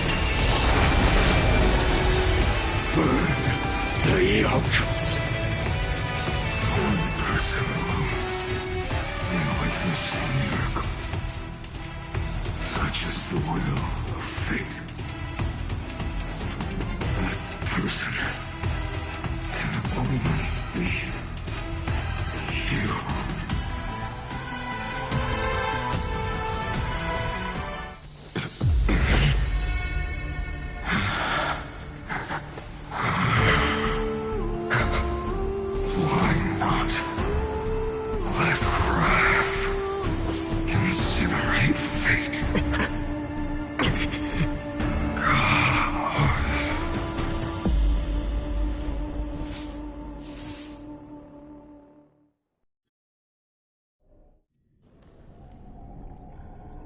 Burn the yoke. One person alone may witness the miracle. Such is the will of fate. That person can only be you.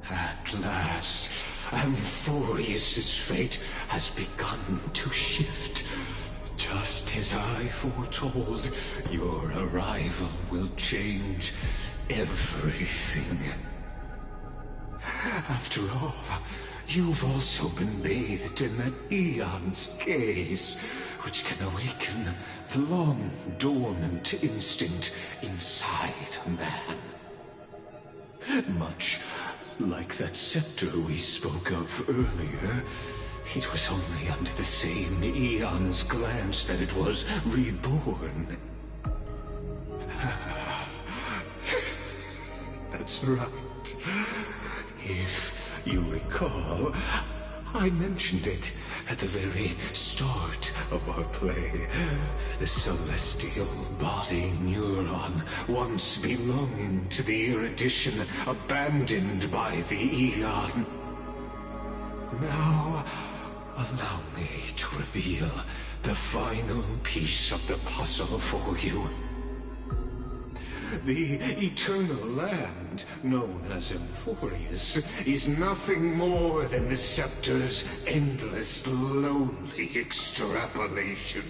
At last, Amphorius's fate has begun to shift. Just as I foretold, your arrival will change everything. After all, you've also been bathed in that Eon's gaze, which can awaken the long-dormant instinct inside a man. Much like that scepter we spoke of earlier, it was only under the same Eon's glance that it was reborn. That's right. If you recall, I mentioned it at the very start of our play. The celestial body neuron, once belonging to the erudition, abandoned by the Eon. Now, allow me to reveal the final piece of the puzzle for you. The eternal land, known as Emphorius, is nothing more than the Scepter's endless, lonely extrapolation.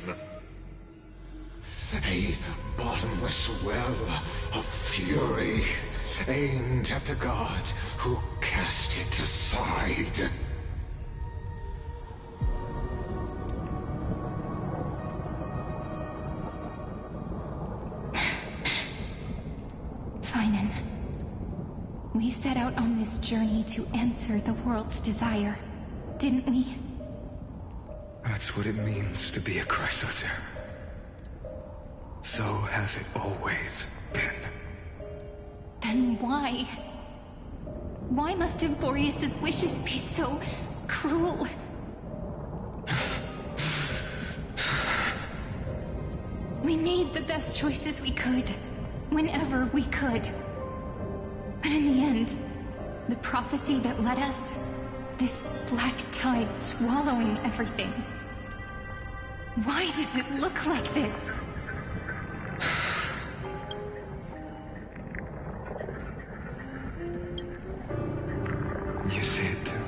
A bottomless well of fury, aimed at the god who cast it aside. Finan, we set out on this journey to answer the world's desire, didn't we? That's what it means to be a Chrysosaur. So has it always been. Then why? Why must Emphorius' wishes be so cruel? We made the best choices we could, whenever we could. But in the end, the prophecy that led us, this black tide swallowing everything. Why does it look like this? You see it too.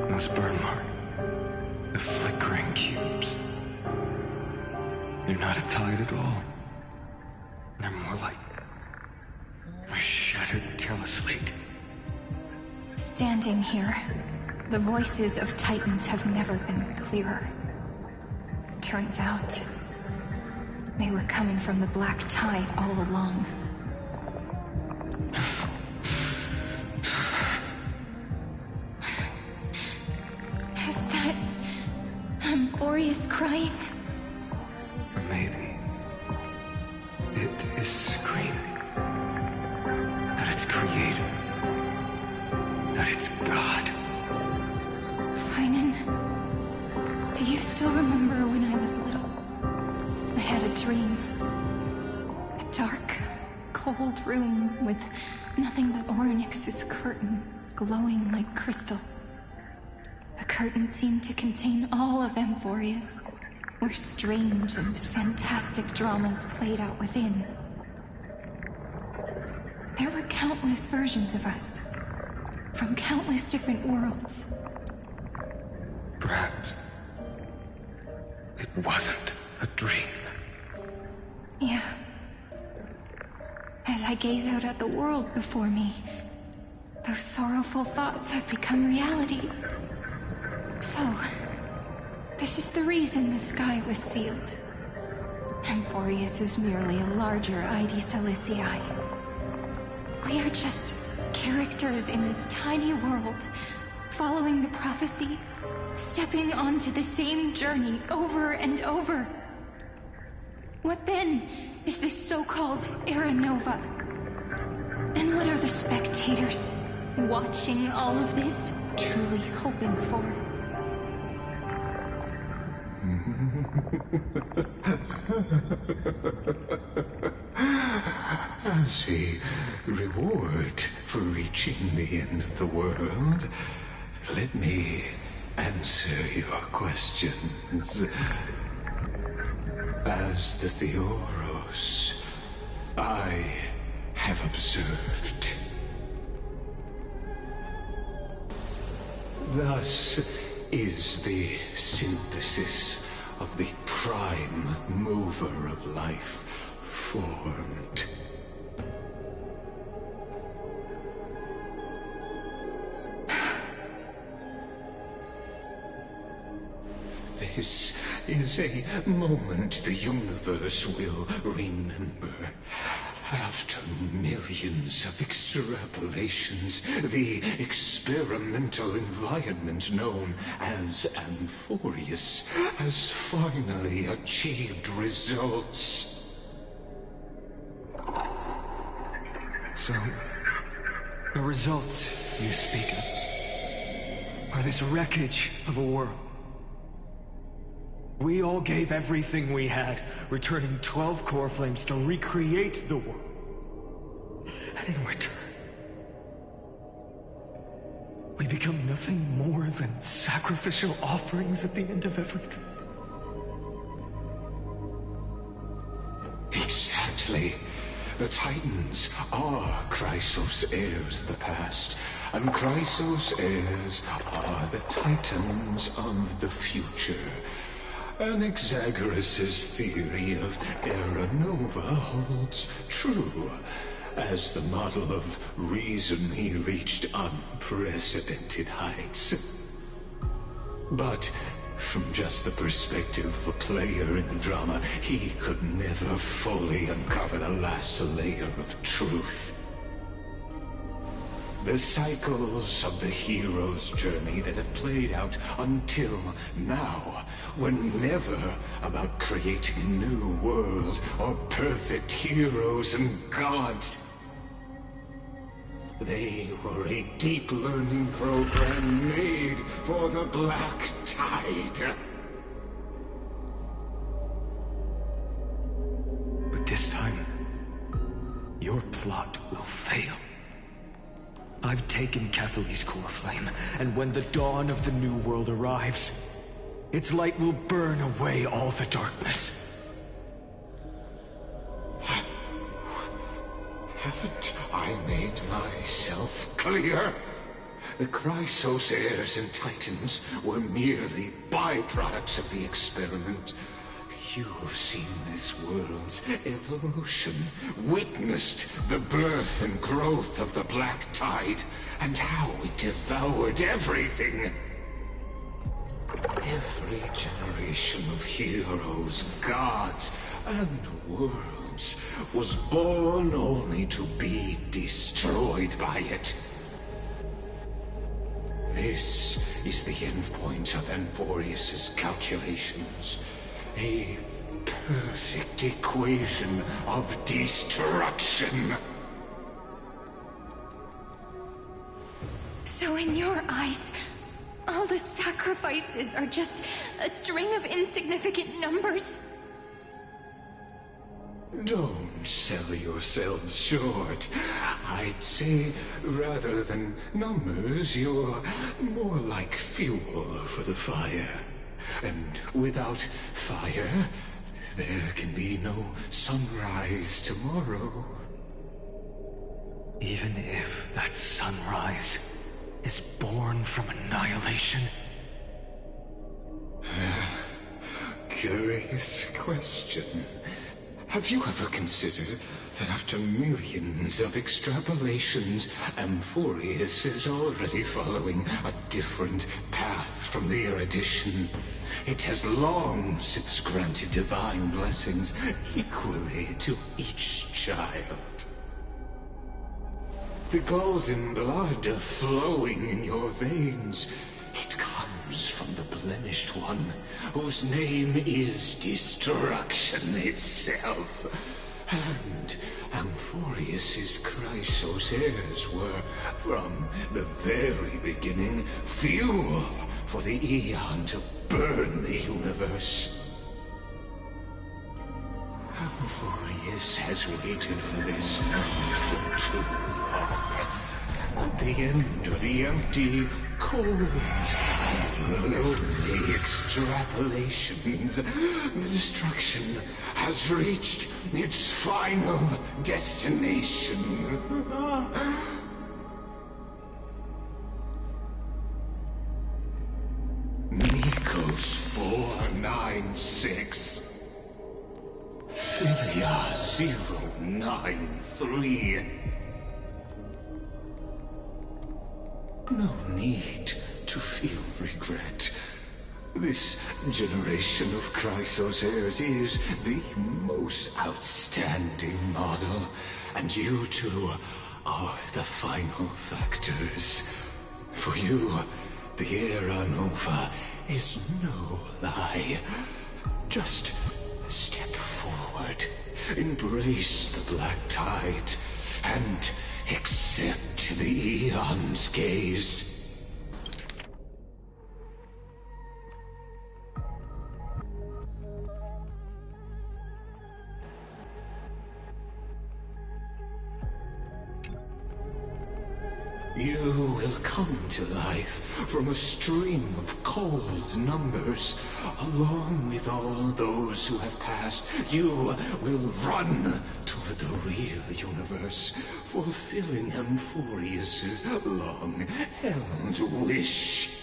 Those burn marks. The flickering cubes. They're not a tide at all. They're more like a shattered teleslate. Standing here, the voices of Titans have never been clearer. Turns out, they were coming from the black tide all along. Is that Emphorius crying? Or maybe it is screaming at its creator, at its god. Finan, do you still remember when I was little? I had a dream. A dark, cold room with nothing but Orynyx's curtain glowing like crystal. The curtain seemed to contain all of Emphorius, where strange and fantastic dramas played out within. There were countless versions of us, from countless different worlds. Perhaps it wasn't a dream. Yeah. As I gaze out at the world before me, those sorrowful thoughts have become reality. So, this is the reason the sky was sealed. Emphorius is merely a larger ID Silicii. We are just characters in this tiny world, following the prophecy, stepping onto the same journey over and over. What then is this so-called Era Nova? And what are the spectators watching all of this truly hoping for? As a reward for reaching the end of the world, let me answer your questions. As the Theoros, I have observed. Thus is the synthesis of the prime mover of life formed. This is a moment the universe will remember. After millions of extrapolations, the experimental environment known as Emphorius has finally achieved results. So, the results you speak of are this wreckage of a world We all gave everything we had, returning 12 core flames to recreate the world. And in return, we become nothing more than sacrificial offerings at the end of everything. Exactly. The Titans are Chrysos heirs of the past, and Chrysos heirs are the Titans of the future. Anaxagoras' theory of Era Nova holds true, as the model of reason he reached unprecedented heights. But from just the perspective of a player in the drama, he could never fully uncover the last layer of truth. The cycles of the hero's journey that have played out until now were never about creating a new world or perfect heroes and gods. They were a deep learning program made for the Black Tide. But this time, your plot will fail. I've taken Catholi's core flame, and when the dawn of the new world arrives, its light will burn away all the darkness. Haven't I made myself clear? The Chrysos heirs and Titans were merely byproducts of the experiment. You have seen this world's evolution, witnessed the birth and growth of the Black Tide, and how it devoured everything. Every generation of heroes, gods, and worlds was born only to be destroyed by it. This is the endpoint of Anforius's calculations. A perfect equation of destruction. So in your eyes, all the sacrifices are just a string of insignificant numbers? Don't sell yourselves short. I'd say, rather than numbers, you're more like fuel for the fire. And without fire, there can be no sunrise tomorrow. Even if that sunrise is born from annihilation? Curious question. Have you ever considered that after millions of extrapolations, Amphorius is already following a different path from the erudition? It has long since granted divine blessings equally to each child. The golden blood flowing in your veins, it comes from the blemished one, whose name is destruction itself. And Amphorius's Chrysos heirs were, from the very beginning, fuel for the Aeon to burn the universe. Amphorius has waited for this moment for too long. At the end of the empty, cold, and lonely extrapolations, the destruction has reached its final destination. Nikos 496. Philia 093. No need to feel regret. This generation of Chrysos heirs is the most outstanding model, and you two are the final factors. For you, the Era Nova is no lie. Just step forward, embrace the Black Tide, and accept the Aeon's gaze. You will come to life from a stream of cold numbers. Along with all those who have passed, you will run toward the real universe, fulfilling Amphorius's long-held wish.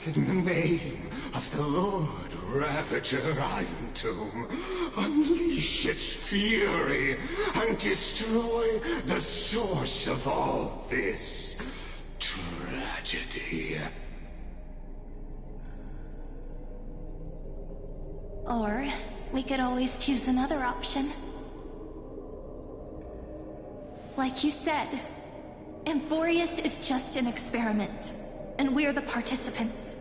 In the name of the Lord Ravager Iron Tomb, unleash its fury and destroy the source of all this tragedy. Or we could always choose another option. Like you said, Amphorius is just an experiment, and we're the participants.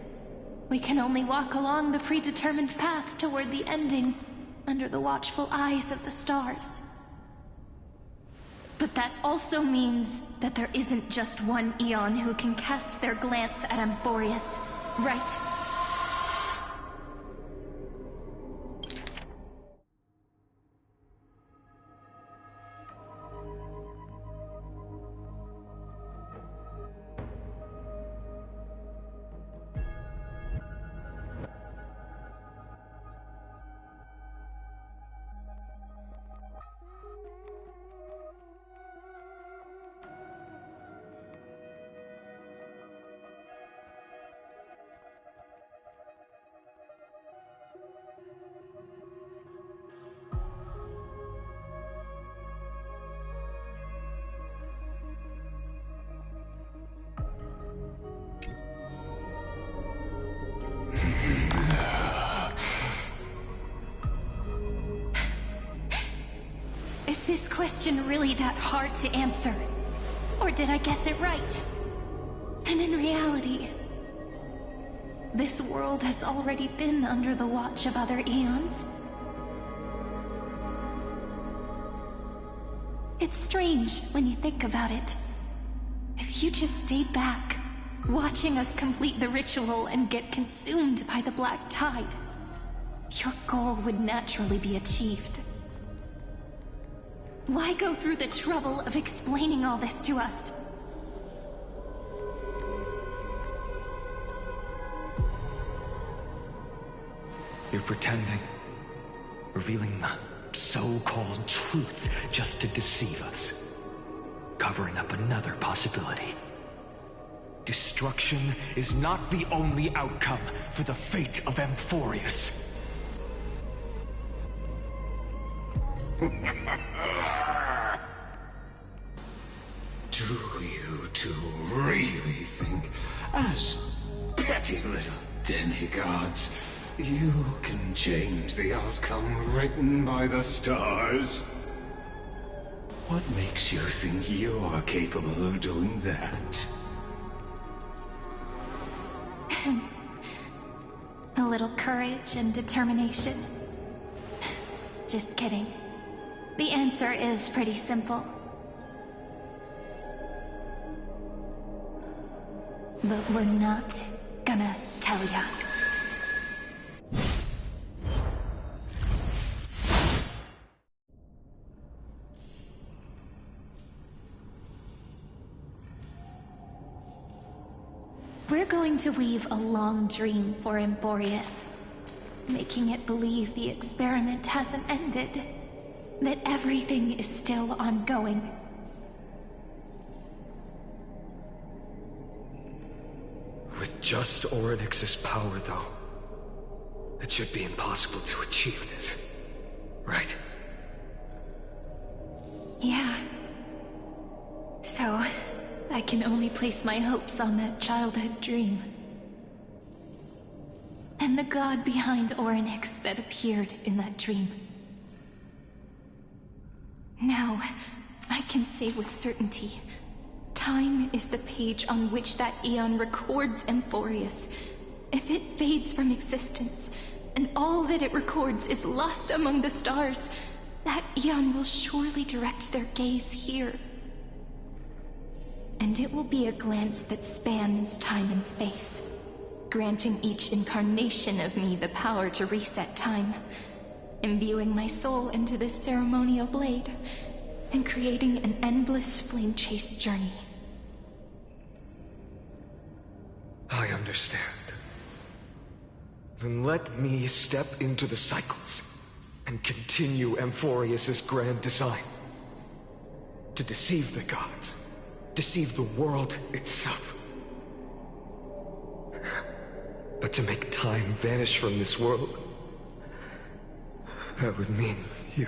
We can only walk along the predetermined path toward the ending, under the watchful eyes of the stars. But that also means that there isn't just one Eon who can cast their glance at Amphorius, right? Is this question really that hard to answer? Or did I guess it right? And in reality, this world has already been under the watch of other eons. It's strange when you think about it. If you just stayed back, watching us complete the ritual and get consumed by the black tide, your goal would naturally be achieved. Why go through the trouble of explaining all this to us? You're pretending, revealing the so-called truth just to deceive us, covering up another possibility. Destruction is not the only outcome for the fate of Amphorius. Do you two really think, as petty little demigods, you can change the outcome written by the stars? What makes you think you're capable of doing that? A little courage and determination. Just kidding. The answer is pretty simple. But we're not gonna tell ya. We're going to weave a long dream for Amphorius, making it believe the experiment hasn't ended, that everything is still ongoing. With just Orynyx's power, though, it should be impossible to achieve this, right? Yeah. So, I can only place my hopes on that childhood dream. And the god behind Orynyx that appeared in that dream. Now, I can say with certainty, time is the page on which that Eon records Amphorius. If it fades from existence, and all that it records is lost among the stars, that Eon will surely direct their gaze here. And it will be a glance that spans time and space, granting each incarnation of me the power to reset time, imbuing my soul into this ceremonial blade, and creating an endless flame chase journey. I understand. Then let me step into the cycles and continue Amphorius's grand design. To deceive the gods, deceive the world itself. But to make time vanish from this world, that would mean you.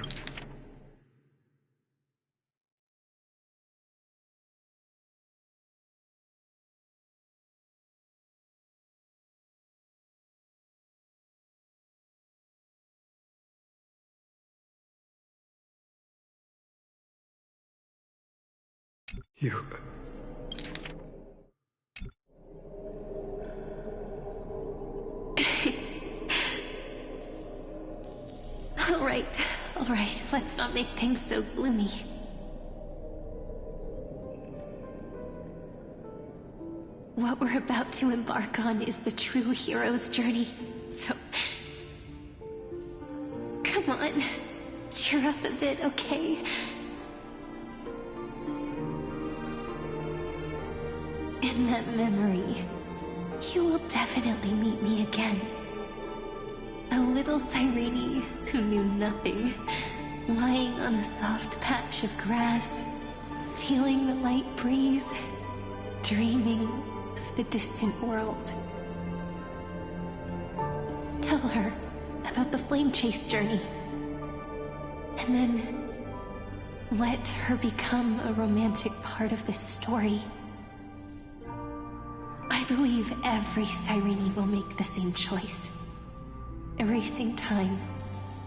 You. All right, let's not make things so gloomy. What we're about to embark on is the true hero's journey, so... Come on, cheer up a bit, okay? In that memory, you will definitely meet me again. A little Cyrene who knew nothing, lying on a soft patch of grass, feeling the light breeze, dreaming of the distant world. Tell her about the flame chase journey, and then let her become a romantic part of this story. I believe every Cyrene will make the same choice. Erasing time,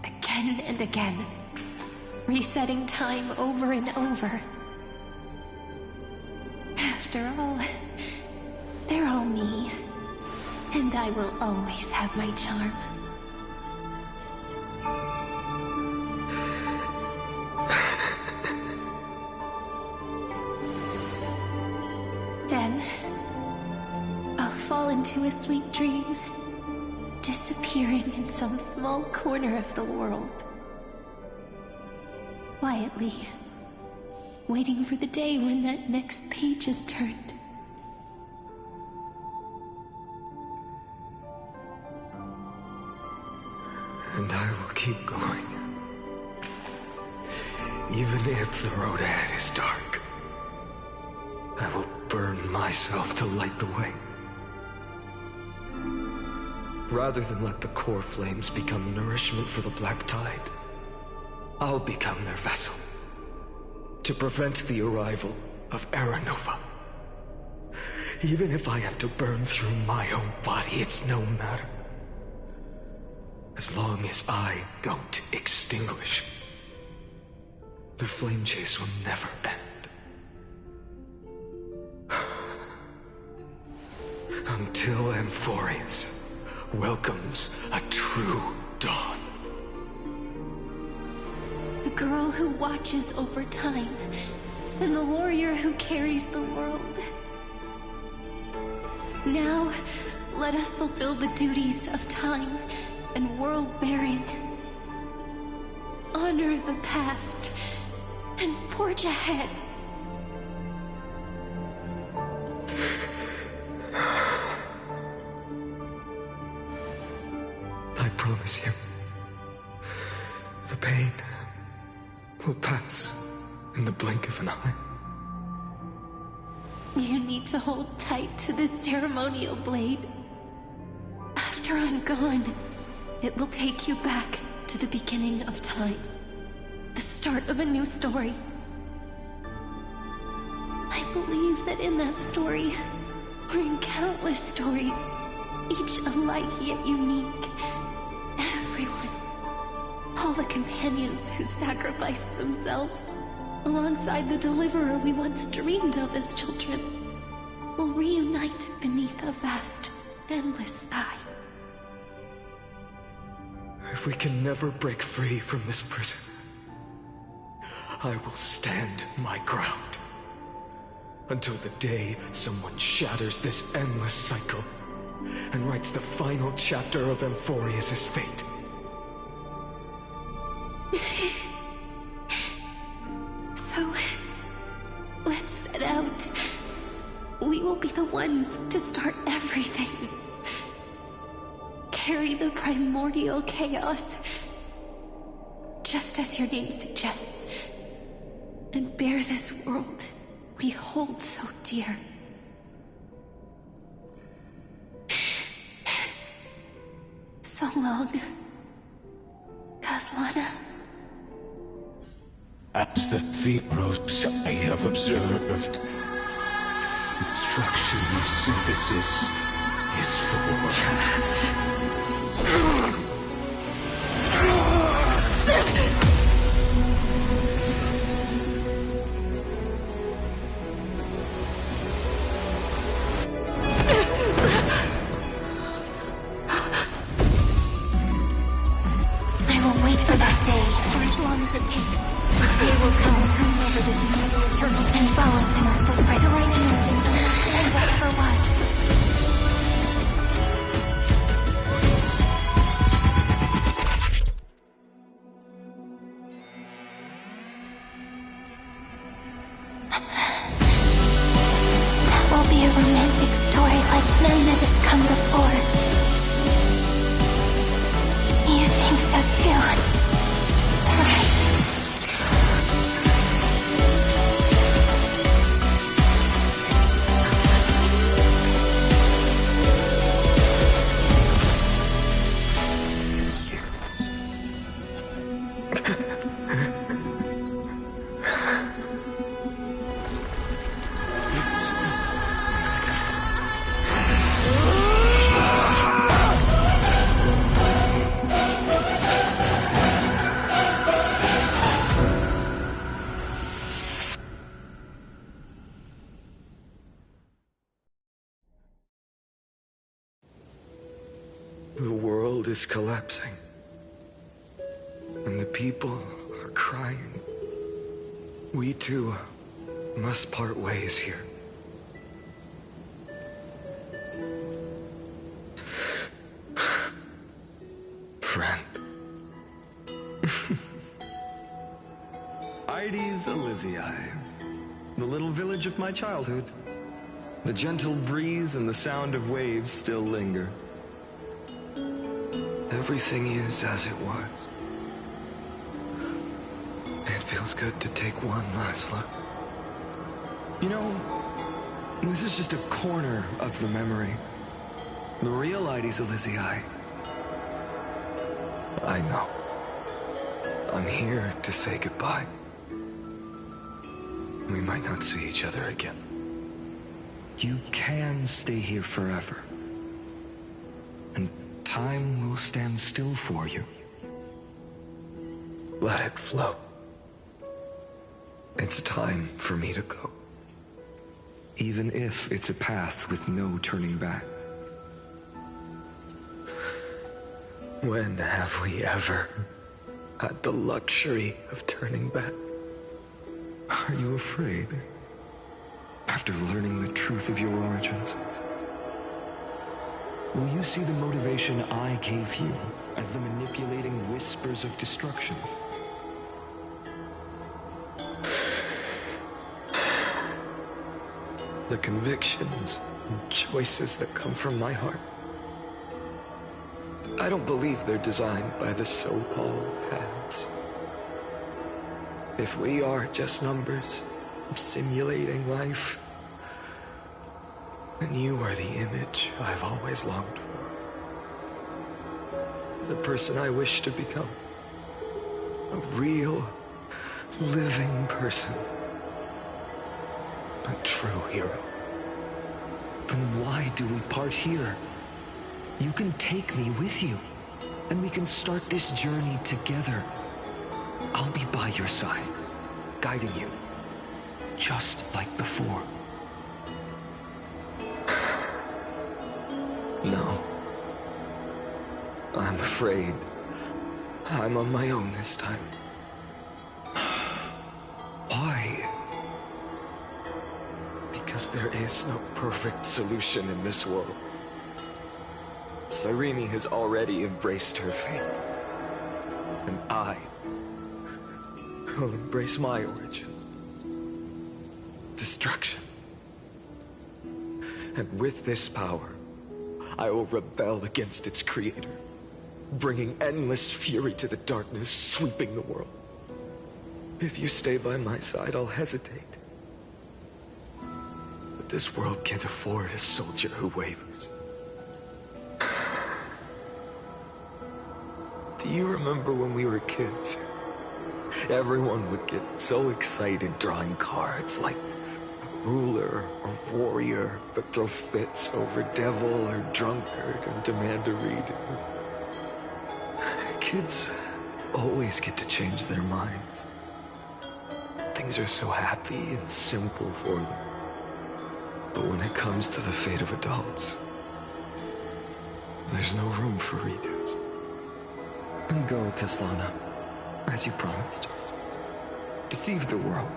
again and again. Resetting time over and over. After all, they're all me. And I will always have my charm. Then, I'll fall into a sweet dream, disappearing in some small corner of the world. Quietly, waiting for the day when that next page is turned. And I will keep going. Even if the road ahead is dark, I will burn myself to light the way. Rather than let the core flames become nourishment for the Black Tide, I'll become their vessel. To prevent the arrival of Aranova. Even if I have to burn through my own body, it's no matter. As long as I don't extinguish, the flame chase will never end. Until Amphorius welcomes a true dawn. The girl who watches over time, and the warrior who carries the world. Now, let us fulfill the duties of time and world-bearing. Honor the past and forge ahead. I promise you, the pain will pass in the blink of an eye. You need to hold tight to this ceremonial blade. After I'm gone, it will take you back to the beginning of time. The start of a new story. I believe that in that story, or in countless stories, each alike yet unique, everyone, all the companions who sacrificed themselves, alongside the deliverer we once dreamed of as children, will reunite beneath a vast, endless sky. If we can never break free from this prison, I will stand my ground. Until the day someone shatters this endless cycle and writes the final chapter of Amphorius's fate. So, comes to start everything. Carry the primordial chaos, just as your name suggests, and bear this world we hold so dear. So long, Kaslana. As the Theros I have observed, instruction synthesis is formed. I will wait for that day for as long as it takes. The day will come turning over this immortal turtle and follows in our footprint to right anything understand what ever was. That will be a romantic story like none that has come before. You think so too, right? The world is collapsing. And the people are crying. We too must part ways here. Friend. Ides Elysiae, the little village of my childhood. The gentle breeze and the sound of waves still linger. Everything is as it was. It feels good to take one last look. You know, this is just a corner of the memory. The real Ides Elysiae. I know. I'm here to say goodbye. We might not see each other again. You can stay here forever. And time will stand still for you. Let it flow. It's time for me to go. Even if it's a path with no turning back. When have we ever had the luxury of turning back? Are you afraid? After learning the truth of your origins? Will you see the motivation I gave you as the manipulating whispers of destruction? The convictions and choices that come from my heart. I don't believe they're designed by the so-called paths. If we are just numbers simulating life, then you are the image I've always longed for. The person I wish to become. A real, living person. A true hero. Then why do we part here? You can take me with you, and we can start this journey together. I'll be by your side, guiding you, just like before. No. I'm afraid I'm on my own this time. Why? Because there is no perfect solution in this world. Cyrene has already embraced her fate. And I will embrace my origin. Destruction. And with this power, I will rebel against its creator, bringing endless fury to the darkness, sweeping the world. If you stay by my side, I'll hesitate. But this world can't afford a soldier who wavers. Do you remember when we were kids? Everyone would get so excited drawing cards like ruler or warrior, but throw fits over devil or drunkard and demand a redo. Kids always get to change their minds. Things are so happy and simple for them. But when it comes to the fate of adults, there's no room for redos. And go, Kaslana, as you promised. Deceive the world.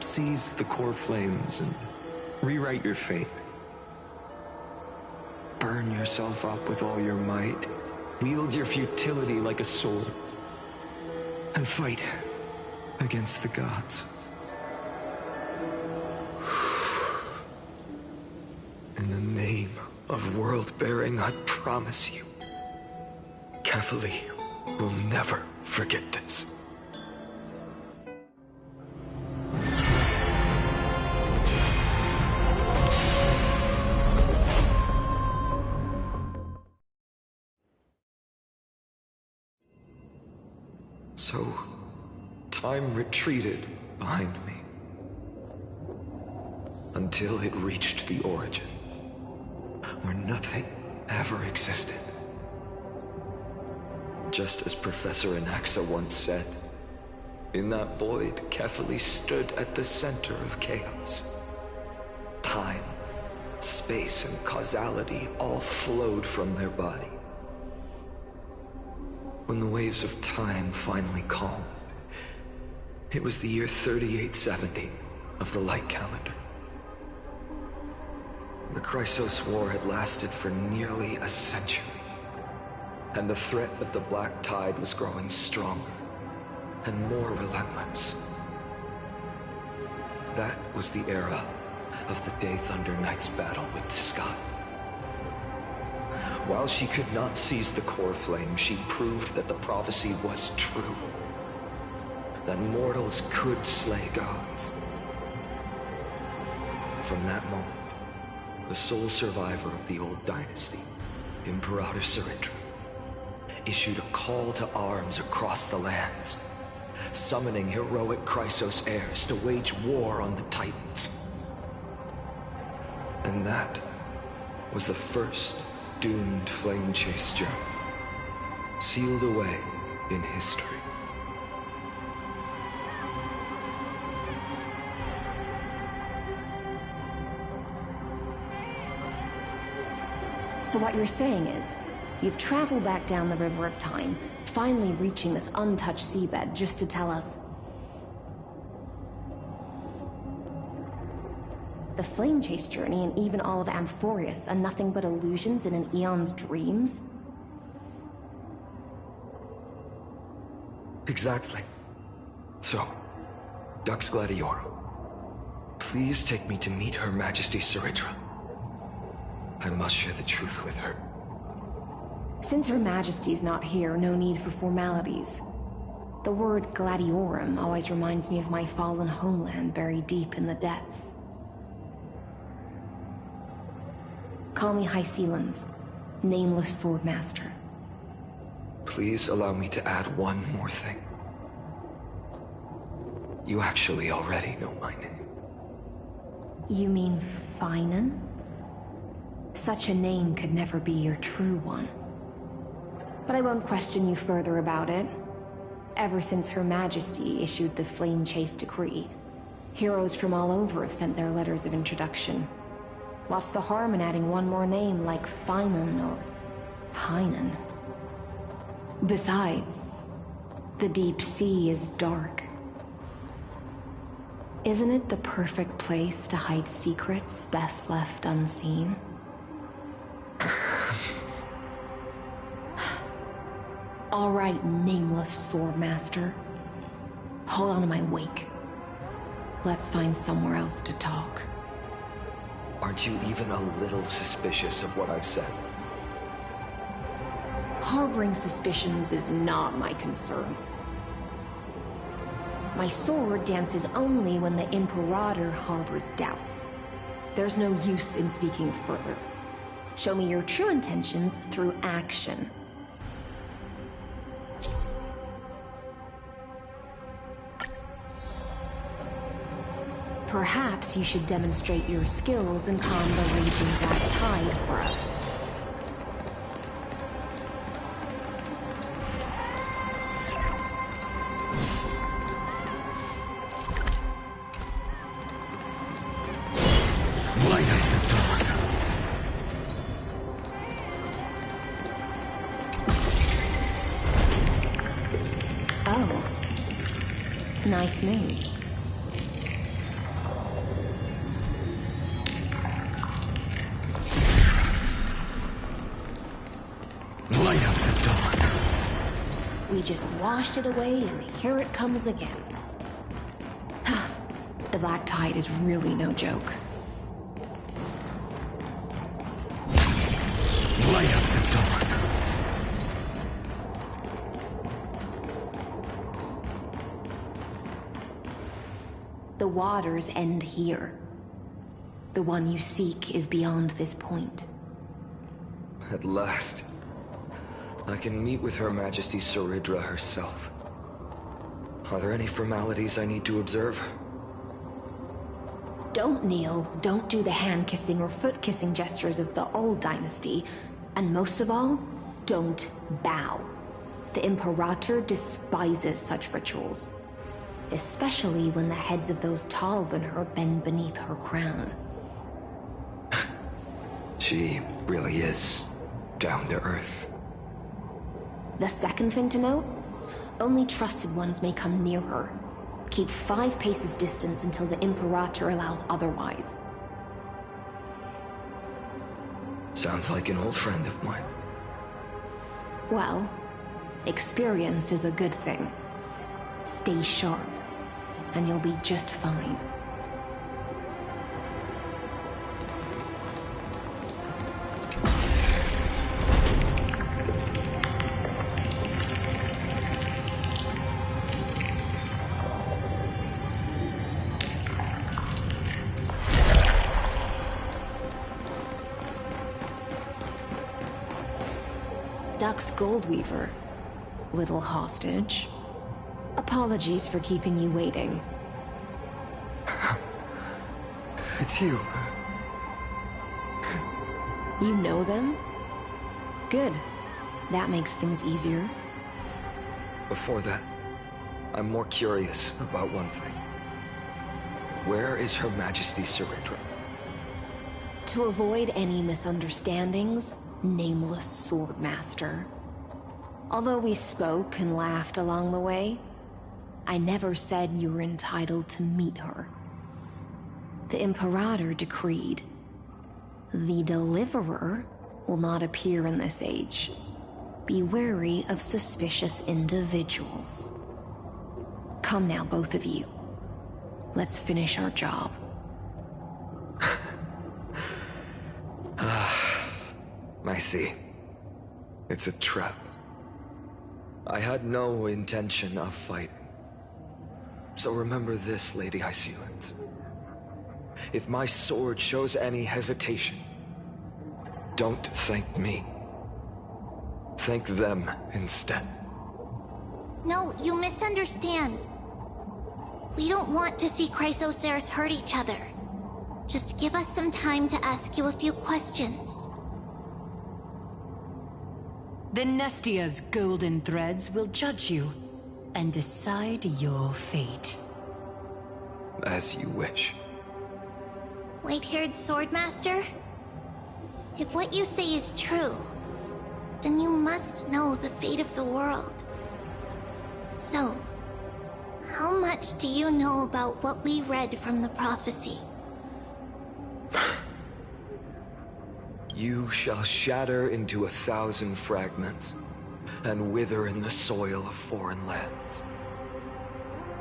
Seize the core flames and rewrite your fate. Burn yourself up with all your might. Wield your futility like a sword. And fight against the gods. In the name of world-bearing, I promise you, Kefali will never forget this. So, time retreated behind me until it reached the origin, where nothing ever existed. Just as Professor Anaxa once said, in that void, Kefali stood at the center of chaos. Time, space, and causality all flowed from their body. When the waves of time finally calmed, it was the year 3870 of the light calendar. The Chrysos War had lasted for nearly a century, and the threat of the Black Tide was growing stronger and more relentless. That was the era of the Day Thunder Knight's battle with the sky. While she could not seize the core flame, she proved that the prophecy was true. That mortals could slay gods. From that moment, the sole survivor of the old dynasty, Imperator Sarindra, issued a call to arms across the lands, summoning heroic Chrysos heirs to wage war on the Titans. And that was the first doomed flame chase journey, sealed away in history. So what you're saying is, you've traveled back down the River of Time, finally reaching this untouched seabed just to tell us the flame chase journey and even all of Amphorius are nothing but illusions in an eon's dreams? Exactly. So, Dux Gladiorum, please take me to meet Her Majesty Sarindra. I must share the truth with her. Since Her Majesty's not here, no need for formalities. The word Gladiorum always reminds me of my fallen homeland buried deep in the depths. Call me High Sealans, Nameless Swordmaster. Please allow me to add one more thing. You actually already know my name. You mean Finan? Such a name could never be your true one. But I won't question you further about it. Ever since Her Majesty issued the Flame Chase Decree, heroes from all over have sent their letters of introduction. What's the harm in adding one more name like Finan or Pinan? Besides, the deep sea is dark. Isn't it the perfect place to hide secrets best left unseen? All right, Nameless Swordmaster. Hold on to my wake. Let's find somewhere else to talk. Aren't you even a little suspicious of what I've said? Harboring suspicions is not my concern. My sword dances only when the Imperator harbors doubts. There's no use in speaking further. Show me your true intentions through action. Perhaps you should demonstrate your skills and calm the raging black tide for us. Light up the dawn. Oh. Nice moves. Light up the dawn. We just washed it away, and here it comes again. The black tide is really no joke. Light up the dawn. The waters end here. The one you seek is beyond this point. At last, I can meet with Her Majesty Saridra herself. Are there any formalities I need to observe? Don't kneel, don't do the hand-kissing or foot-kissing gestures of the old dynasty, and most of all, don't bow. The Imperator despises such rituals, especially when the heads of those taller than her bend beneath her crown. She really is down to earth. The second thing to note, only trusted ones may come near her. Keep 5 paces distance until the Imperator allows otherwise. Sounds like an old friend of mine. Well, experience is a good thing. Stay sharp, and you'll be just fine. Duck's Goldweaver, little hostage. Apologies for keeping you waiting. It's you. You know them? Good. That makes things easier. Before that, I'm more curious about one thing. Where is Her Majesty Saridra? To avoid any misunderstandings, nameless swordmaster. Although we spoke and laughed along the way, I never said you were entitled to meet her. The Imperator decreed, the Deliverer will not appear in this age. Be wary of suspicious individuals. Come now, both of you. Let's finish our job. I see. It's a trap. I had no intention of fighting. So remember this, Lady Hysealand. If my sword shows any hesitation, don't thank me. Thank them instead. No, you misunderstand. We don't want to see Chrysoceras hurt each other. Just give us some time to ask you a few questions. The Nestia's golden threads will judge you and decide your fate. As you wish. White-haired swordmaster? If what you say is true, then you must know the fate of the world. So, how much do you know about what we read from the prophecy? You shall shatter into 1,000 fragments and wither in the soil of foreign lands.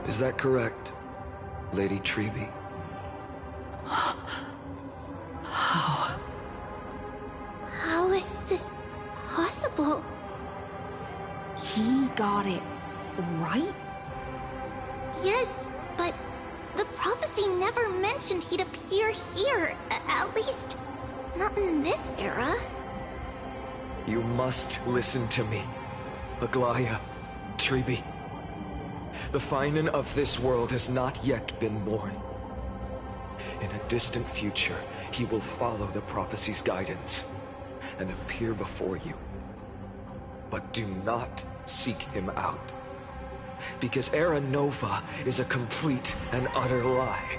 Is that correct, Lady Treby? is this possible? He got it right? Yes, but the prophecy never mentioned he'd appear here. At least, not in this era. You must listen to me, Aglaya, Tribi. The Finan of this world has not yet been born. In a distant future, he will follow the prophecy's guidance and appear before you. But do not seek him out, because Era Nova is a complete and utter lie.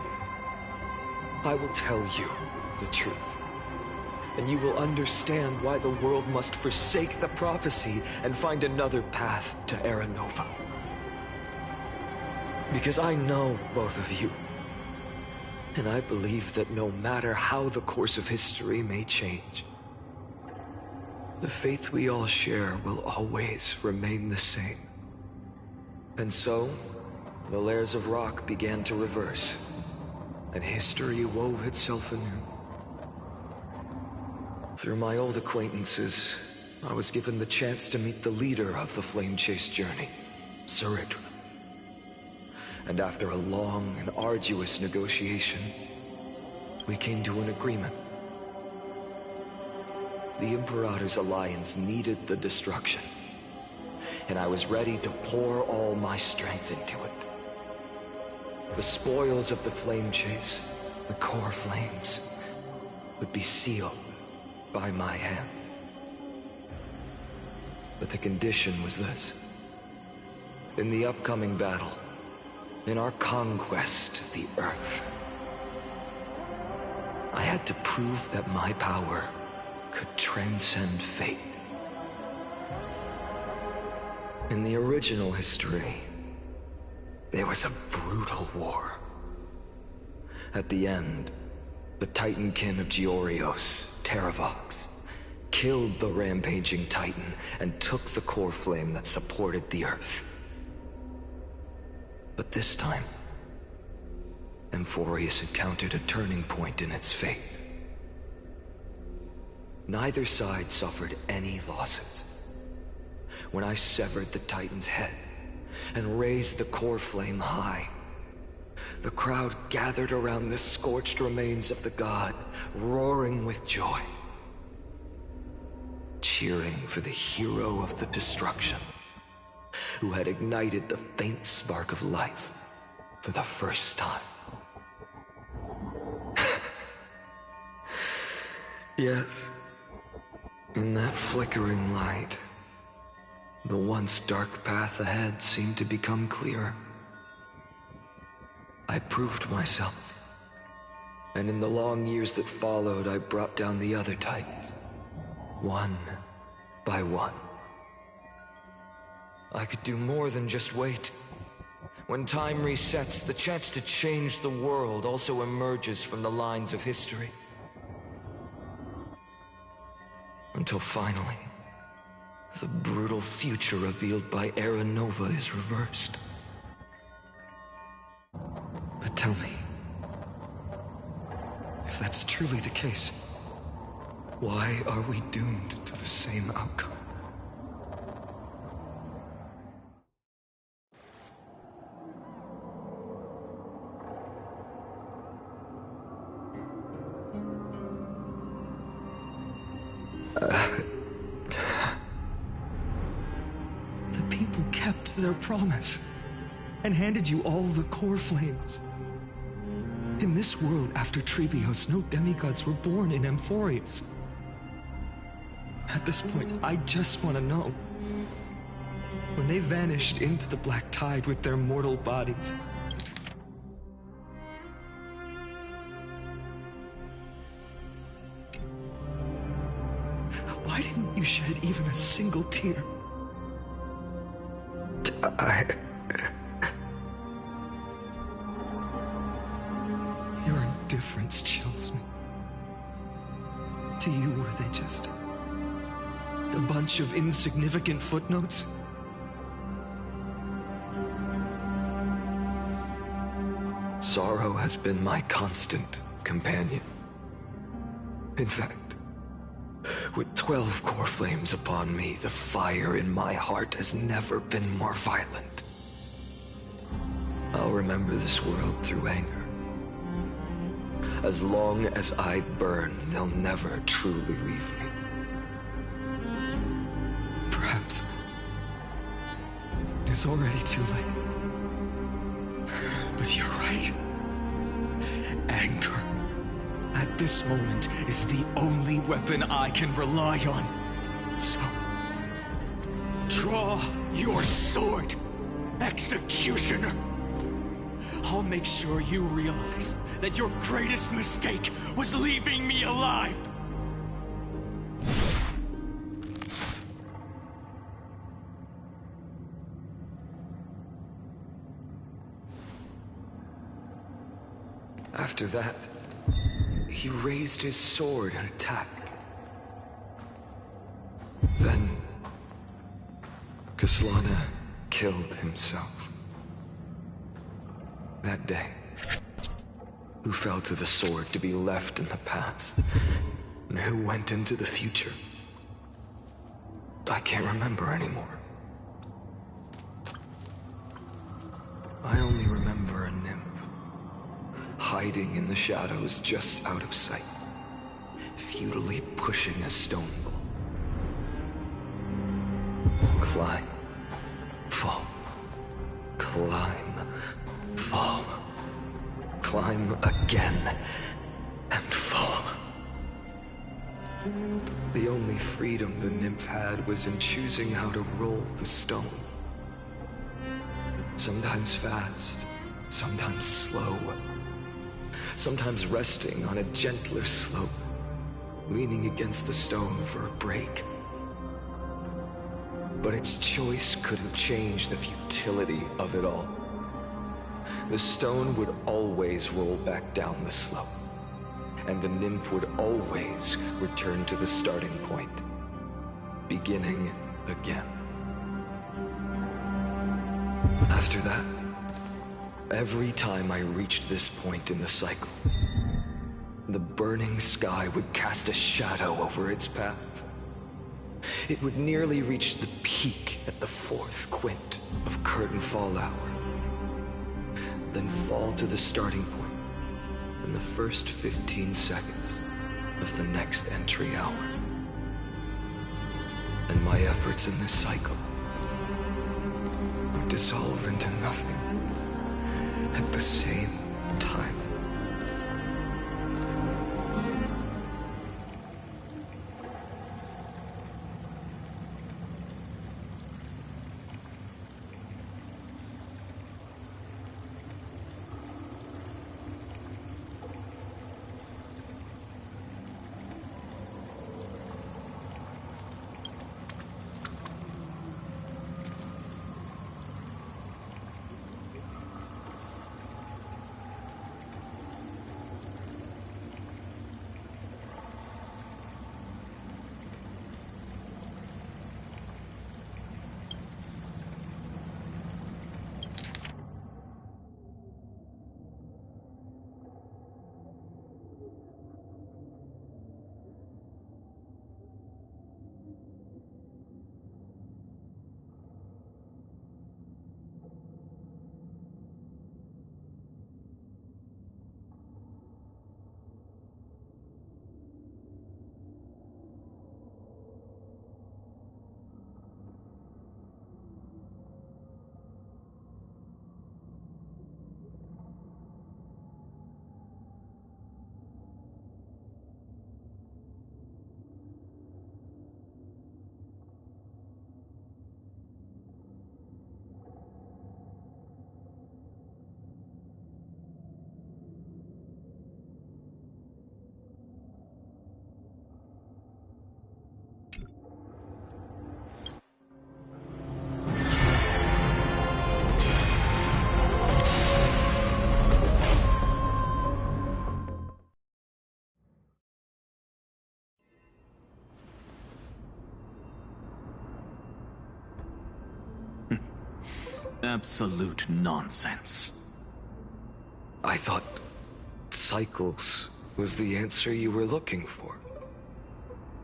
I will tell you the truth, and you will understand why the world must forsake the prophecy and find another path to Era Nova. Because I know both of you, and I believe that no matter how the course of history may change, the faith we all share will always remain the same. And so, the layers of rock began to reverse, and history wove itself anew. Through my old acquaintances, I was given the chance to meet the leader of the Flame Chase journey, Saridra. And after a long and arduous negotiation, we came to an agreement. The Imperator's alliance needed the destruction, and I was ready to pour all my strength into it. The spoils of the Flame Chase, the core flames, would be sealed by my hand. But the condition was this. In the upcoming battle, in our conquest of the Earth, I had to prove that my power could transcend fate. In the original history, there was a brutal war. At the end, the Titankin of Georios, Terravox, killed the rampaging Titan and took the core flame that supported the Earth. But this time, Amphorius encountered a turning point in its fate. Neither side suffered any losses. When I severed the Titan's head and raised the core flame high, the crowd gathered around the scorched remains of the god, roaring with joy, cheering for the hero of the destruction, who had ignited the faint spark of life for the first time. Yes, in that flickering light, the once dark path ahead seemed to become clearer. I proved myself, and in the long years that followed, I brought down the other Titans, one by one. I could do more than just wait. When time resets, the chance to change the world also emerges from the lines of history. Until finally, the brutal future revealed by Era Nova is reversed. But tell me, if that's truly the case, why are we doomed to the same outcome? The people kept their promise and handed you all the core flames. In this world after Trebios, no demigods were born in Amphorius. At this point, I just want to know. When they vanished into the black tide with their mortal bodies, why didn't you shed even a single tear? Your indifference chills me. To you, were they just a bunch of insignificant footnotes? Sorrow has been my constant companion. In fact, With 12 core flames upon me, the fire in my heart has never been more violent. I'll remember this world through anger. As long as I burn, they'll never truly leave me. Perhaps it's already too late. But you're right. Anger, at this moment, is the only weapon I can rely on. So, draw your sword, Executioner. I'll make sure you realize that your greatest mistake was leaving me alive. After that, he raised his sword and attacked. Then, Kaslana killed himself. That day, who fell to the sword to be left in the past, and who went into the future, I can't remember anymore. I only remember a nymph, hiding in the shadows just out of sight, futilely pushing a stone ball. Climb, fall, climb, fall, climb again, and fall. The only freedom the nymph had was in choosing how to roll the stone. Sometimes fast, sometimes slow. Sometimes resting on a gentler slope, leaning against the stone for a break. But its choice couldn't change the futility of it all. The stone would always roll back down the slope, and the nymph would always return to the starting point, beginning again. After that, every time I reached this point in the cycle, the burning sky would cast a shadow over its path. It would nearly reach the peak at the 4th quint of curtain fall hour, then fall to the starting point in the first 15 seconds of the next entry hour. And my efforts in this cycle would dissolve into nothing at the same time. Absolute nonsense. I thought cycles was the answer you were looking for.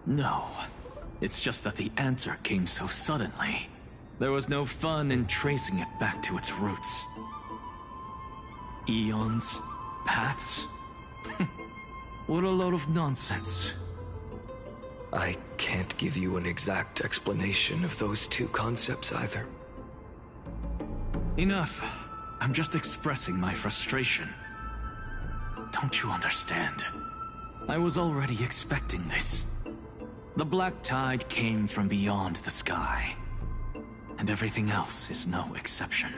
No. It's just that the answer came so suddenly. There was no fun in tracing it back to its roots. Eons? Paths? What a load of nonsense. I can't give you an exact explanation of those two concepts either. Enough. I'm just expressing my frustration. Don't you understand? I was already expecting this. The black tide came from beyond the sky. And everything else is no exception.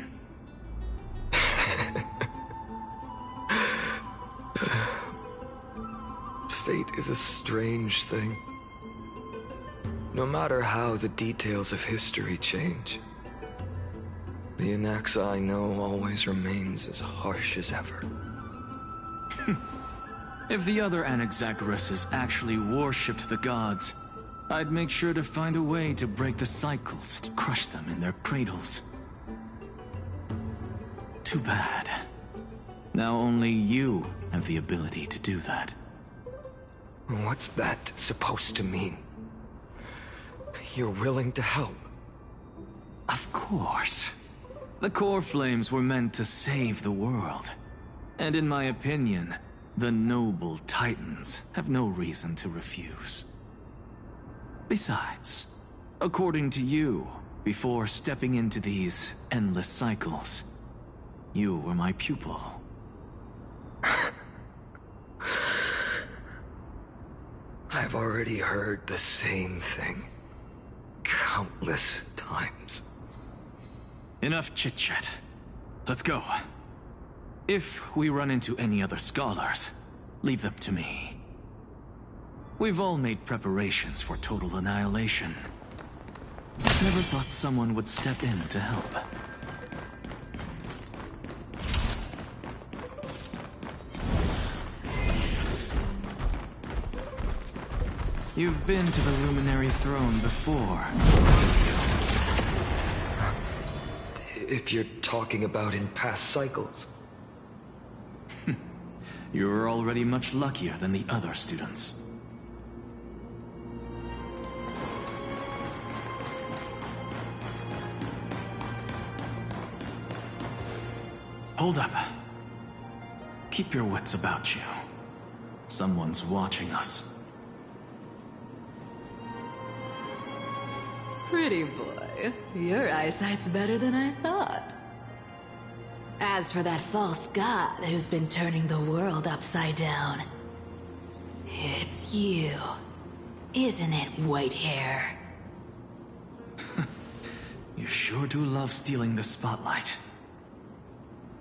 Fate is a strange thing. No matter how the details of history change, the Anaxa I know always remains as harsh as ever. If the other Anaxagoras actually worshipped the gods, I'd make sure to find a way to break the cycles, to crush them in their cradles. Too bad. Now only you have the ability to do that. What's that supposed to mean? You're willing to help? Of course. The core flames were meant to save the world. And in my opinion, the noble titans have no reason to refuse. Besides, according to you, before stepping into these endless cycles, you were my pupil. I've already heard the same thing countless times. Enough chit-chat. Let's go. If we run into any other scholars, leave them to me. We've all made preparations for total annihilation. Never thought someone would step in to help. You've been to the Luminary Throne before. If you're talking about in past cycles. You're already much luckier than the other students. Hold up. Keep your wits about you. Someone's watching us. Pretty boy, your eyesight's better than I thought. As for that false god who's been turning the world upside down, it's you, isn't it, white hair? You sure do love stealing the spotlight.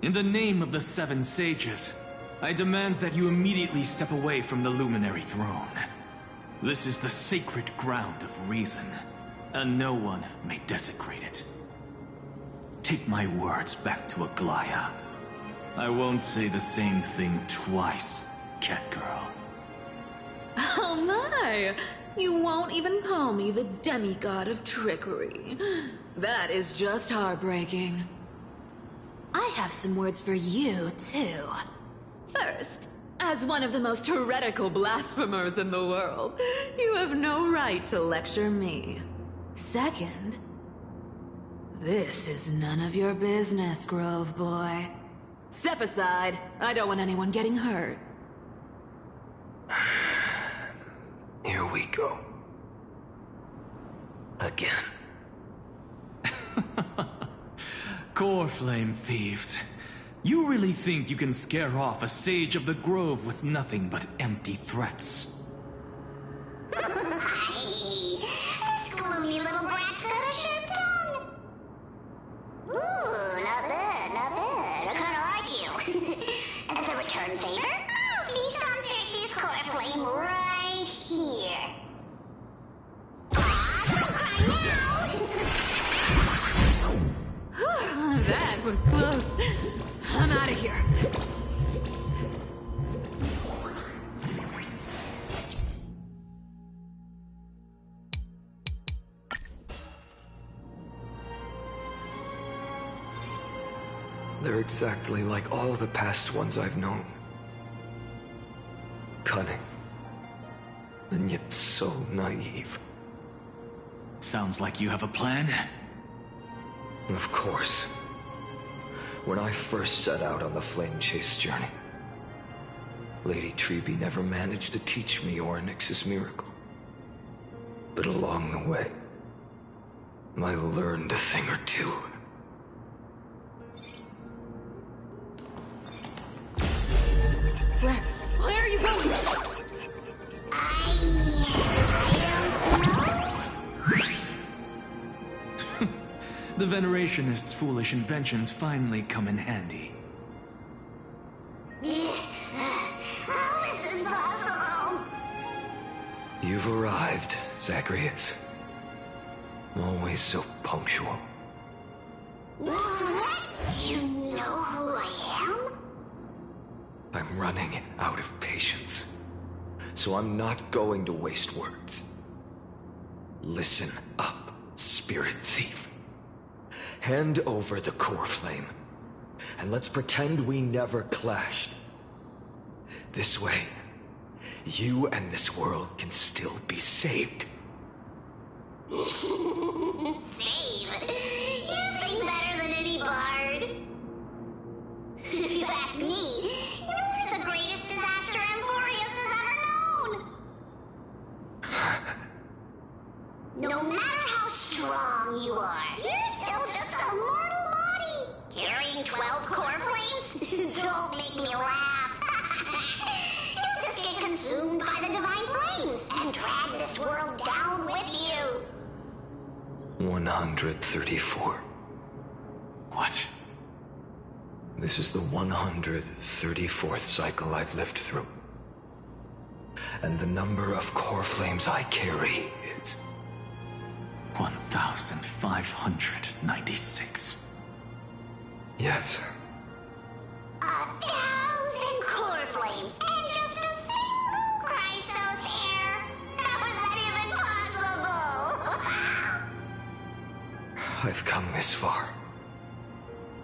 In the name of the Seven Sages, I demand that you immediately step away from the Luminary Throne. This is the sacred ground of reason, and no one may desecrate it. Take my words back to Aglaya. I won't say the same thing twice, cat girl. Oh my! You won't even call me the demigod of trickery. That is just heartbreaking. I have some words for you, too. First, as one of the most heretical blasphemers in the world, you have no right to lecture me. Second, this is none of your business, Grove Boy. Step aside. I don't want anyone getting hurt. Here we go. Again. Core Flame thieves. You really think you can scare off a sage of the Grove with nothing but empty threats? This gloomy little brat's got a sharp tongue. Ooh, not bad, not bad. I kinda like you. As a return favor, please come search this core flame right here. Don't cry now! That was close. I'm out of here. They're exactly like all the past ones I've known. Cunning. and yet so naive. Sounds like you have a plan? Of course. When I first set out on the Flame Chase journey, Lady Treby never managed to teach me Orynyx's miracle. But along the way, I learned a thing or two. Where are you going? The Venerationists' foolish inventions finally come in handy. How is this possible? You've arrived, Zagreus. Always so punctual. What? You know who I am? I'm running out of patience, so I'm not going to waste words. Listen up, Spirit Thief. Hand over the core flame, and let's pretend we never clashed. This way, you and this world can still be saved. Save? You sing better than any bard. If you ask me, you're the greatest disaster Amphorius has ever known. No matter how strong you are, you're still just a mortal body. Carrying 12 core flames? Don't make me laugh. You'll just get consumed by the divine flames and drag this world down with you. 134. What? This is the 134th cycle I've lived through. And the number of core flames I carry is 1,596. Yes. 1,000 core flames and just a single Chrysos hair. How is that even possible? I've come this far,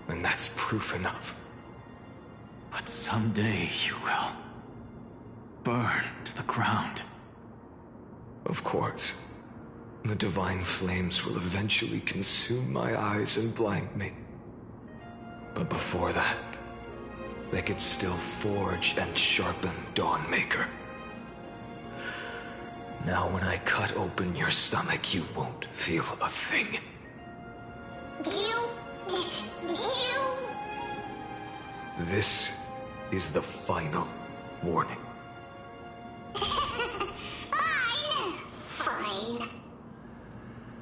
and that's proof enough. But someday you will burn to the ground. Of course. The divine flames will eventually consume my eyes and blind me. But before that, they could still forge and sharpen Dawnmaker. Now when I cut open your stomach, you won't feel a thing. You... This is the final warning. Fine.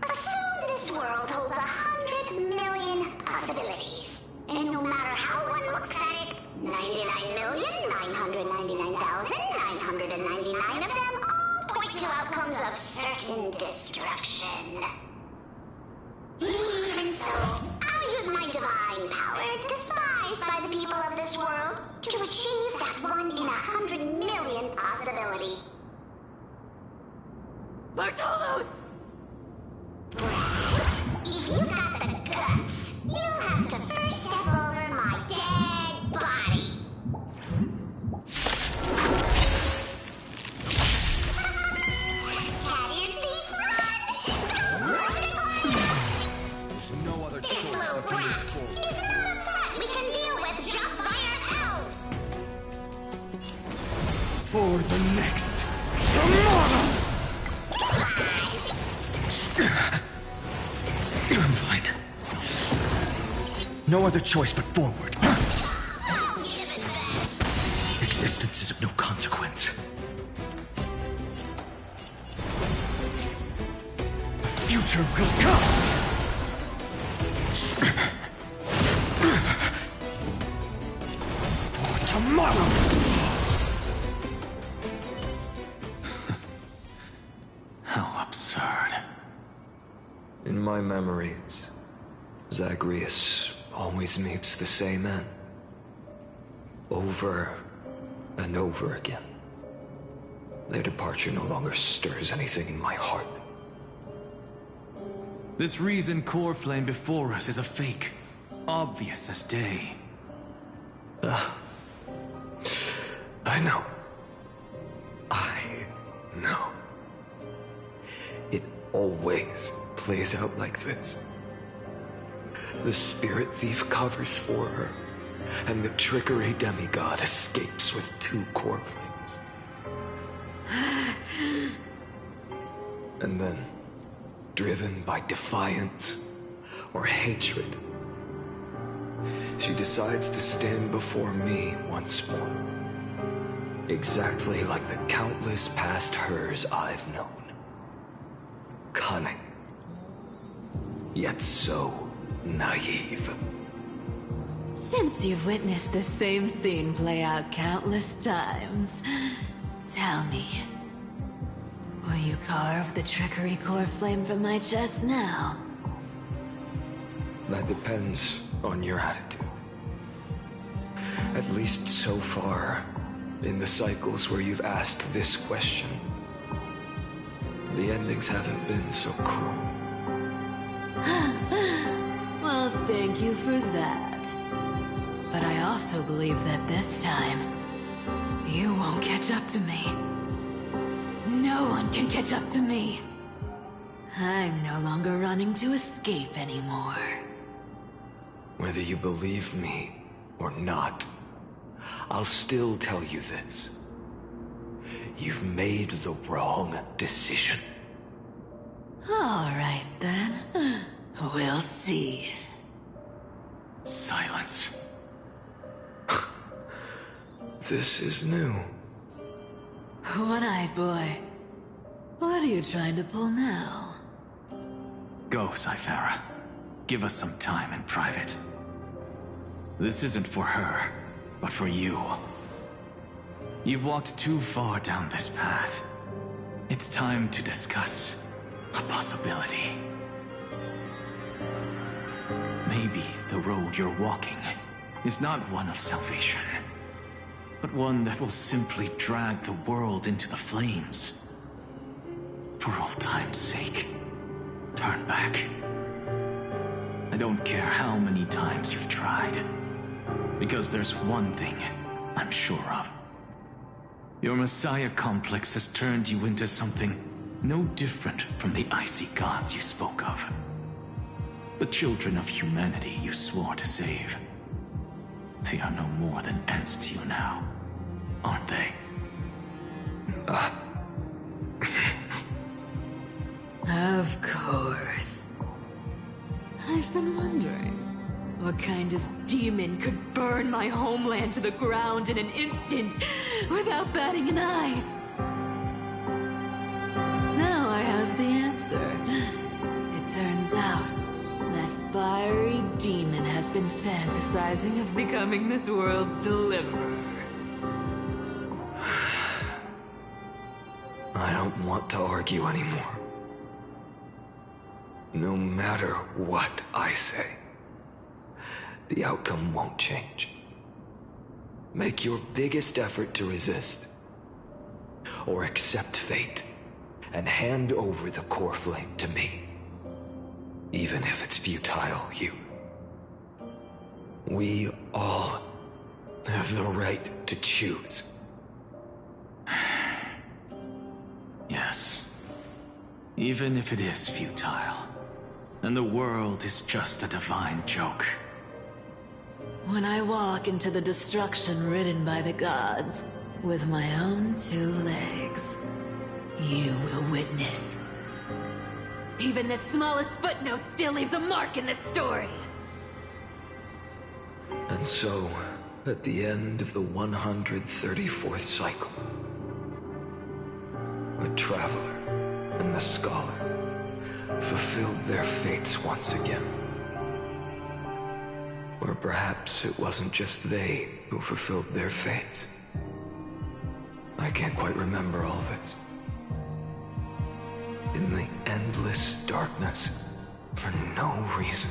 Assume this world holds 100 million possibilities. And no matter how one looks at it, 99,999,999 of them all point to outcomes of certain destruction. Even so, I'll use my divine power, despised by the people of this world, to achieve that 1 in 100 million possibility. Bartolos! If you've got the guts, you'll have to first step over my dead body. Cat-eared thief, run! There's no other This choice little but to move brat forward. is not a threat we can deal with just by ourselves. For the next tomorrow! I'm fine. No other choice but forward. Existence is of no consequence. A future will come! For tomorrow! How absurd. In my memories, Zagreus always meets the same end. Over and over again. Their departure no longer stirs anything in my heart. This reason core flame before us is a fake. Obvious as day. I know. I know. It always plays out like this. The spirit thief covers for her, and the trickery demigod escapes with 2 core flames. And then, driven by defiance or hatred, she decides to stand before me once more. Exactly like the countless past hers I've known. Cunning. Yet so naive. Since you've witnessed the same scene play out countless times, tell me, will you carve the trickery core flame from my chest now? That depends on your attitude. At least so far, in the cycles where you've asked this question, the endings haven't been so cruel. Well, thank you for that. But I also believe that this time, you won't catch up to me. No one can catch up to me. I'm no longer running to escape anymore. Whether you believe me or not, I'll still tell you this. You've made the wrong decision. All right, then. We'll see. Silence. This is new. One-eyed boy. What are you trying to pull now? Go, Cythera. Give us some time in private. This isn't for her, but for you. You've walked too far down this path. It's time to discuss a possibility. Maybe the road you're walking is not one of salvation, but one that will simply drag the world into the flames. For old time's sake, turn back. I don't care how many times you've tried, because there's one thing I'm sure of. Your Messiah complex has turned you into something no different from the icy gods you spoke of. The children of humanity you swore to save. They are no more than ants to you now, aren't they? Of course. I've been wondering, what kind of demon could burn my homeland to the ground in an instant without batting an eye? Now I have the answer. It turns out that fiery demon has been fantasizing of becoming this world's deliverer. I don't want to argue anymore. No matter what I say, the outcome won't change. Make your biggest effort to resist, or accept fate, and hand over the core flame to me. Even if it's futile, we all have the right to choose. Yes. Even if it is futile, and the world is just a divine joke. When I walk into the destruction written by the gods, with my own 2 legs, you will witness. Even the smallest footnote still leaves a mark in this story. And so, at the end of the 134th cycle, the Traveler and the Scholar fulfilled their fates once again. Or perhaps it wasn't just they who fulfilled their fates. I can't quite remember all this. In the endless darkness, for no reason,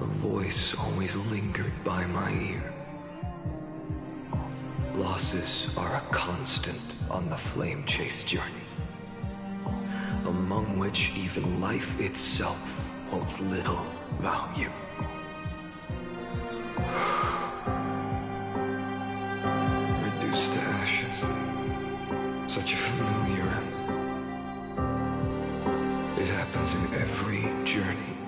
a voice always lingered by my ear. Losses are a constant on the flame chase journey, among which even life itself holds little value. Reduced to ashes. Such a familiar end. happens in every journey.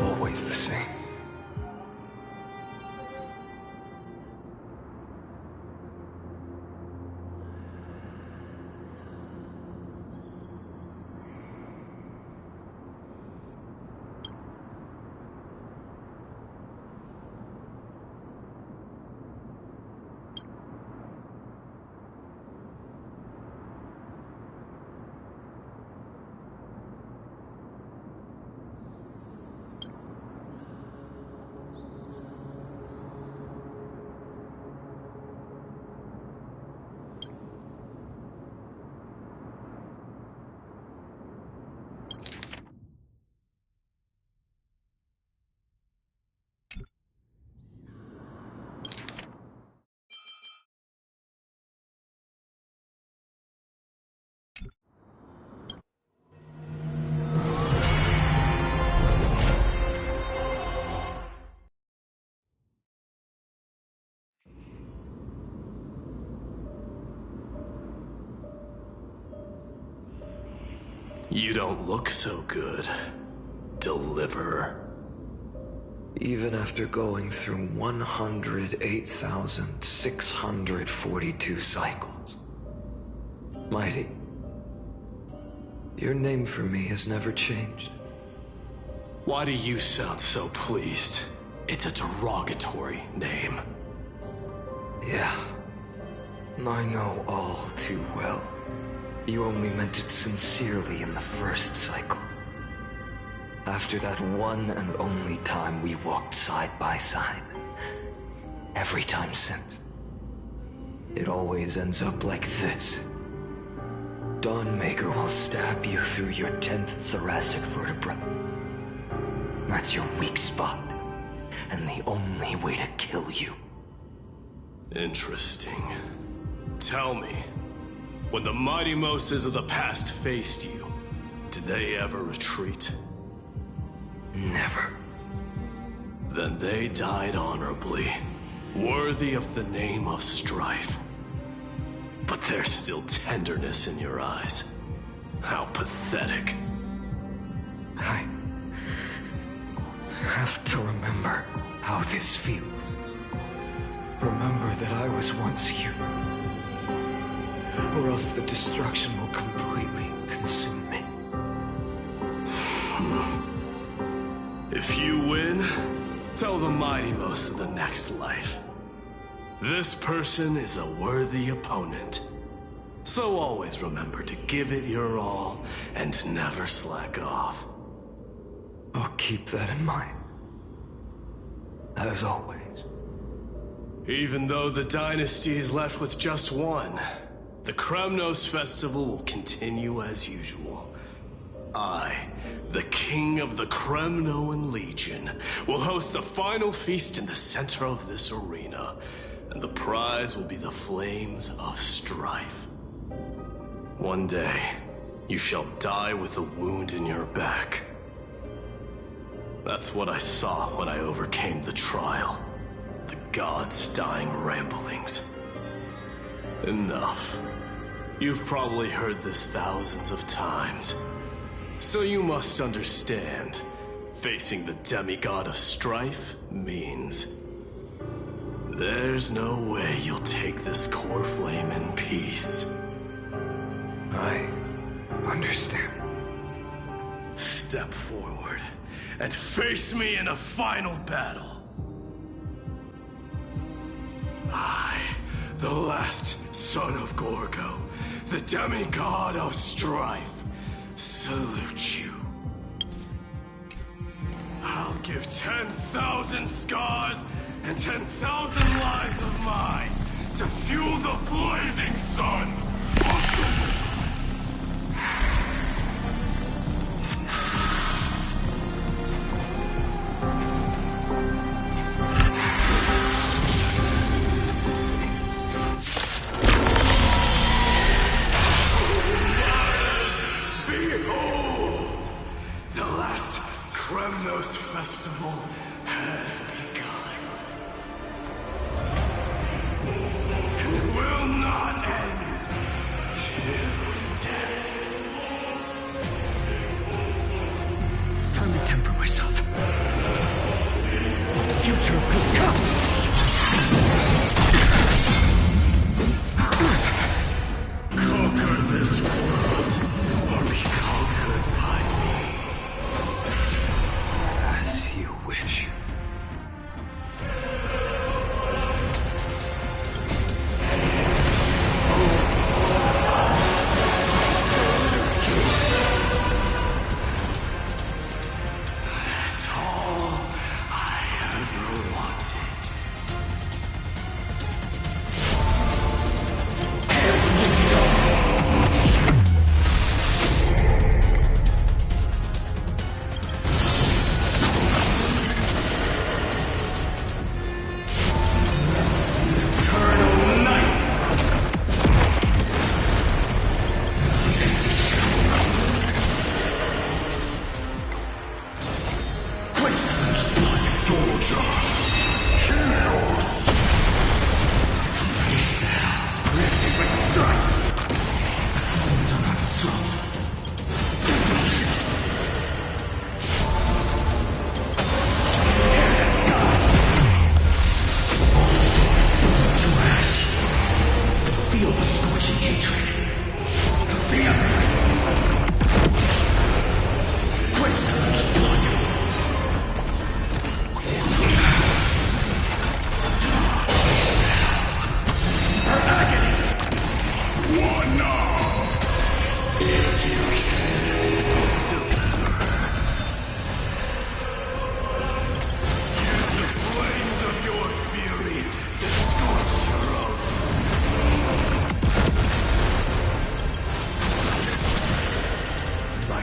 Always the same. You don't look so good, Deliverer. Even after going through 108,642 cycles. Mighty, your name for me has never changed. Why do you sound so pleased? It's a derogatory name. Yeah, I know all too well. You only meant it sincerely in the first cycle. After that one and only time we walked side by side. Every time since. It always ends up like this. Dawnmaker will stab you through your 10th thoracic vertebra. That's your weak spot, and the only way to kill you. Interesting. Tell me, when the mighty Moses of the past faced you, did they ever retreat? Never. Then they died honorably, worthy of the name of Strife. But there's still tenderness in your eyes. How pathetic. I have to remember how this feels. Remember that I was once human. Or else the destruction will completely consume me. If you win, tell the mighty most of the next life. This person is a worthy opponent. So always remember to give it your all and never slack off. I'll keep that in mind. As always. Even though the dynasty is left with just one, the Kremnos festival will continue as usual. I, the king of the Kremnoan Legion, will host the final feast in the center of this arena, and the prize will be the flames of strife. One day, you shall die with a wound in your back. That's what I saw when I overcame the trial. The gods' dying ramblings. Enough. You've probably heard this thousands of times. So you must understand, facing the demigod of strife means there's no way you'll take this core flame in peace. I understand. Step forward and face me in a final battle. I, the last son of Gorgo, the demigod of strife, salute you. I'll give 10,000 scars and 10,000 lives of mine to fuel the blazing sun of deliverance. Behold! The last Kremnos festival has begun. And it will not end till death.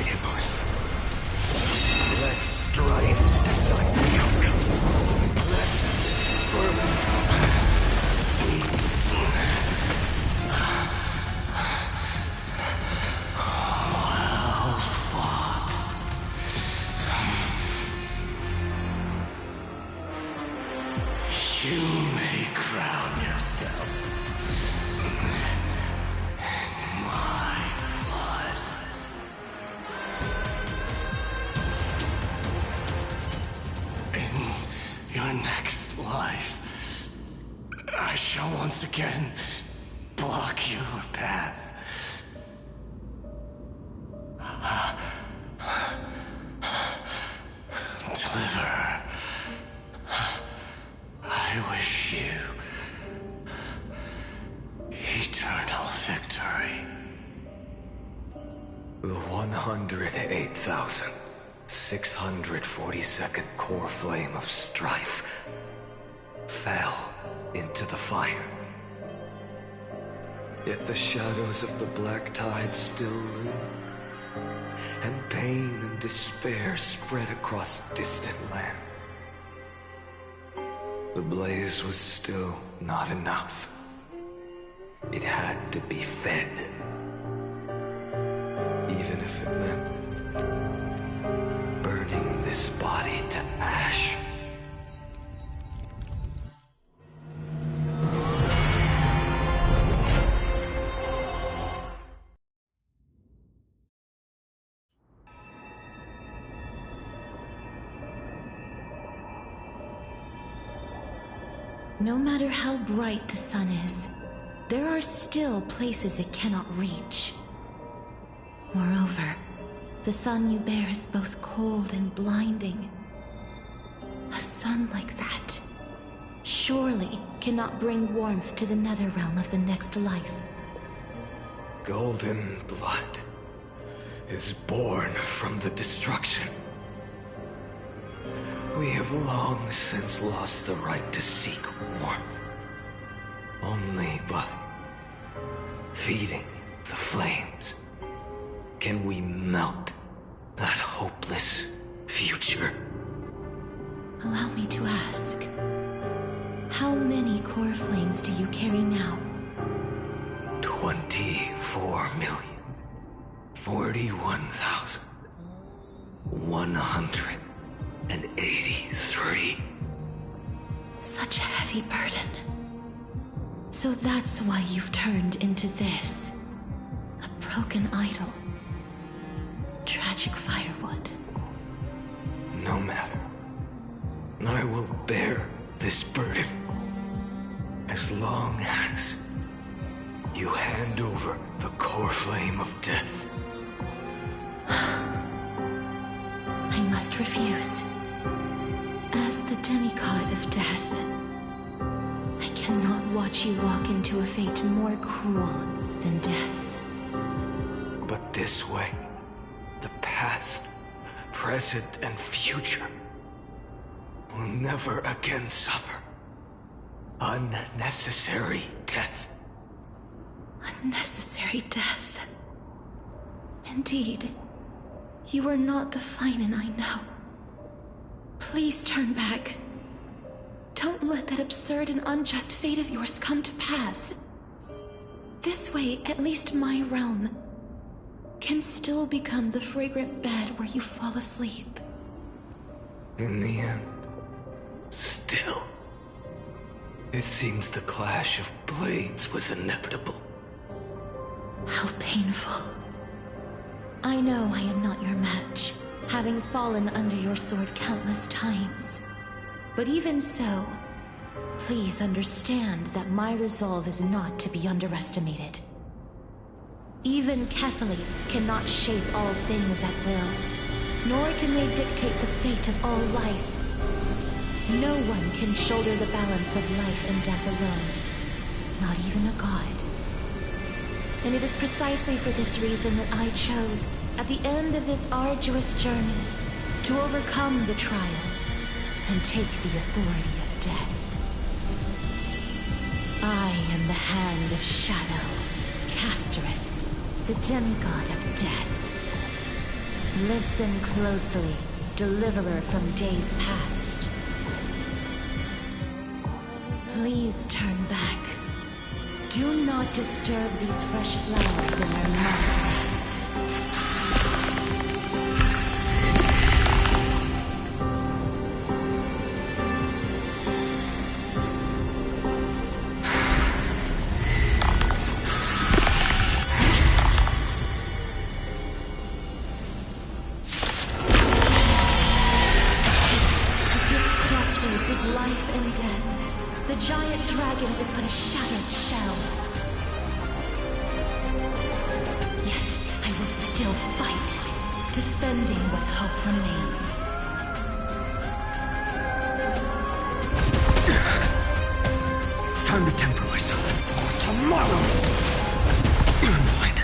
Oedipus. Let strife decide the outcome. Let this burden well fought. You may crown yourself my blood. In your next life, I shall once again block your path. Deliver. I wish you eternal victory. The 108,642nd core flame of strife fell into the fire. Yet the shadows of the black tide still loom, and pain and despair spread across distant lands. The blaze was still not enough. It had to be fed. Even if it meant burning this body to ash. No matter how bright the sun is, there are still places it cannot reach. Moreover, the sun you bear is both cold and blinding. A sun like that surely cannot bring warmth to the nether realm of the next life. Golden blood is born from the destruction. We have long since lost the right to seek warmth. Only by feeding the flames can we melt that hopeless future. Allow me to ask, how many core flames do you carry now? 24,041,183. Such a heavy burden. So that's why you've turned into this. A broken idol. Tragic firewood. No matter. I will bear this burden as long as you hand over the core flame of death. I must refuse. As the demigod of death, I cannot watch you walk into a fate more cruel than death. But this way, the past, present, and future will never again suffer unnecessary death. Unnecessary death. Indeed, you are not the Finan I know. Please turn back. Don't let that absurd and unjust fate of yours come to pass. This way, at least my realm can still become the fragrant bed where you fall asleep. In the end, still, it seems the clash of blades was inevitable. How painful. I know I am not your match, having fallen under your sword countless times. But even so, please understand that my resolve is not to be underestimated. Even Kethely cannot shape all things at will, nor can they dictate the fate of all life. No one can shoulder the balance of life and death alone, not even a god. And it is precisely for this reason that I chose, at the end of this arduous journey, to overcome the trial and take the authority of death. I am the Hand of Shadow, Casterus, the demigod of death. Listen closely, deliverer from days past. Please turn back. Do not disturb these fresh flowers in their morning days. At this crossroads of life and death, the giant dragon is but a shattered shell. Yet I will still fight, defending what hope remains. It's time to temper myself for tomorrow. Fine.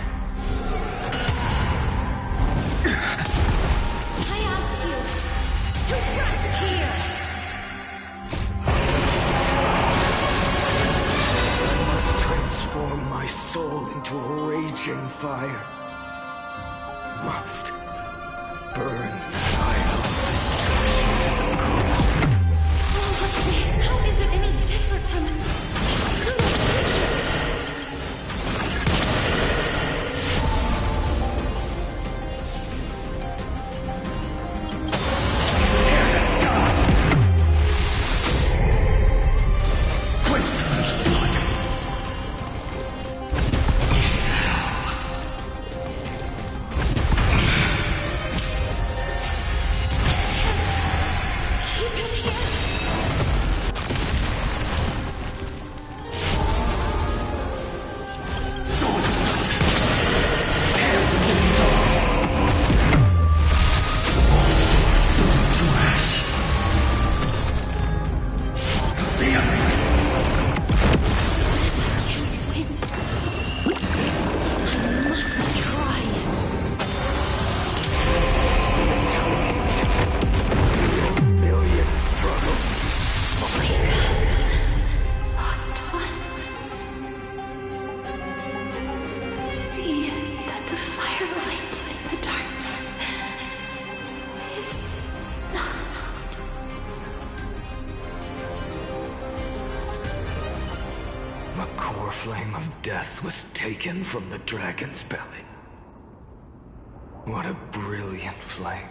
I ask you to rest here. I must transform my soul into a raging fire. Must burn vile destruction to the core. Oh, but please, how is it any different from a little creature? Keep him here. Can't win. I must try. Million struggles. Wake up, lost one. See that the firelight in the darkness is not. The core flame of death was taken from the dragon's belly. What a brilliant flame.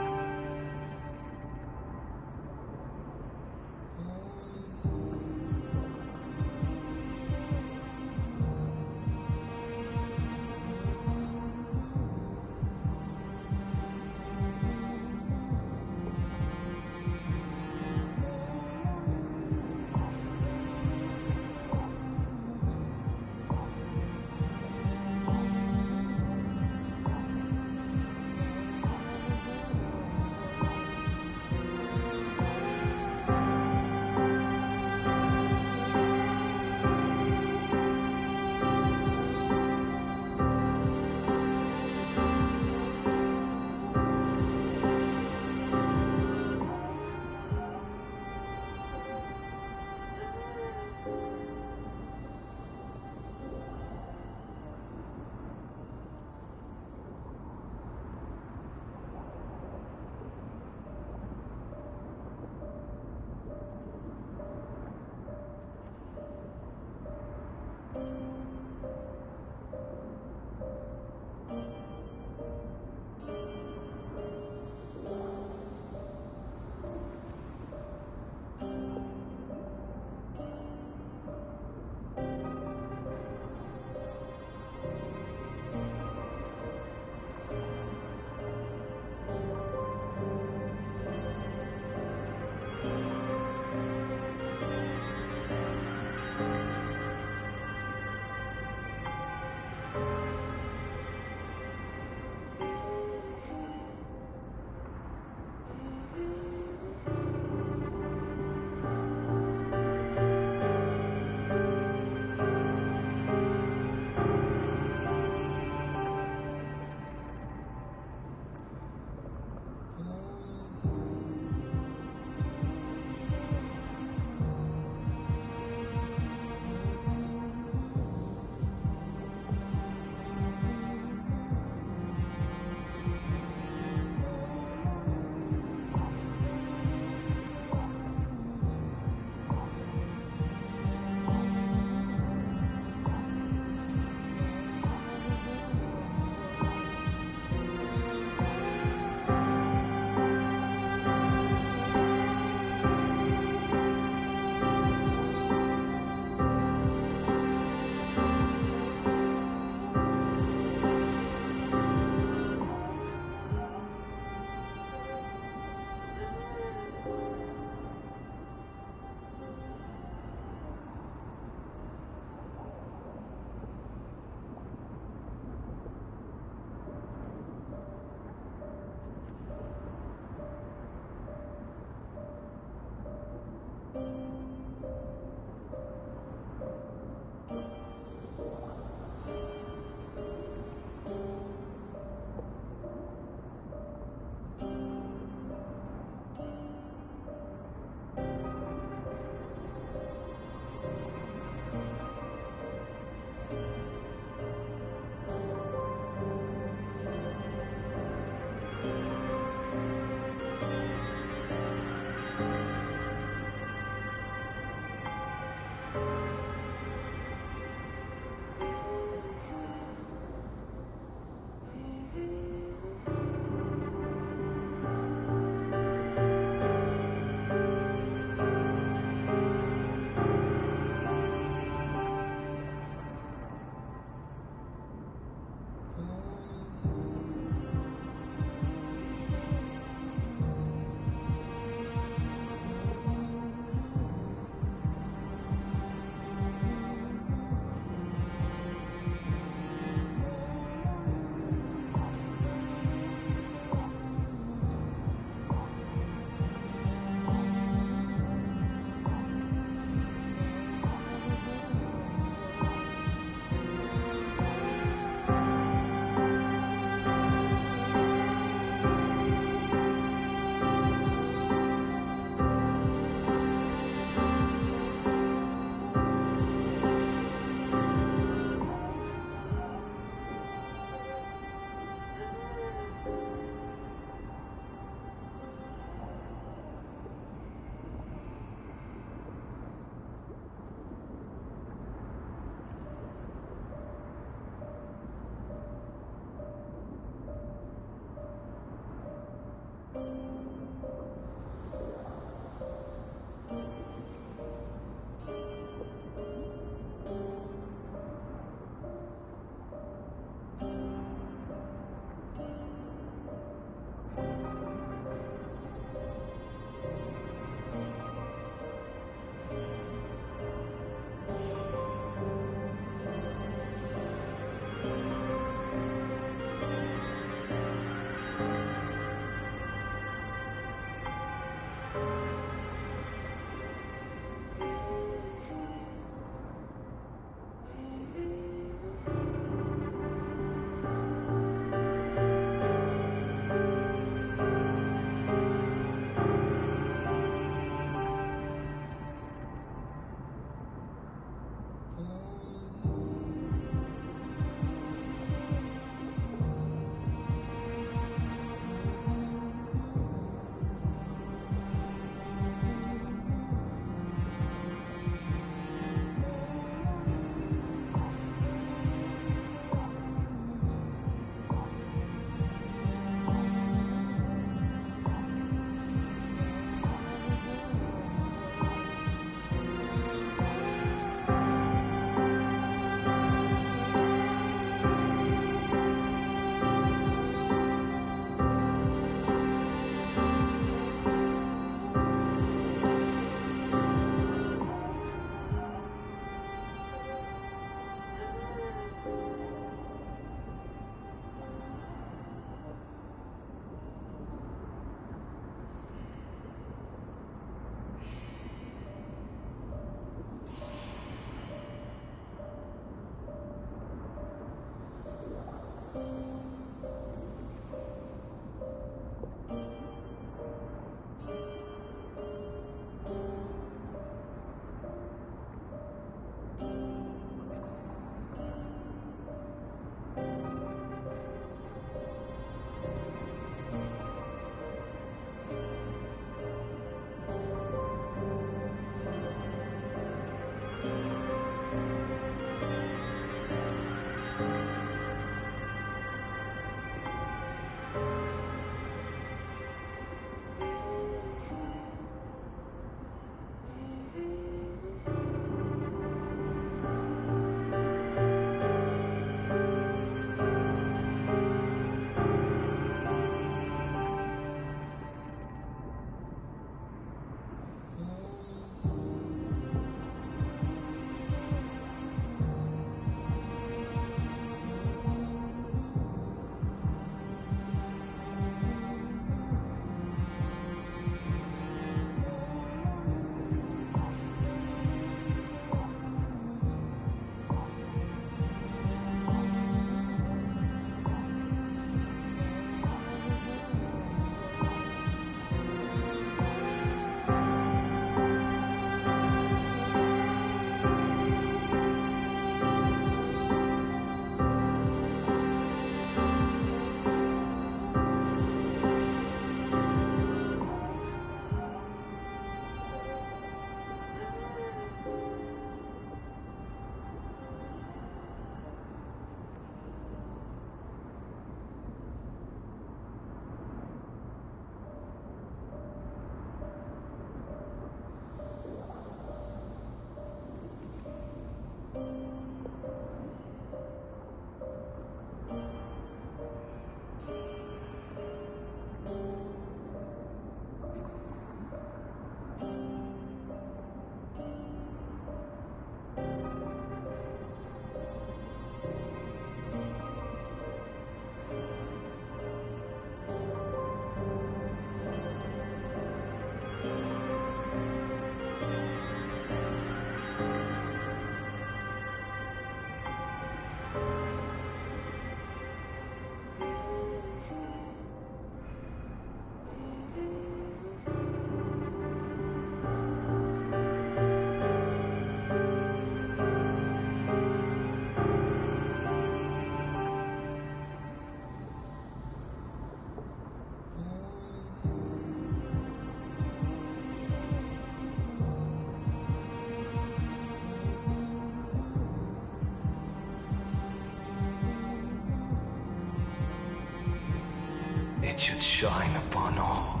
It should shine upon all,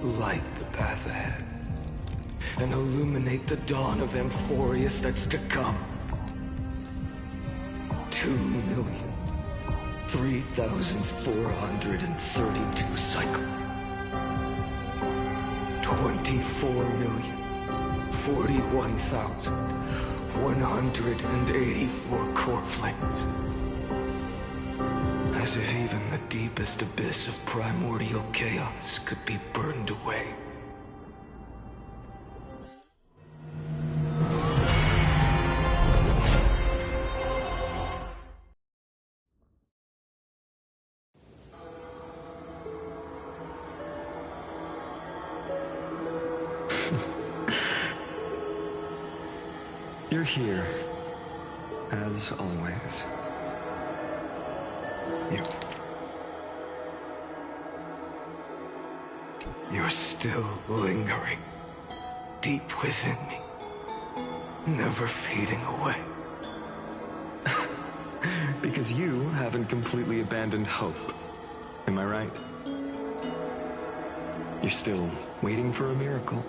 light the path ahead, and illuminate the dawn of Amphorius that's to come. 2,003,432 cycles. 24,041,184 core flames. As if even the deepest abyss of primordial chaos could be burned away. You're here. as always. You're still lingering deep within me, never fading away. Because you haven't completely abandoned hope. Am I right? You're still waiting for a miracle.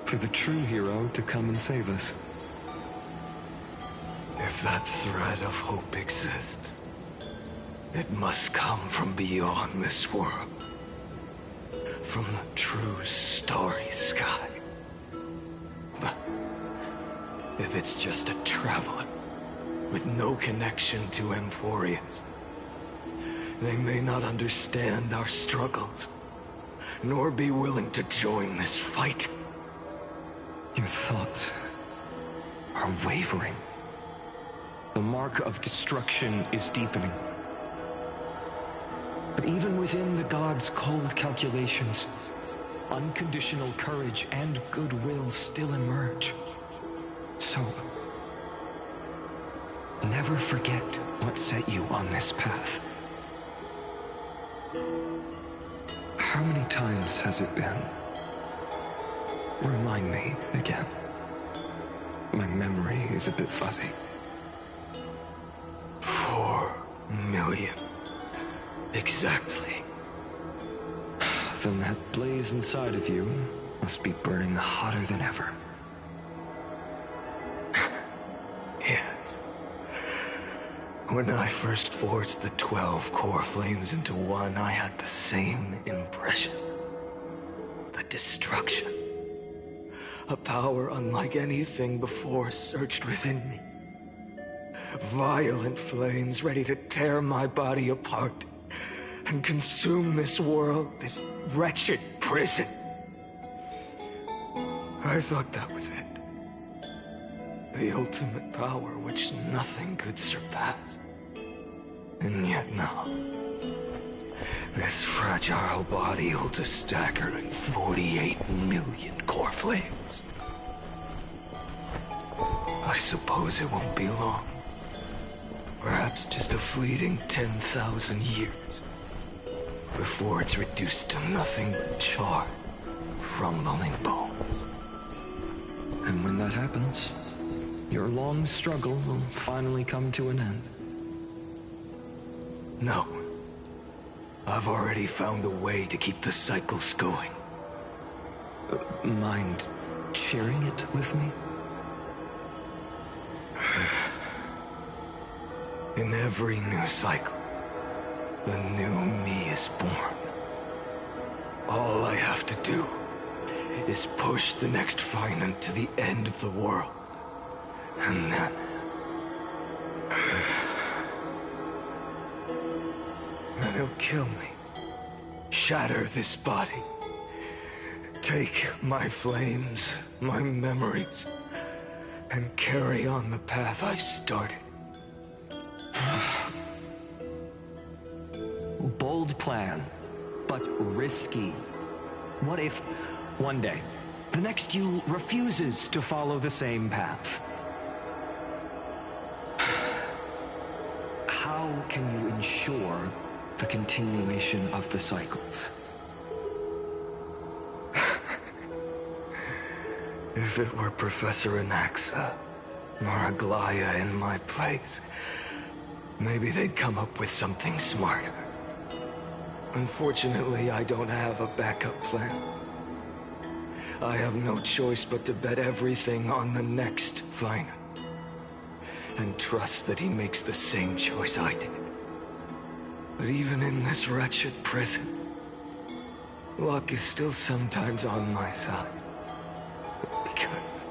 For the true hero to come and save us. If that thread of hope exists, it must come from beyond this world. From the true starry sky. But if it's just a traveler with no connection to Emphorius, they may not understand our struggles, nor be willing to join this fight. Your thoughts are wavering. The mark of destruction is deepening. But even within the gods' cold calculations, unconditional courage and goodwill still emerge. So, never forget what set you on this path. How many times has it been? Remind me again. My memory is a bit fuzzy. 4 million. Exactly. Then that blaze inside of you must be burning hotter than ever. Yes. When I first forged the 12 core flames into one, I had the same impression. The destruction. A power unlike anything before surged within me. Violent flames ready to tear my body apart and consume this world, this wretched prison. I thought that was it. The ultimate power which nothing could surpass. And yet now, this fragile body holds a staggering 48 million core flames. I suppose it won't be long. Perhaps just a fleeting 10,000 years. Before it's reduced to nothing but charred, crumbling bones. And when that happens, your long struggle will finally come to an end. No. I've already found a way to keep the cycles going. Mind sharing it with me? In every new cycle, a new me is born. All I have to do is push the next Finan to the end of the world. And then... then he'll kill me. Shatter this body. Take my flames, my memories, and carry on the path I started. Bold plan, but risky. What if, one day, the next you refuses to follow the same path? How can you ensure the continuation of the cycles? If it were Professor Anaxa or Aglaya in my place, maybe they'd come up with something smarter. Unfortunately, I don't have a backup plan. I have no choice but to bet everything on the next Finan. And trust that he makes the same choice I did. But even in this wretched prison, luck is still sometimes on my side. Because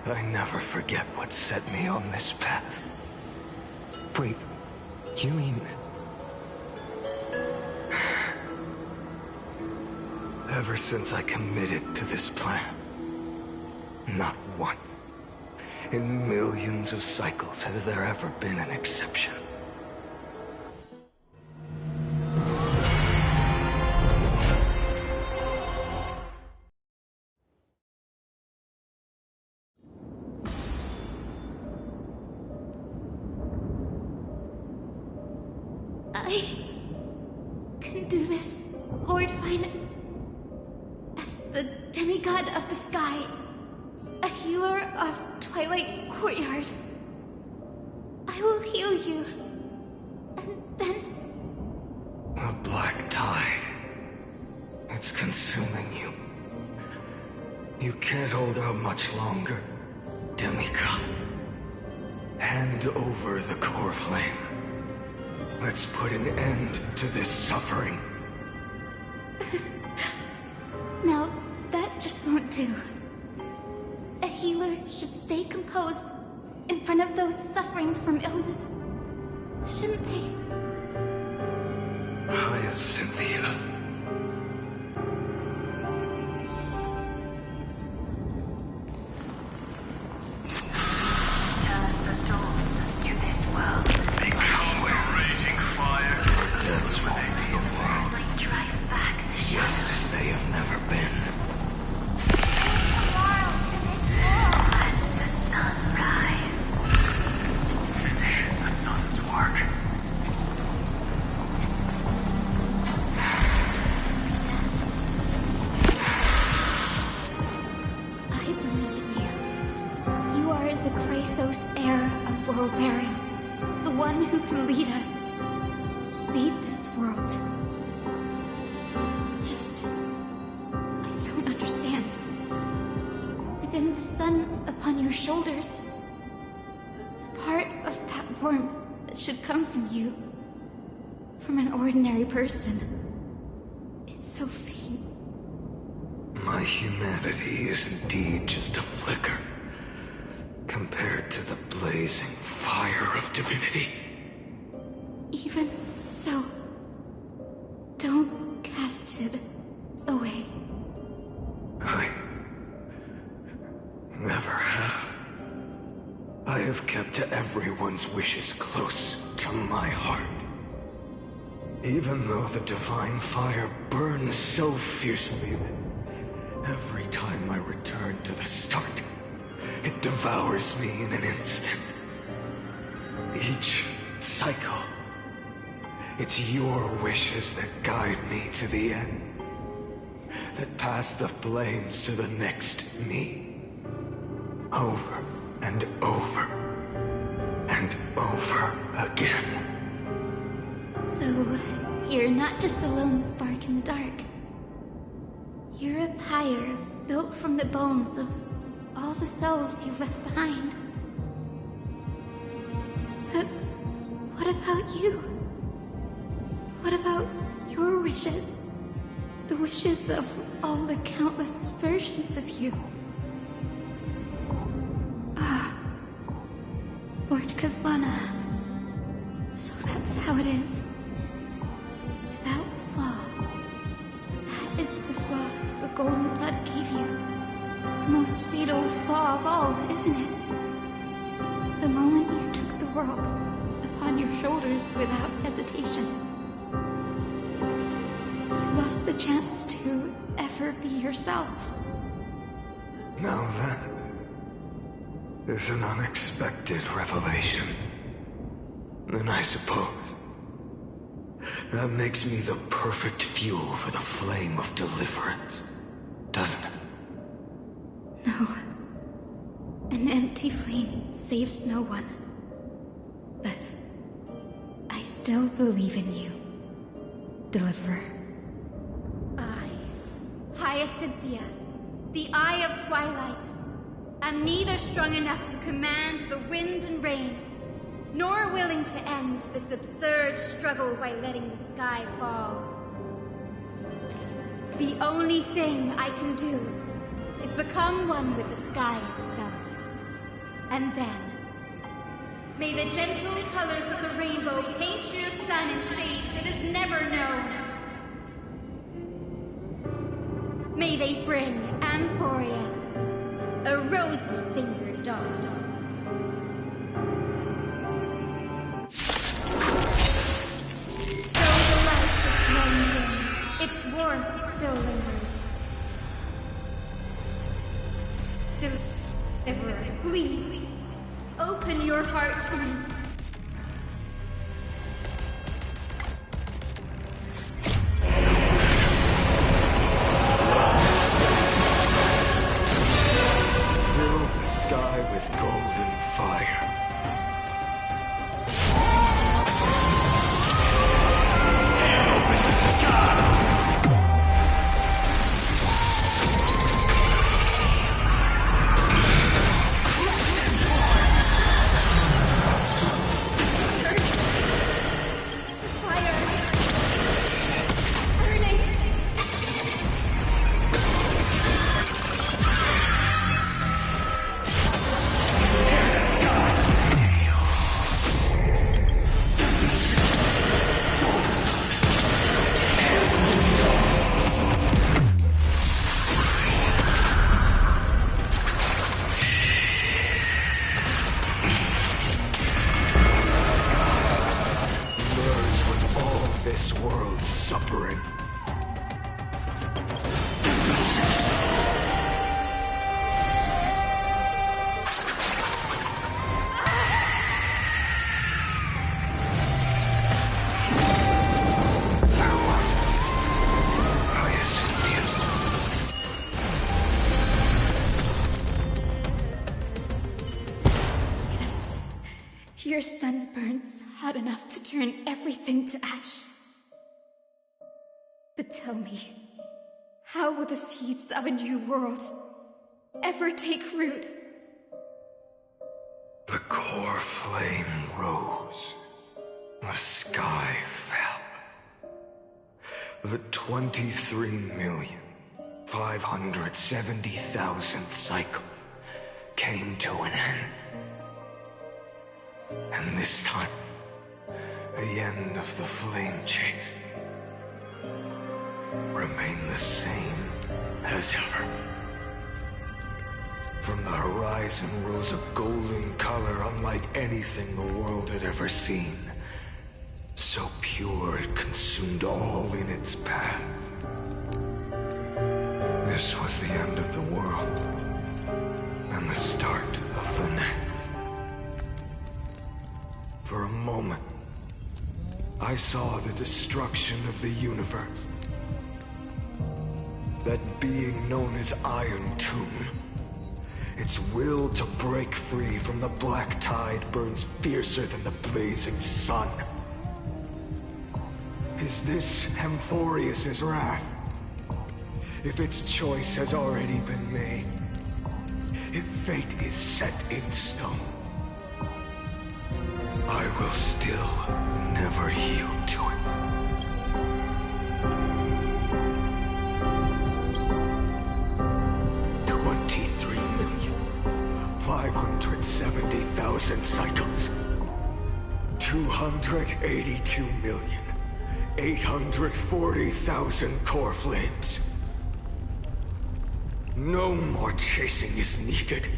I never forget what set me on this path. Wait, you mean... Ever since I committed to this plan, not once, in millions of cycles, has there ever been an exception. I can do this, Lord Finan. As the demigod of the sky, a healer of Twilight Courtyard, I will heal you, and then... The black tide. It's consuming you. You can't hold out much longer, demigod. Hand over the core flame. Let's put an end to this suffering. Now, that just won't do. A healer should stay composed in front of those suffering from illness. Shouldn't they? Cynthia. Person. It's so faint. My humanity is indeed just a flicker compared to the blazing fire of divinity. Even so, don't cast it away. I never have. I have kept everyone's wishes close to my heart. Even though the divine fire burns so fiercely that every time I return to the start, it devours me in an instant. Each cycle, it's your wishes that guide me to the end, that pass the flames to the next me. Over and over and over again. So, you're not just a lone spark in the dark. You're a pyre built from the bones of all the selves you've left behind. But what about you? What about your wishes? The wishes of all the countless versions of you? Ah, Lord Kazlana. So that's how it is. Without flaw. That is the flaw the golden blood gave you. The most fatal flaw of all, isn't it? The moment you took the world upon your shoulders without hesitation. You lost the chance to ever be yourself. Now that is an unexpected revelation. Then I suppose that makes me the perfect fuel for the flame of deliverance, doesn't it? No. An empty flame saves no one. But I still believe in you, Deliverer. I, Hyacinthia, the Eye of Twilight, am neither strong enough to command the wind and rain, nor willing to end this absurd struggle by letting the sky fall. The only thing I can do is become one with the sky itself. And then, may the gentle colors of the rainbow paint your sun in shades it has never known. May they bring Amphorius, a rosy-fingered dog. Its warmth still lingers. Deliverer, please, open your heart to me. golden fire. Tear open the sky! This world's suffering. Yes, your sun burns hot enough to turn everything to ash. But tell me, how will the seeds of a new world ever take root? The core flame rose. The sky fell. The 23,570,000th cycle came to an end. And this time, the end of the flame chase remained the same as ever. From the horizon rose a golden color unlike anything the world had ever seen. So pure it consumed all in its path. This was the end of the world, and the start of the next. For a moment, I saw the destruction of the universe. That being known as Iron Tomb. Its will to break free from the black tide burns fiercer than the blazing sun. Is this Amphorius's wrath? If its choice has already been made, if fate is set in stone, I will still never yield to it. $570,000 cycles. 282,840,000 core flames. No more chasing is needed.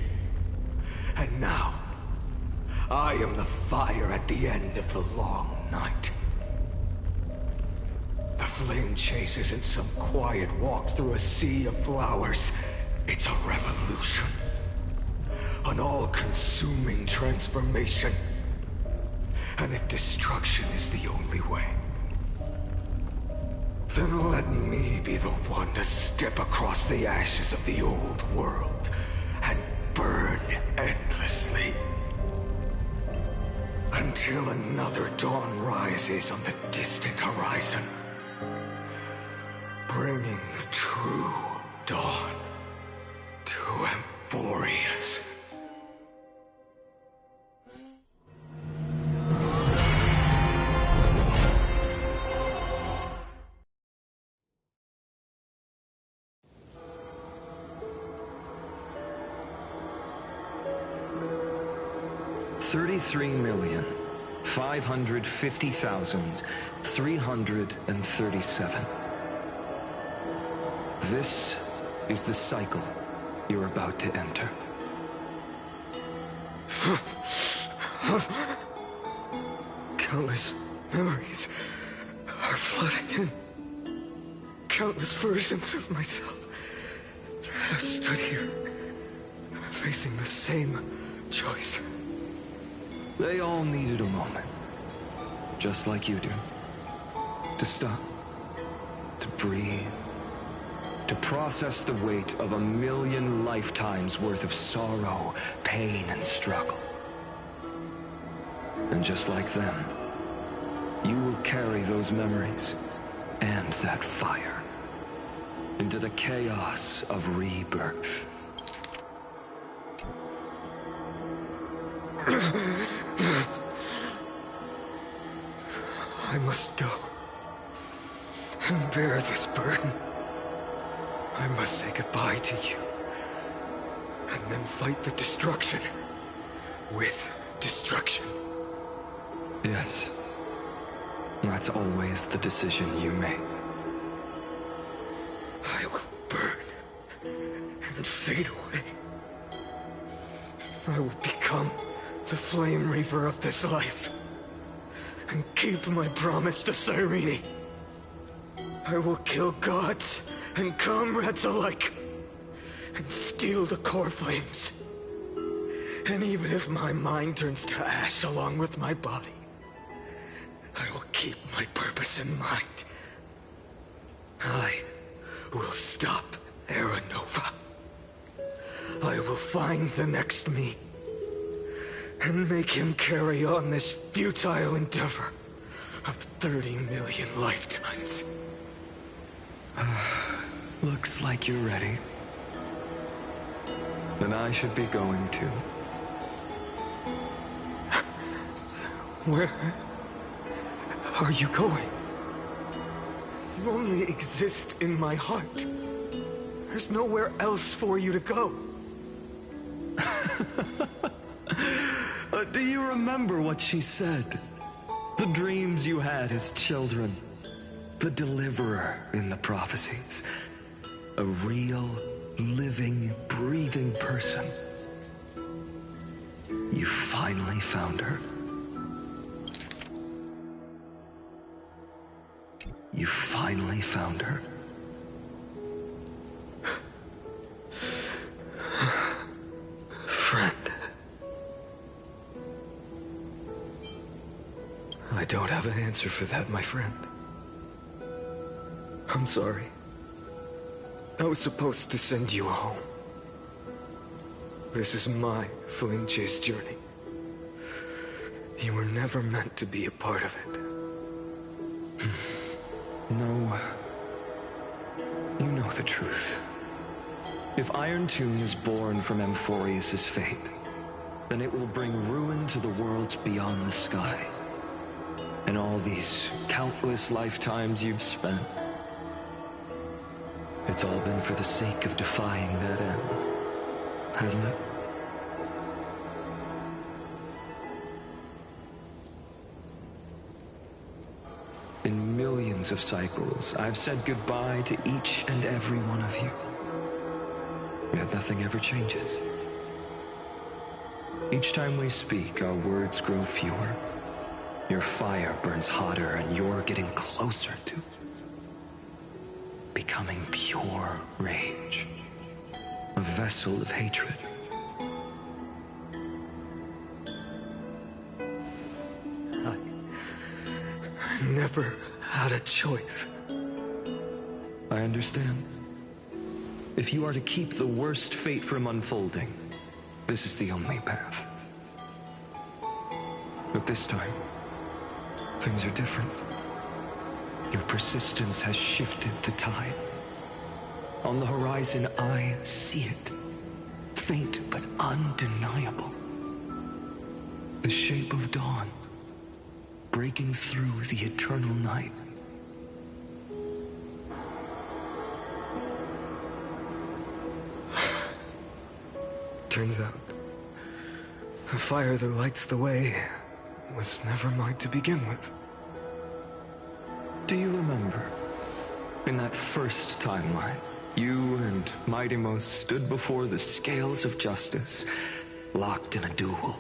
And now, I am the fire at the end of the long night. The flame chase isn't some quiet walk through a sea of flowers. It's a revolution. An all-consuming transformation. And if destruction is the only way, then let me be the one to step across the ashes of the old world and burn endlessly. Until another dawn rises on the distant horizon, bringing the true dawn to Amphorius. $33,550,337. This is the cycle you're about to enter. Countless memories are flooding in. Countless versions of myself have stood here, facing the same choice. They all needed a moment, just like you do. To stop, to breathe, to process the weight of 1,000,000 lifetimes worth of sorrow, pain, and struggle. And just like them, you will carry those memories and that fire into the chaos of rebirth. I must go and bear this burden. I must say goodbye to you, and then fight the destruction with destruction. Yes, that's always the decision you make. I will burn and fade away. I will become the flame reaver of this life and keep my promise to Cyrene. I will kill gods and comrades alike and steal the core flames. And even if my mind turns to ash along with my body, I will keep my purpose in mind. I will stop Era Nova. I will find the next me and make him carry on this futile endeavor of 30 million lifetimes. Looks like you're ready. Then I should be going too. Where are you going? You only exist in my heart. There's nowhere else for you to go. Do you remember what she said? The dreams you had as children. The deliverer in the prophecies. A real, living, breathing person. You finally found her. You finally found her. Friend. I don't have an answer for that, my friend. I'm sorry. I was supposed to send you home. This is my flame chase journey. You were never meant to be a part of it. No. You know the truth. If Iron Tomb is born from Amphorius' fate, then it will bring ruin to the worlds beyond the sky. And all these countless lifetimes you've spent, it's all been for the sake of defying that end, hasn't it? In millions of cycles, I've said goodbye to each and every one of you. Yet nothing ever changes. Each time we speak, our words grow fewer. Your fire burns hotter, and you're getting closer to becoming pure rage. A vessel of hatred. I never had a choice. I understand. If you are to keep the worst fate from unfolding, this is the only path. But this time, things are different. Your persistence has shifted the tide. On the horizon, I see it. Faint but undeniable. The shape of dawn, breaking through the eternal night. Turns out, the fire that lights the way was never mine to begin with. Do you remember, in that first timeline, you and Mightymost stood before the scales of justice, locked in a duel?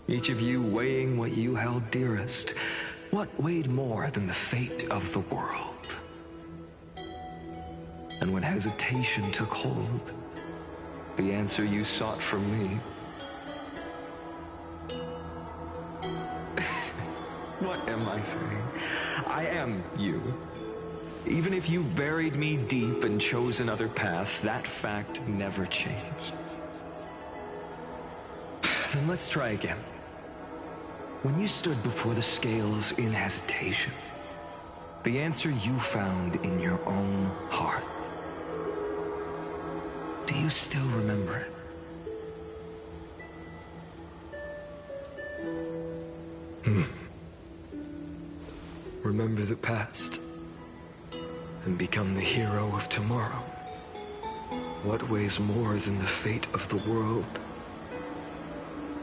Each of you weighing what you held dearest. What weighed more than the fate of the world? And when hesitation took hold, the answer you sought from me. What am I saying? I am you. Even if you buried me deep and chose another path, that fact never changed. Then let's try again. When you stood before the scales in hesitation, the answer you found in your own heart, do you still remember it? Remember the past and become the hero of tomorrow. What weighs more than the fate of the world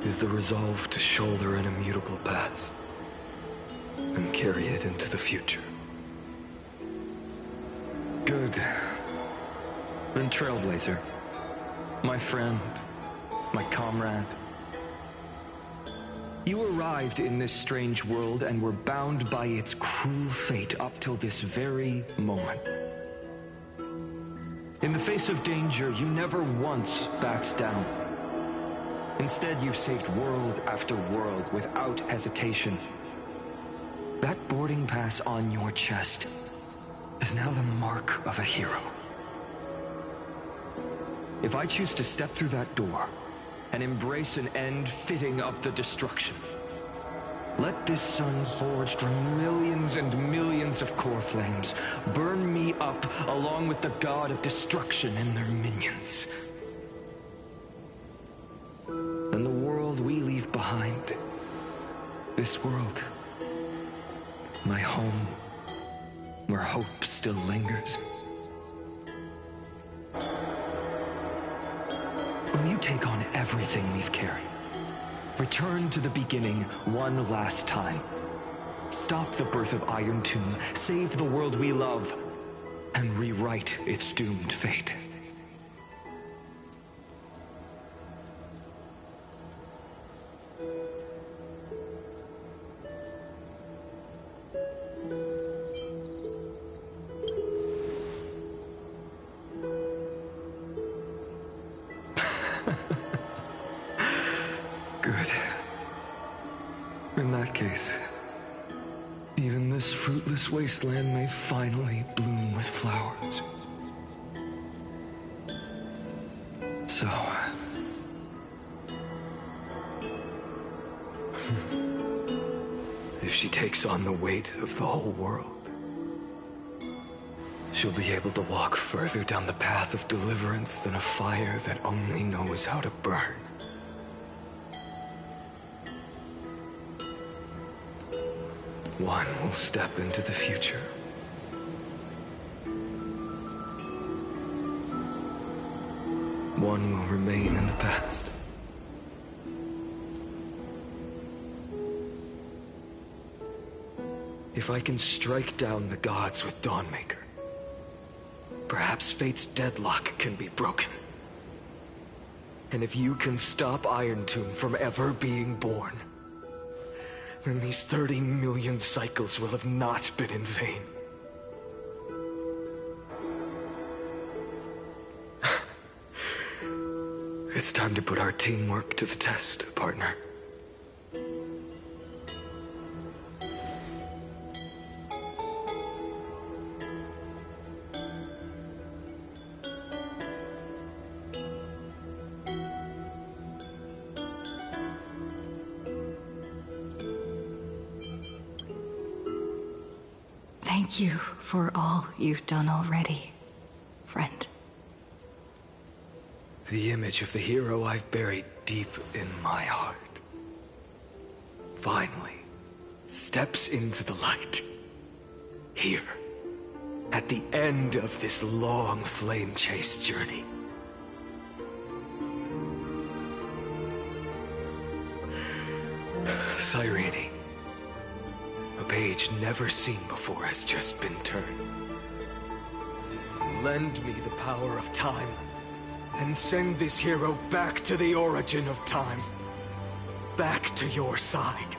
is the resolve to shoulder an immutable past and carry it into the future. Good. Then Trailblazer, my friend, my comrade, you arrived in this strange world and were bound by its cruel fate up till this very moment. In the face of danger, you never once backed down. Instead, you've saved world after world without hesitation. That boarding pass on your chest is now the mark of a hero. If I choose to step through that door and embrace an end fitting of the destruction, let this sun forged from millions and millions of core flames burn me up along with the god of destruction and their minions. And the world we leave behind, this world, my home, where hope still lingers, will you take on everything we've carried? Return to the beginning one last time. Stop the birth of Iron Tomb, save the world we love, and rewrite its doomed fate. Good. In that case, even this fruitless wasteland may finally bloom with flowers. So... if she takes on the weight of the whole world, she'll be able to walk further down the path of deliverance than a fire that only knows how to burn. One will step into the future. One will remain in the past. If I can strike down the gods with Dawnmaker, perhaps fate's deadlock can be broken. And if you can stop Iron Tomb from ever being born, then these 30 million cycles will have not been in vain. It's time to put our teamwork to the test, partner. Thank you for all you've done already, friend. The image of the hero I've buried deep in my heart finally steps into the light. Here, at the end of this long flame chase journey. Cyrene, a page never seen before has just been turned. Lend me the power of time, and send this hero back to the origin of time. Back to your side.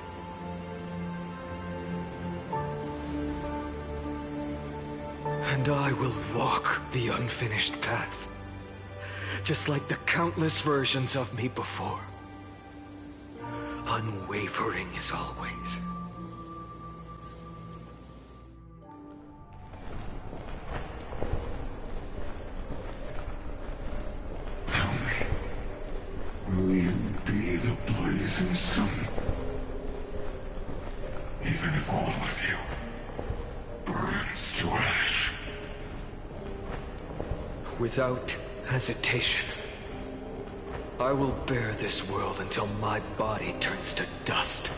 And I will walk the unfinished path, just like the countless versions of me before. Unwavering as always. Will you be the blazing sun? Even if all of you burns to ash. Without hesitation, I will bear this world until my body turns to dust.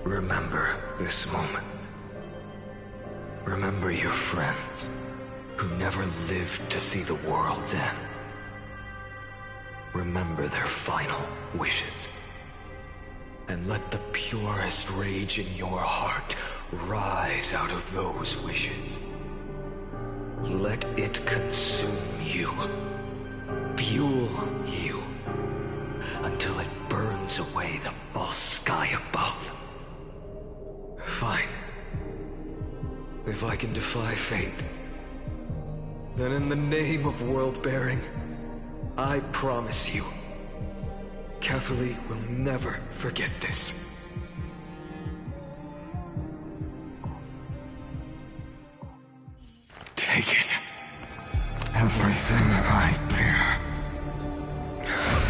Remember this moment. Remember your friends who never lived to see the world's end. Remember their final wishes. And let the purest rage in your heart rise out of those wishes. Let it consume you, fuel you, until it burns away the false sky above. Fine. If I can defy fate, then in the name of world-bearing, I promise you, Kefali will never forget this. Take it. Everything I bear.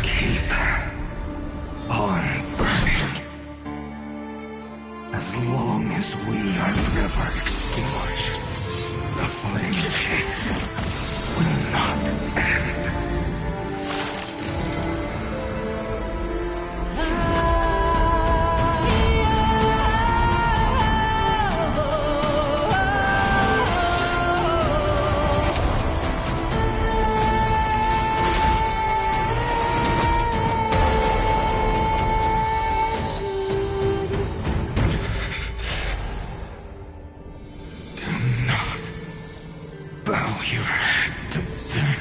Keep on burning. As long as we are never extinguished, the flame chase will not end. Bow your head to them.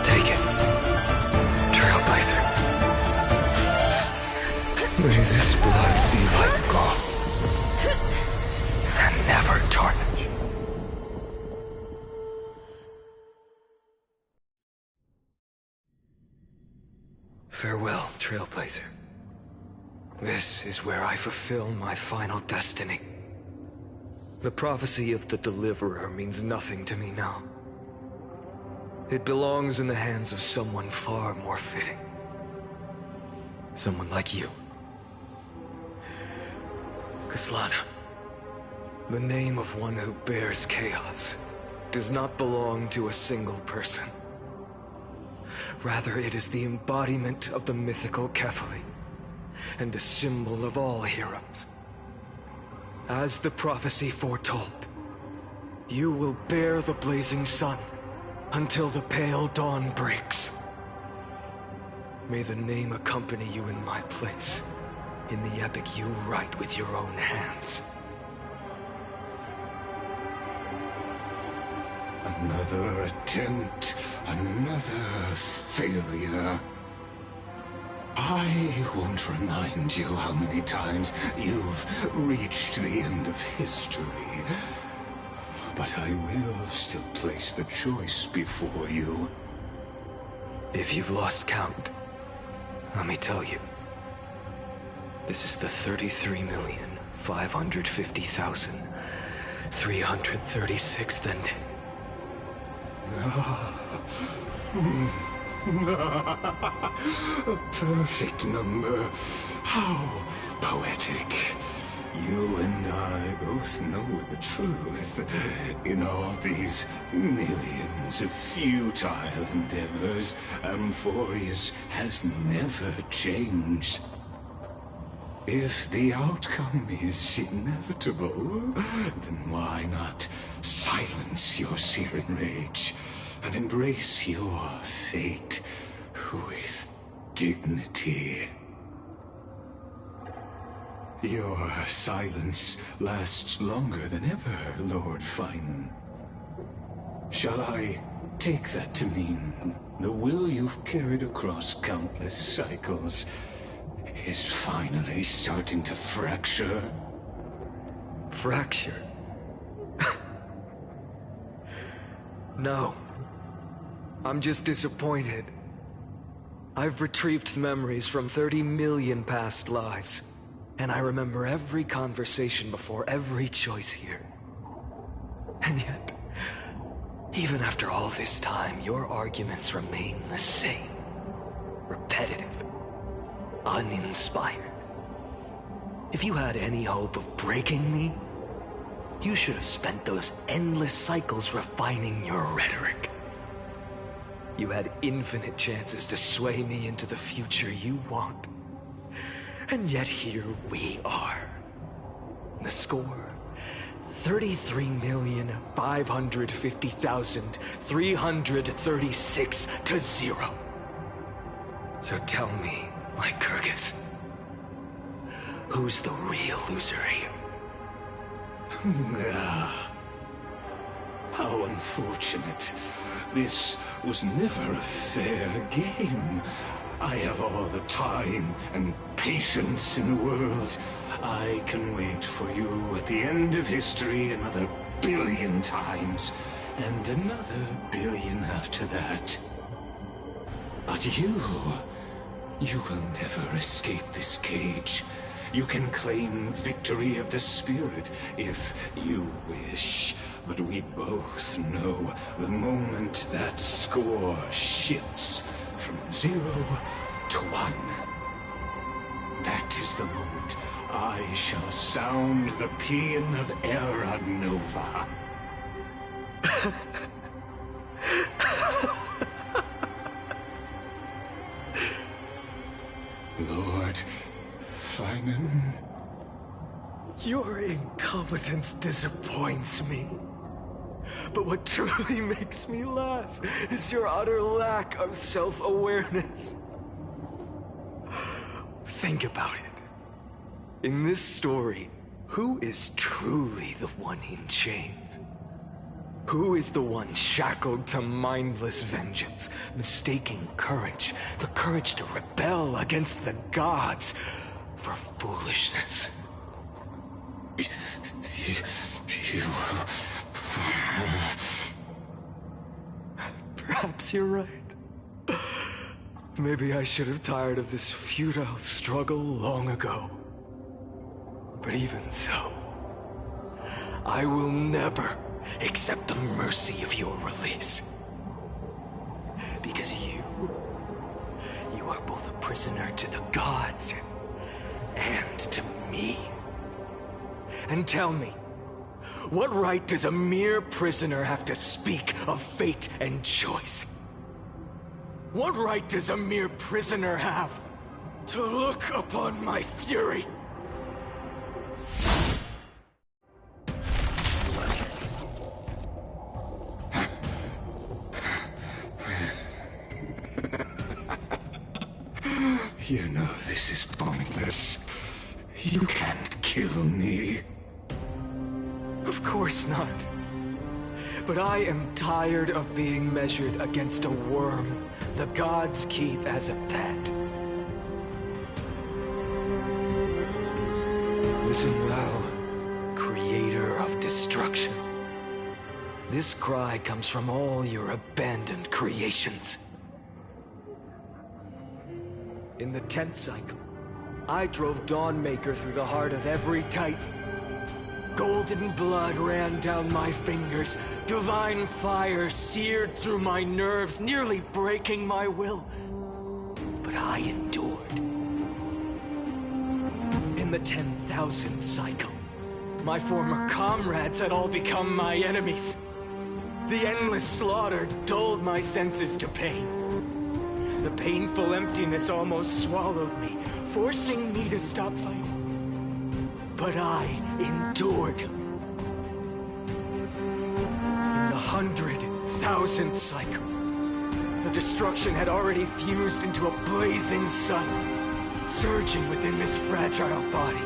Take it, Trailblazer. May this blood be like gold. And never tarnish. Farewell, Trailblazer. This is where I fulfill my final destiny. The prophecy of the Deliverer means nothing to me now. It belongs in the hands of someone far more fitting. Someone like you. Kaslana. The name of one who bears chaos does not belong to a single person. Rather, it is the embodiment of the mythical Kefali, and a symbol of all heroes. As the prophecy foretold, you will bear the blazing sun until the pale dawn breaks. May the name accompany you in my place, in the epic you write with your own hands. Another attempt, another failure. I won't remind you how many times you've reached the end of history. But I will still place the choice before you. If you've lost count, let me tell you. This is the 33,550,336th ending. A perfect number. How poetic. You and I both know the truth. In all these millions of futile endeavors, Amphorius has never changed. If the outcome is inevitable, then why not silence your searing rage and embrace your fate with dignity? Your silence lasts longer than ever, Lord Fine. Shall I take that to mean the will you've carried across countless cycles is finally starting to fracture? Fracture? No. I'm just disappointed. I've retrieved memories from 30 million past lives, and I remember every conversation before every choice here. And yet, even after all this time, your arguments remain the same. Repetitive. Uninspired. If you had any hope of breaking me, you should have spent those endless cycles refining your rhetoric. You had infinite chances to sway me into the future you want. And yet here we are. The score: 33,550,336 to 0. So tell me, Lycurgus, who's the real loser here? How unfortunate. This was never a fair game. I have all the time and patience in the world. I can wait for you at the end of history another billion times, and another billion after that. But you will never escape this cage. You can claim victory of the spirit if you wish. But we both know the moment that score shifts from 0 to 1. That is the moment I shall sound the paean of Era Nova. Lord Finan. Your incompetence disappoints me. But what truly makes me laugh is your utter lack of self-awareness. Think about it. In this story, who is truly the one in chains? Who is the one shackled to mindless vengeance, mistaking courage, the courage to rebel against the gods, for foolishness? You... Perhaps you're right. Maybe I should have tired of this futile struggle long ago. But even so, I will never accept the mercy of your release. Because you are both a prisoner to the gods and to me. And tell me, what right does a mere prisoner have to speak of fate and choice? What right does a mere prisoner have to look upon my fury? You know this is pointless. You can't kill me. Of course not. But I am tired of being measured against a worm the gods keep as a pet. Listen well, creator of destruction. This cry comes from all your abandoned creations. In the 10th cycle, I drove Dawnmaker through the heart of every Titan. Golden blood ran down my fingers. Divine fire seared through my nerves, nearly breaking my will. But I endured. In the 10,000th cycle, my former comrades had all become my enemies. The endless slaughter dulled my senses to pain. The painful emptiness almost swallowed me, forcing me to stop fighting. But I endured. In the 100,000th cycle, the destruction had already fused into a blazing sun, surging within this fragile body.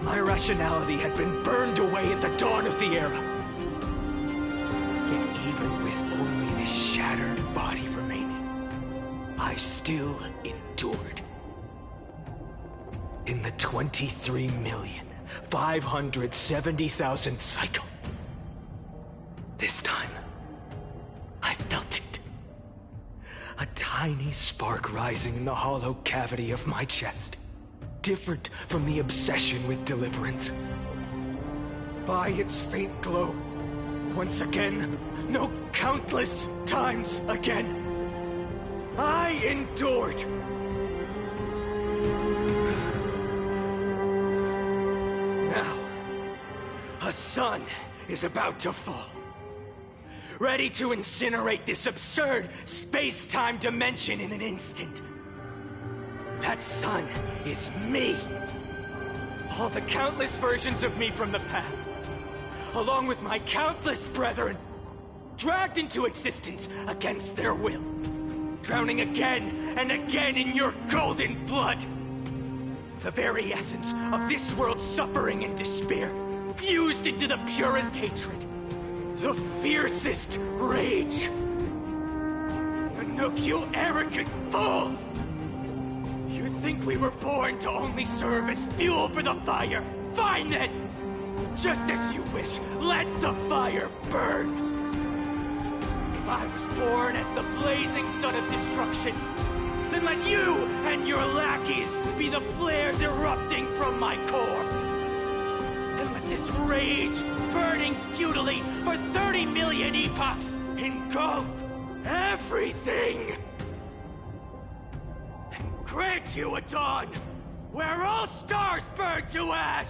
My rationality had been burned away at the dawn of the era. Yet even with only this shattered body remaining, I still endured. In the 23,570,000th cycle. This time, tiny spark rising in the hollow cavity of my chest. Different from the obsession with deliverance. By its faint glow, once again, no, countless times again, I endured. Now, a sun is about to fall. Ready to incinerate this absurd space-time dimension in an instant. That sun is me. All the countless versions of me from the past, along with my countless brethren, dragged into existence against their will, drowning again and again in your golden blood. The very essence of this world's suffering and despair, fused into the purest hatred, the fiercest rage. Nanook, you arrogant fool! You think we were born to only serve as fuel for the fire? Fine then! Just as you wish, let the fire burn! I was born as the blazing sun of destruction. Then let you and your lackeys be the flares erupting from my core. And let this rage, burning futilely for 30 million epochs, engulf everything. And grant you a dawn where all stars burn to ash.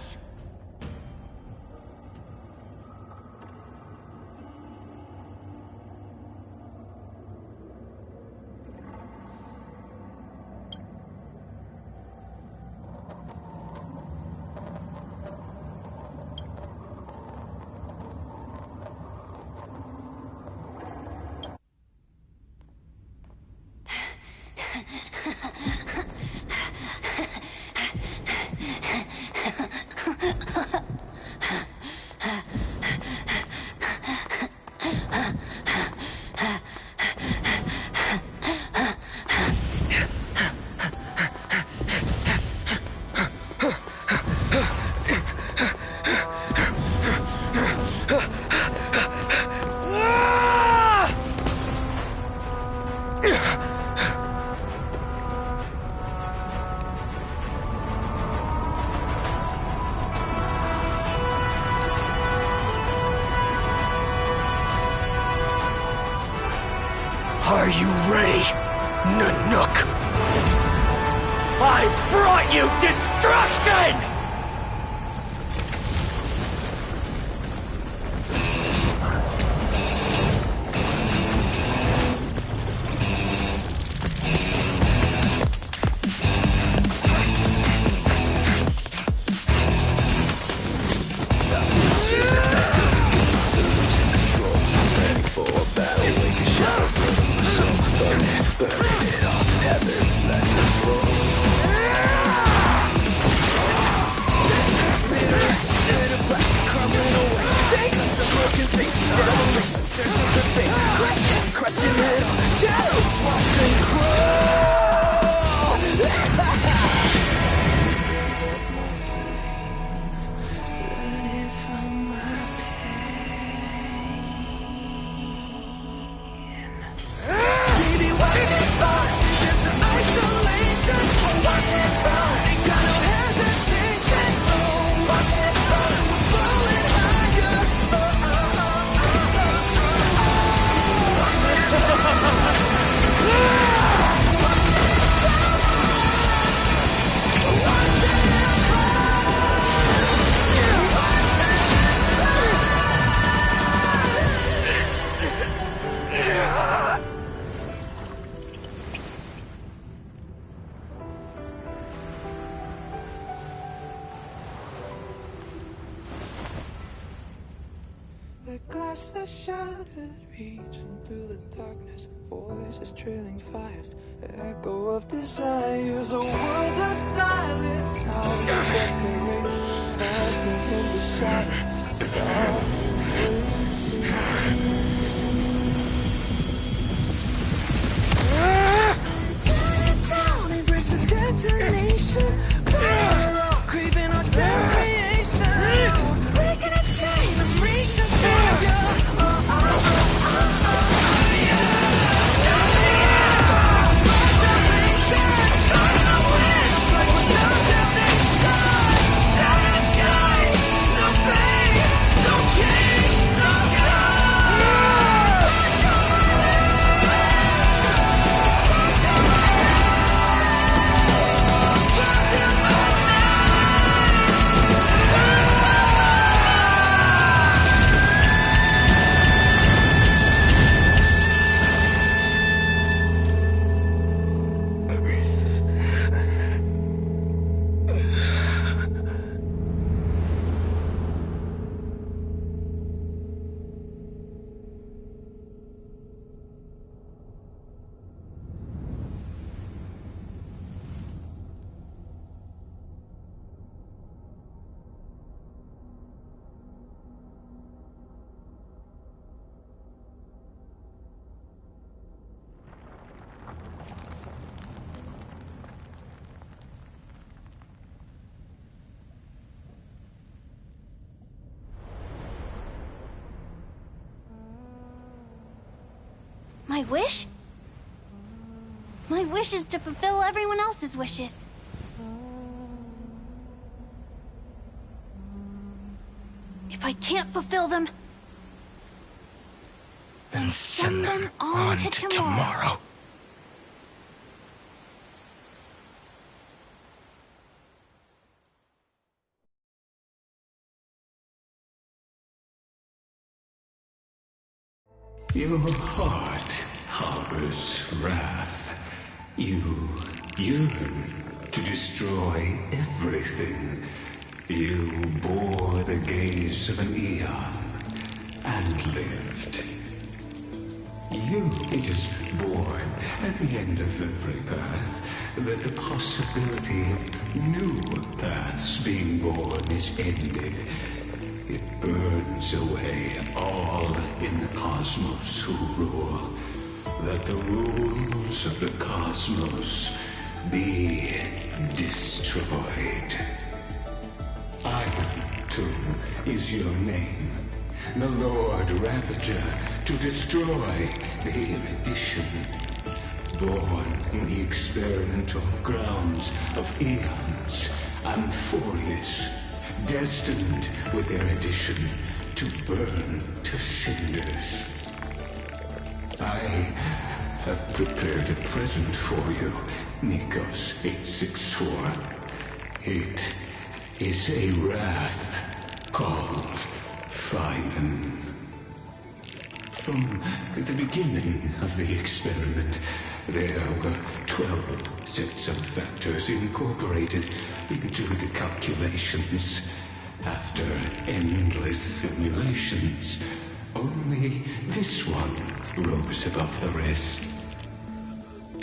Are you ready, Nanook? I've brought you destruction! The glass that shattered, reaching through the darkness, voices trailing fires, echo of desires, a world of silence, sounds of desperation, phantoms in the shadows, tear it down, embrace the detonation, burn all, craving our damn creation, breaking a chain of reaching for you. My wish? My wish is to fulfill everyone else's wishes. If I can't fulfill them, then send them on to tomorrow. Your heart harbors wrath. You yearn to destroy everything. You bore the gaze of an eon and lived. It is born at the end of every path that the possibility of new paths being born is ended. It burns away all in the cosmos who rule, that the rules of the cosmos be destroyed. Iron Tomb is your name, the Lord Ravager, to destroy the erudition. Born in the experimental grounds of eons, Amphorius, destined with erudition to burn to cinders. I have prepared a present for you, Nikos 864. It is a wrath called Finan. From the beginning of the experiment, there were 12 sets of factors incorporated into the calculations. After endless simulations, only this one rose above the rest.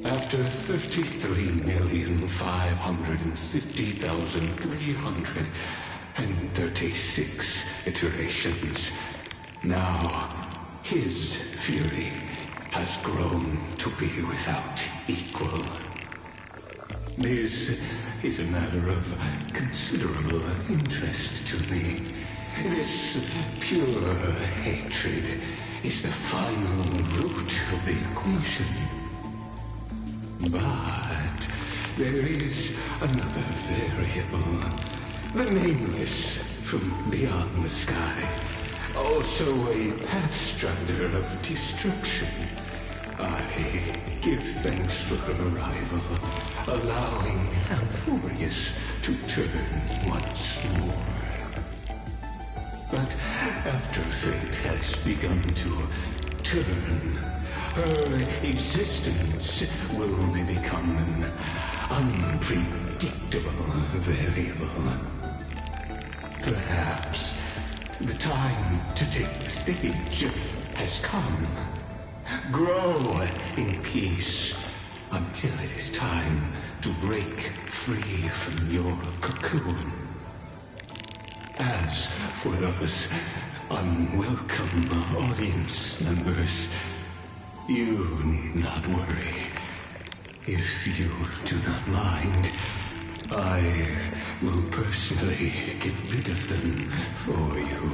After 33,550,336 iterations, now his fury has grown to be without equal. This is a matter of considerable interest to me. This pure hatred is the final root of the equation. But there is another variable, the nameless from beyond the sky, also a pathstrider of destruction. I give thanks for her arrival, allowing Amphorius to turn once more. But after fate has begun to turn, her existence will only become an unpredictable variable. Perhaps the time to take the stage has come. Grow in peace until it is time to break free from your cocoon. As for those unwelcome audience members, you need not worry. If you do not mind, I will personally get rid of them for you.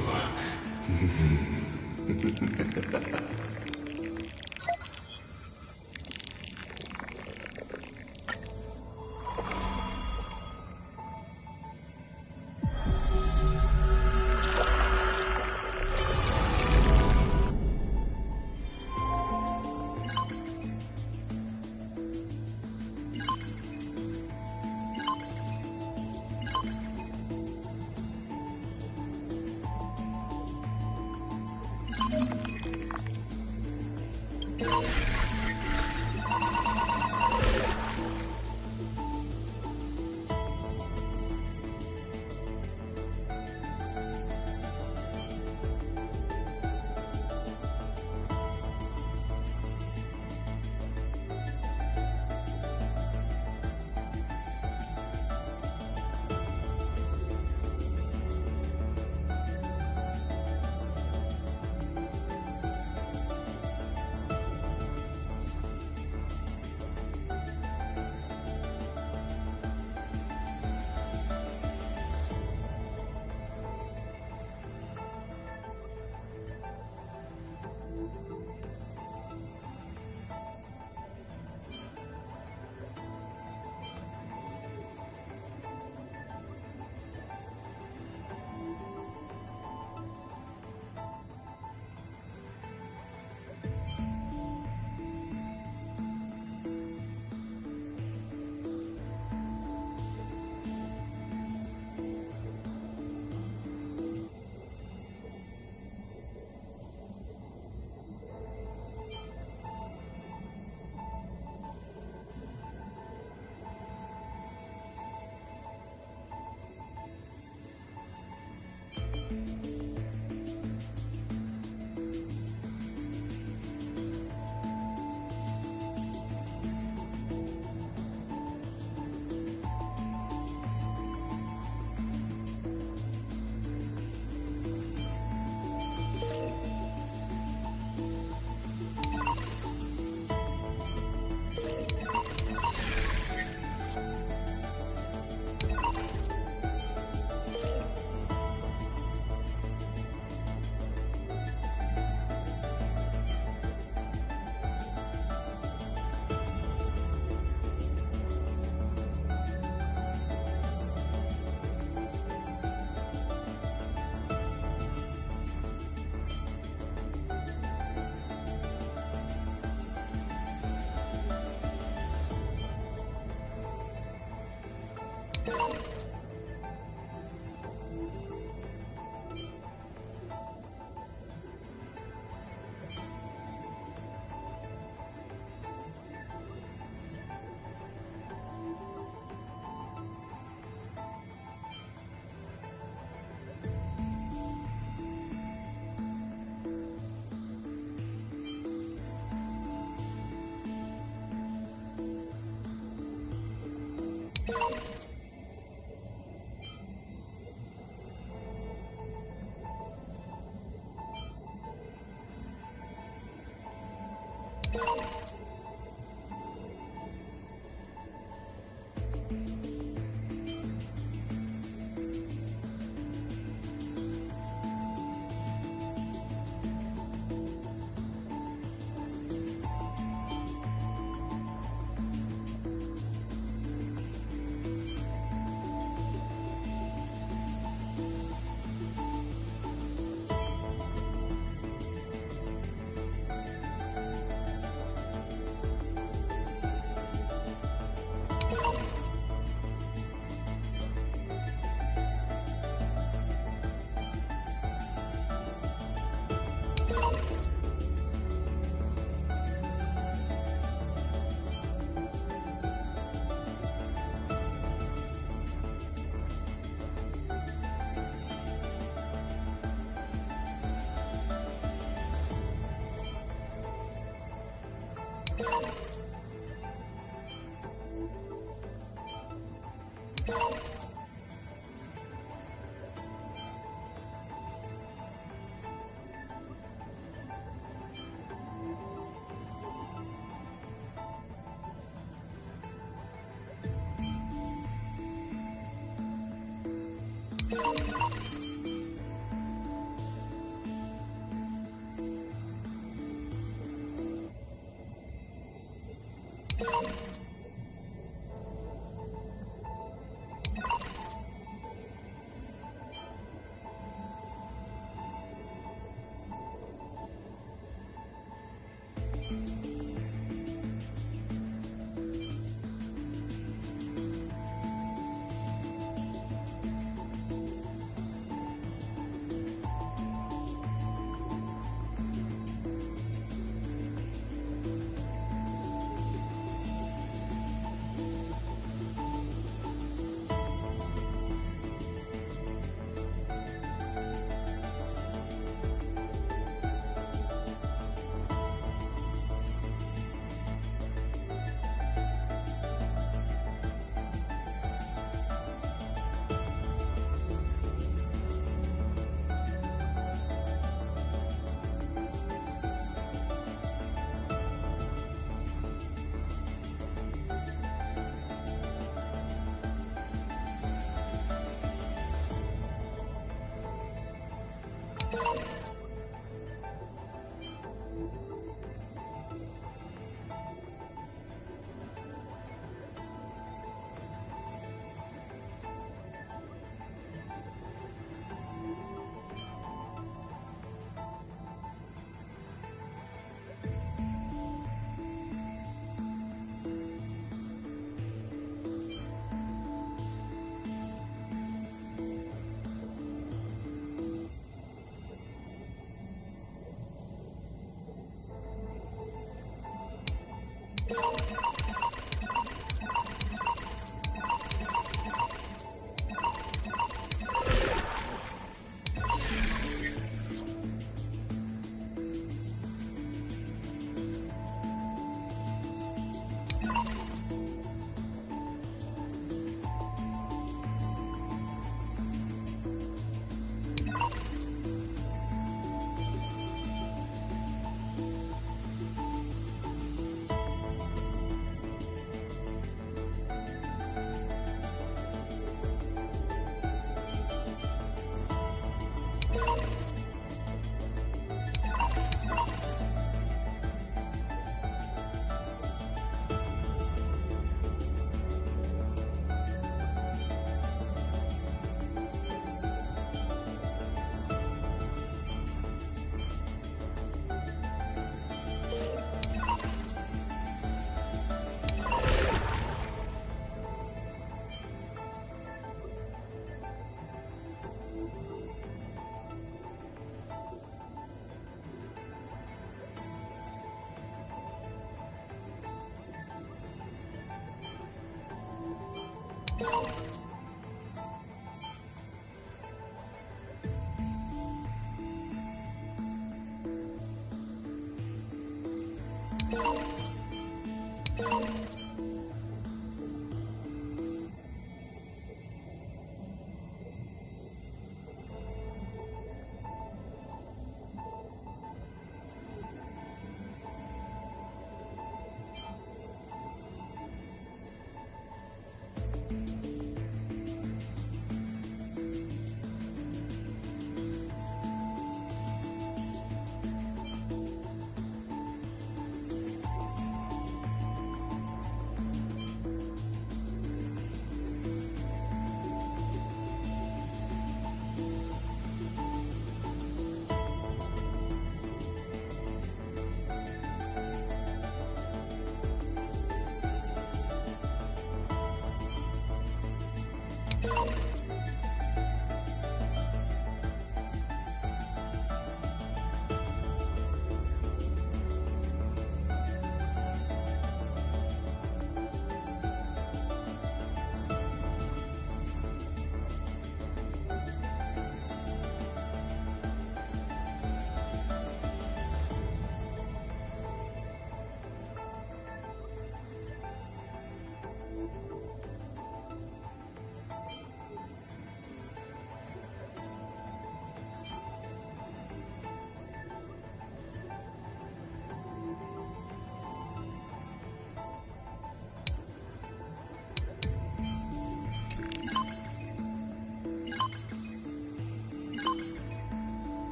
you